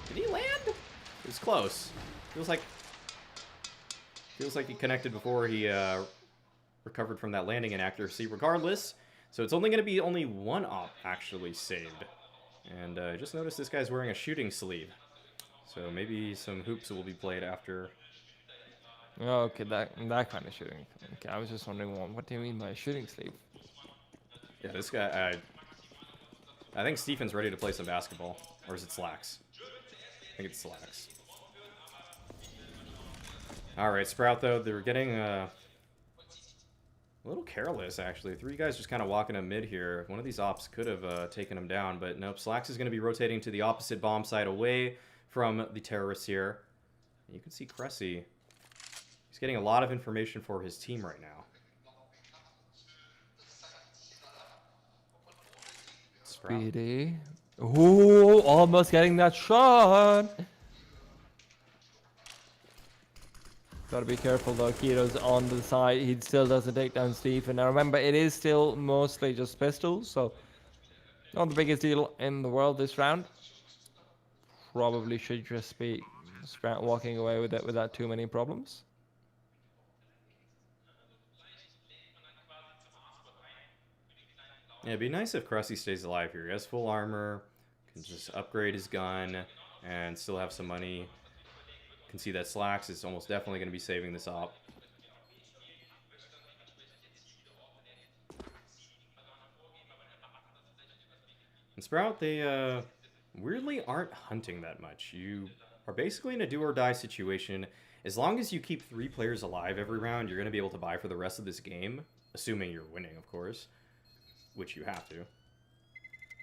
S13: Did he land? It was close. Feels like he connected before he recovered from that landing inaccuracy. Regardless, so it's only going to be one op actually saved. And I just noticed this guy's wearing a shooting sleeve. So maybe some hoops will be played after.
S3: Okay, that kind of shooting. Okay, I was just wondering what do you mean by a shooting sleeve?
S13: Yeah, this guy. I think Stephen's ready to play some basketball, or is it Slacks? I think it's Slacks. Alright, Sprout, though, they're getting a little careless, actually. 3 guys just kind of walking up mid here. One of these ops could have taken him down, but nope. Slacks is going to be rotating to the opposite bomb site away from the terrorists here. You can see Cressy. He's getting a lot of information for his team right now.
S3: Speedy. Ooh, almost getting that shot. Gotta be careful though. Keto's on the side. He still doesn't take down Stephen. Now remember, it is still mostly just pistols, so not the biggest deal in the world this round. Probably should just be Sprout walking away with it without too many problems.
S13: Yeah, it'd be nice if Krusty stays alive here. He has full armor, can just upgrade his gun, and still have some money. Can see that Slacks is almost definitely going to be saving this op. And Sprout, they weirdly aren't hunting that much. You are basically in a do-or-die situation. As long as you keep 3 players alive every round, you're going to be able to buy for the rest of this game, assuming you're winning, of course, which you have to.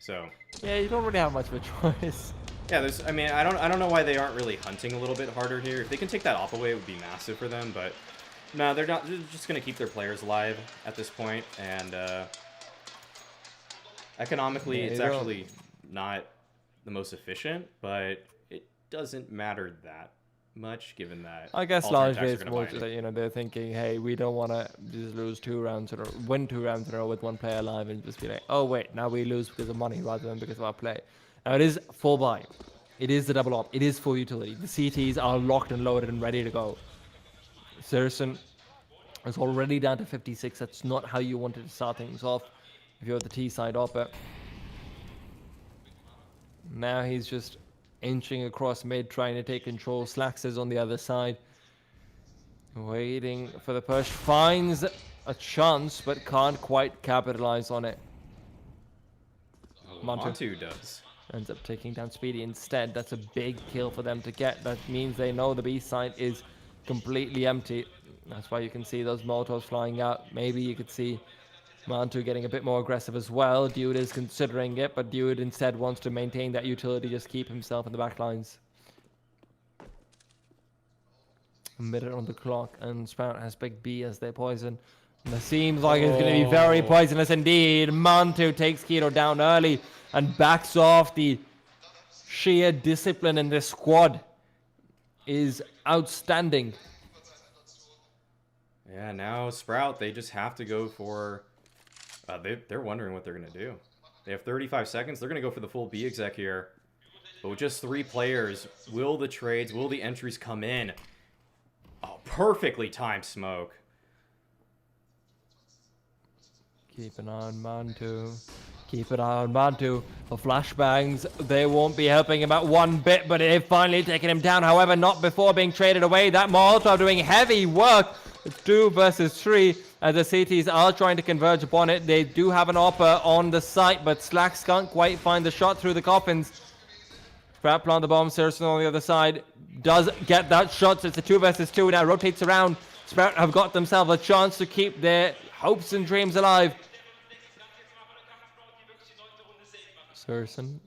S13: So
S3: yeah, you don't really have much of a choice.
S13: Yeah, there's. I mean, I don't know why they aren't really hunting a little bit harder here. If they can take that op away, it would be massive for them. But no, they're not. They're just gonna keep their players alive at this point, and economically, it's actually not the most efficient, but it doesn't matter that much, given that
S3: I guess
S13: alternate
S3: largely
S13: attacks
S3: it's
S13: are
S3: more
S13: gonna
S3: just
S13: buy
S3: that, you know, they're thinking, hey, we don't want to just lose 2 rounds or win 2 rounds in a row with 1 player alive and just be like, oh wait, now we lose because of money rather than because of our play. Now it is full buy. It is the double op. It is full utility. The CTs are locked and loaded and ready to go. Saracen is already down to 56. That's not how you wanted to start things off if you're the T side opper. Now he's just inching across mid, trying to take control. Slacks is on the other side, waiting for the push. Finds a chance, but can't quite capitalize on it.
S13: Montu does.
S3: Ends up taking down Speedy instead. That's a big kill for them to get. That means they know the B side is completely empty. That's why you can see those Molotovs flying out. Maybe you could see Mantu getting a bit more aggressive as well. Dude is considering it, but Dude instead wants to maintain that utility, just keep himself in the back lines. A minute on the clock, and Sprout has Big B as their poison. And it seems like it's going to be very poisonous indeed. Mantu takes Keto down early and backs off. The sheer discipline in this squad is outstanding.
S13: Yeah, now Sprout, they just have to go for... they're wondering what they're going to do. They have 35 seconds. They're going to go for the full B exec here. But with just 3 players, will the trades, will the entries come in? Oh, perfectly timed smoke.
S3: Keep an eye on Mantu. Keep an eye on Mantu. The flashbangs, they won't be helping him out one bit, but they've finally taken him down. However, not before being traded away. That Molotov doing heavy work. It's 2 versus 3 as the CTs are trying to converge upon it. They do have an opper on the site, but Slacks can't quite find the shot through the coffins. Sprout plant the bomb. Saracen on the other side does get that shot. So it's a 2 versus 2 now. Rotates around. Sprout have got themselves a chance to keep their hopes and dreams alive. Saracen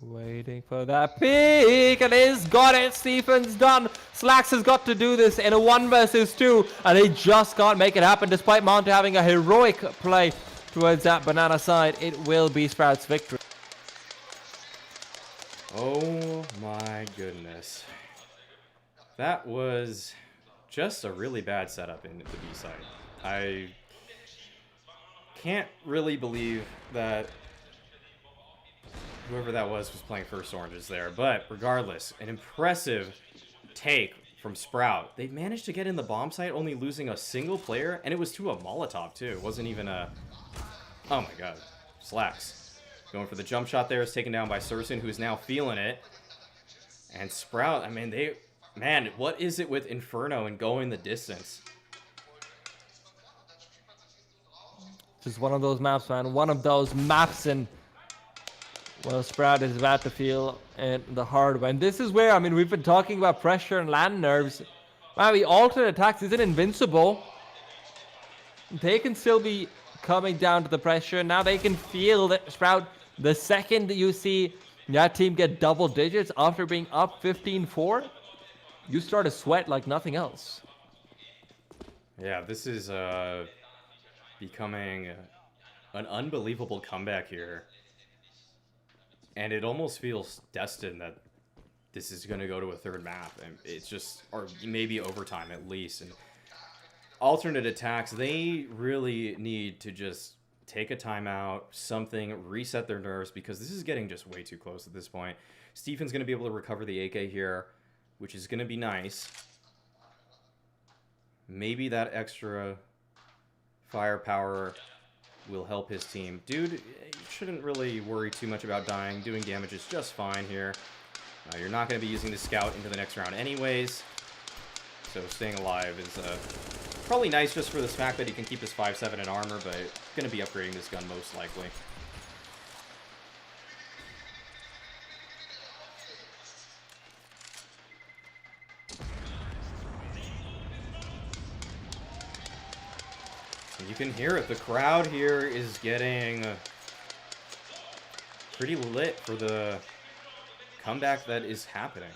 S3: waiting for that peek, and he's got it. Stephen's done. Slacks has got to do this in a 1 versus 2, and he just can't make it happen despite Montu having a heroic play towards that banana side. It will be Sprout's victory.
S13: Oh my goodness. That was just a really bad setup in the B side. I can't really believe that whoever that was playing first oranges there. But regardless, an impressive take from Sprout. They managed to get in the bomb site, only losing a single player, and it was to a Molotov too. It wasn't even a... Oh my god. Slacks. Going for the jump shot there is taken down by Saracen, who is now feeling it. And Sprout, I mean, they... Man, what is it with Inferno and going the distance?
S3: Just one of those maps, man. One of those maps, and well, Sprout is about to feel the hard way. And this is where, I mean, we've been talking about pressure and land nerves. Wow, the alternate attacks isn't invincible. They can still be coming down to the pressure. Now they can feel that Sprout, the second that you see that team get double digits after being up 15-4, you start to sweat like nothing else.
S13: Yeah, this is becoming an unbelievable comeback here. And it almost feels destined that this is going to go to a third map, and it's just, or maybe overtime at least. And alternate attacks, they really need to just take a timeout, something, reset their nerves, because this is getting just way too close at this point. Stefan's going to be able to recover the AK here, which is going to be nice. Maybe that extra firepower will help his team. Dude, you shouldn't really worry too much about dying. Doing damage is just fine here. You're not going to be using the scout into the next round anyways. So staying alive is probably nice just for the fact that he can keep his 5.7 in armor, but going to be upgrading this gun most likely. And you can hear it. The crowd here is getting pretty lit for the comeback that is happening.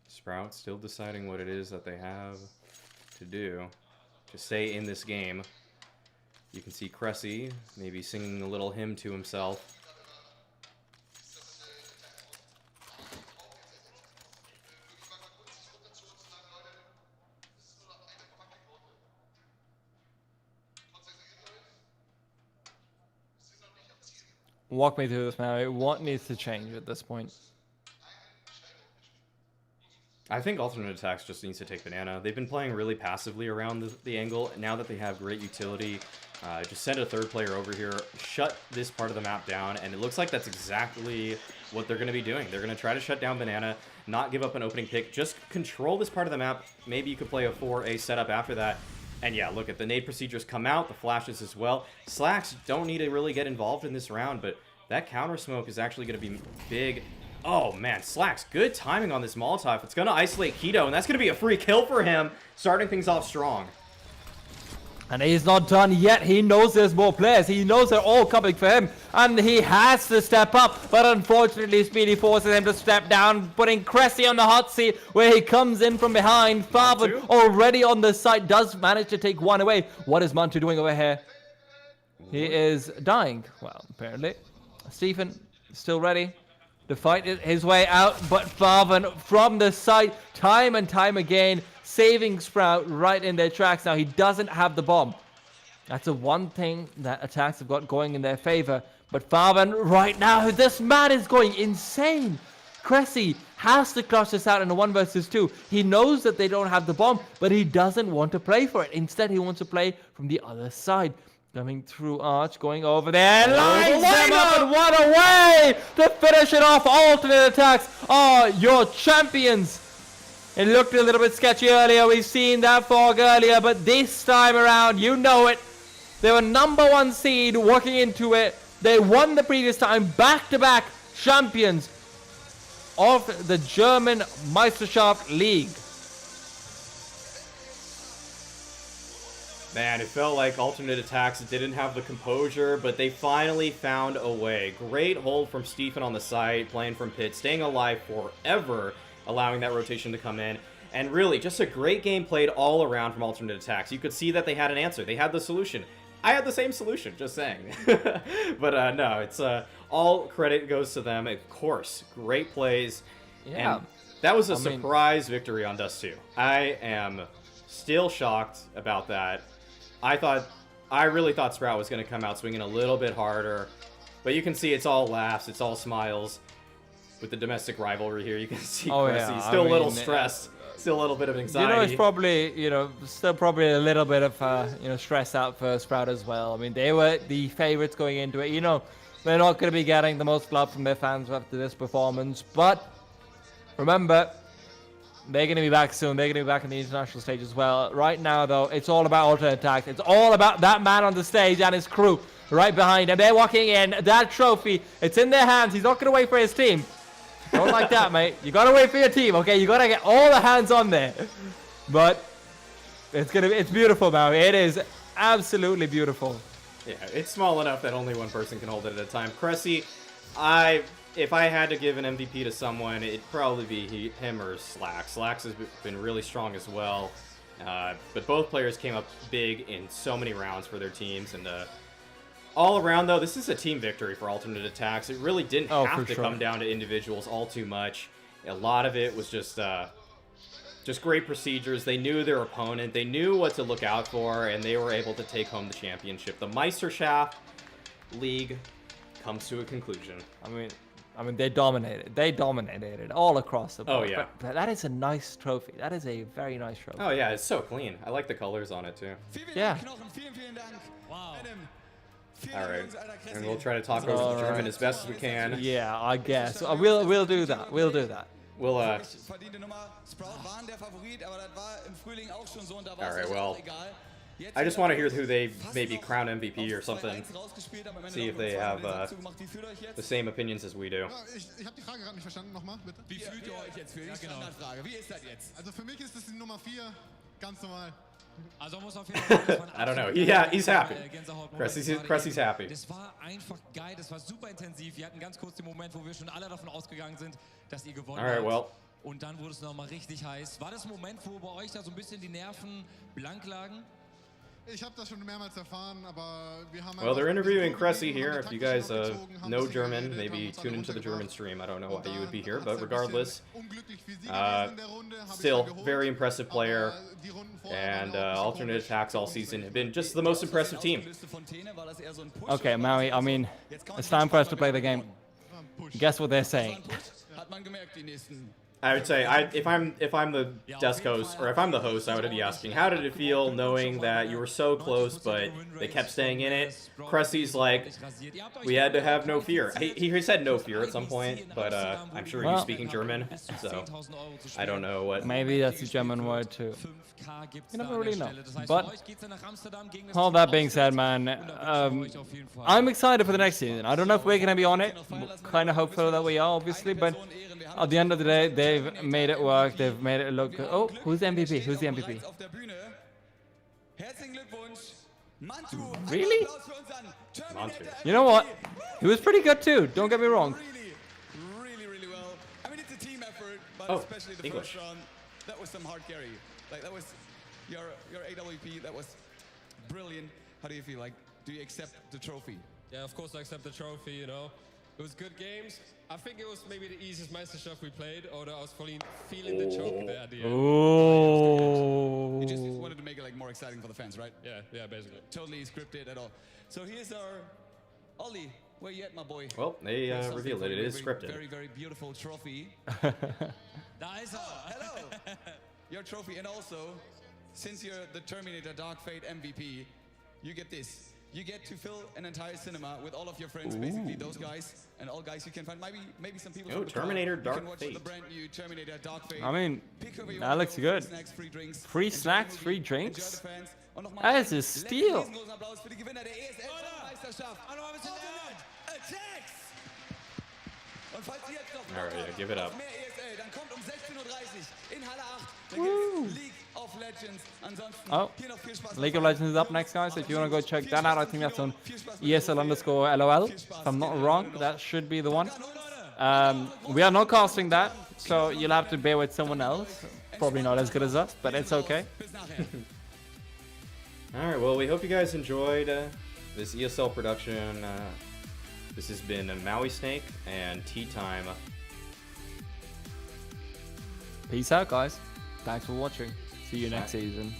S13: Sprout still deciding what it is that they have to do to stay in this game. You can see Cressy maybe singing a little hymn to himself.
S3: Walk me through this now. What needs to change at this point?
S13: I think alternate attacks just needs to take banana. They've been playing really passively around the angle. Now that they have great utility, just send a third player over here, shut this part of the map down, and it looks like that's exactly what they're going to be doing. They're going to try to shut down banana, not give up an opening pick, just control this part of the map. Maybe you could play a 4A setup after that. And yeah, look at the nade procedures come out, the flashes as well. Slacks don't need to really get involved in this round, but that counter smoke is actually going to be big. Oh man, Slacks, good timing on this Molotov. It's going to isolate Keto, and that's going to be a free kill for him, starting things off strong.
S3: And he's not done yet. He knows there's more players. He knows they're all coming for him. And he has to step up. But unfortunately, Speedy forces him to step down, putting Cressy on the hot seat, where he comes in from behind. Farvan already on the site, does manage to take one away. What is Mantu doing over here? He is dying. Well, apparently. Stephen, still ready to fight his way out. But Farvan from the site, time and time again, saving Sprout right in their tracks. Now, he doesn't have the bomb. That's the one thing that attacks have got going in their favor. But Farvan right now, this man is going insane. Cressy has to clutch this out in a 1 versus 2. He knows that they don't have the bomb, but he doesn't want to play for it. Instead, he wants to play from the other side. Coming through Arch, going over there, lines them up and one away to finish it off. Alternate attacks are your champions. It looked a little bit sketchy earlier. We've seen that fog earlier, but this time around, you know it. They were #1 seed walking into it. They won the previous time, back-to-back champions of the German Meisterschaft League.
S13: Man, it felt like alternate attacks didn't have the composure, but they finally found a way. Great hold from Stephen on the side, playing from pit, staying alive forever, allowing that rotation to come in. And really, just a great game played all around from alternate attacks. You could see that they had an answer. They had the solution. I had the same solution, just saying. But no, it's all credit goes to them. Of course, great plays.
S3: Yeah.
S13: And that was a surprise victory on Dust 2. I am still shocked about that. I really thought Sprout was going to come out swinging a little bit harder. But you can see it's all laughs, it's all smiles. With the domestic rivalry here, you can see Cressy still a little stressed, still a little bit of anxiety.
S3: You know, it's probably, still probably a little bit of, stress out for Sprout as well. I mean, they were the favorites going into it. They're not going to be getting the most love from their fans after this performance. But remember, they're going to be back soon. They're going to be back on the international stage as well. Right now, though, it's all about alternate attack. It's all about that man on the stage and his crew right behind him. They're walking in. That trophy, it's in their hands. He's not going to wait for his team. Don't like that, mate. You got to wait for your team, okay? You got to get all the hands on there. But it's beautiful, man. It is absolutely beautiful.
S13: Yeah, it's small enough that only one person can hold it at a time. Cressy, if I had to give an MVP to someone, it'd probably be him or Slacks. Slacks has been really strong as well. But both players came up big in so many rounds for their teams, and all around though, this is a team victory for Alternate Attacks. It really didn't have to come down to individuals all too much. A lot of it was just great procedures. They knew their opponent, they knew what to look out for, and they were able to take home the championship. The Meisterschaft League comes to a conclusion.
S3: I mean, they dominated. They dominated it all across the board.
S13: Oh, yeah.
S3: But that is a nice trophy. That is a very nice trophy.
S13: Oh, yeah, it's so clean. I like the colors on it, too.
S3: Yeah.
S12: Wow.
S13: All right, and we'll try to talk over the German as best as we can.
S3: Yeah, I guess. We'll do that. We'll do that.
S13: We'll, all right, well, I just want to hear who they maybe crown MVP or something. See if they have the same opinions as we do.
S1: Ich habe die Frage gerade nicht verstanden. Nochmal, bitte.
S12: Wie fühlt ihr euch jetzt für die Standardfrage? Wie ist das jetzt?
S1: Also für mich ist das die Nummer 4, ganz normal.
S12: Also muss auf jeden Fall
S13: I don't know. Yeah, he's happy. Cressy's happy.
S12: Das war einfach geil, das war super intensiv. Wir hatten ganz kurz den Moment, wo wir schon alle davon ausgegangen sind, dass ihr gewonnen habt.
S13: All right, well.
S12: Und dann wurde es nochmal richtig heiß. War das ein Moment, wo bei euch da so ein bisschen die Nerven blank lagen?
S1: Ich habe das schon mehrmals erfahren, aber wir haben
S13: Well, they're interviewing Cressy here. If you guys know German, maybe tune into the German stream. I don't know why you would be here, but regardless, still very impressive player. And Alternate Attacks all season have been just the most impressive team.
S3: Okay, Maui, I mean, it's time for us to play the game. Guess what they're saying?
S13: I would say, if I'm the desk host, or if I'm the host, I would be asking, how did it feel knowing that you were so close, but they kept staying in it? Cressy's like, we had to have no fear. He said no fear at some point, but I'm sure he's speaking German, so I don't know what.
S3: Maybe that's a German word too. You never really know. But all that being said, man, I'm excited for the next season. I don't know if we're going to be on it. Kind of hopeful that we are, obviously, but at the end of the day, they've made it work. They've made it look good. Oh, who's the MVP? Who's the MVP? Really?
S13: Mantu.
S3: You know what? He was pretty good too. Don't get me wrong.
S10: Really well. I mean, it's a team effort, but
S13: Oh,
S10: especially the
S13: English.
S10: first round, that was some hard carry. Like, that was your AWP. That was brilliant. How do you feel? Like, do you accept the trophy?
S11: Yeah, of course I accept the trophy, you know. It was good games. I think it was maybe the easiest Meisterschaft we played, although I was feeling the choke there at the end.
S3: Oh.
S10: You just wanted to make it like more exciting for the fans, right?
S11: Yeah, basically.
S10: Totally scripted at all. So here's our Ollie. Where you at, my boy?
S13: Well, they revealed it. It is scripted.
S10: Very, very beautiful trophy. Hello. Your trophy, and also, since you're the Terminator Dark Fate MVP, you get this. You get to fill an entire cinema with all of your friends, basically those guys and all guys you can find. Maybe some people.
S13: Oh, Terminator Dark
S10: Fate.
S13: Fate.
S10: The brand new Terminator Dark Fate.
S3: I mean, that looks good. Free snacks, free drinks. That is a steal.
S13: All right, yeah, give it up.
S3: Woo. Oh, League of Legends is up next, guys. If you want to go check that out, I think that's on ESL_LOL. If I'm not wrong, that should be the one. We are not casting that, so you'll have to bear with someone else. Probably not as good as us, but it's okay.
S13: All right, well, we hope you guys enjoyed this ESL production. This has been Maui Snake and Tea Time.
S3: Peace out, guys. Thanks for watching. See you next season.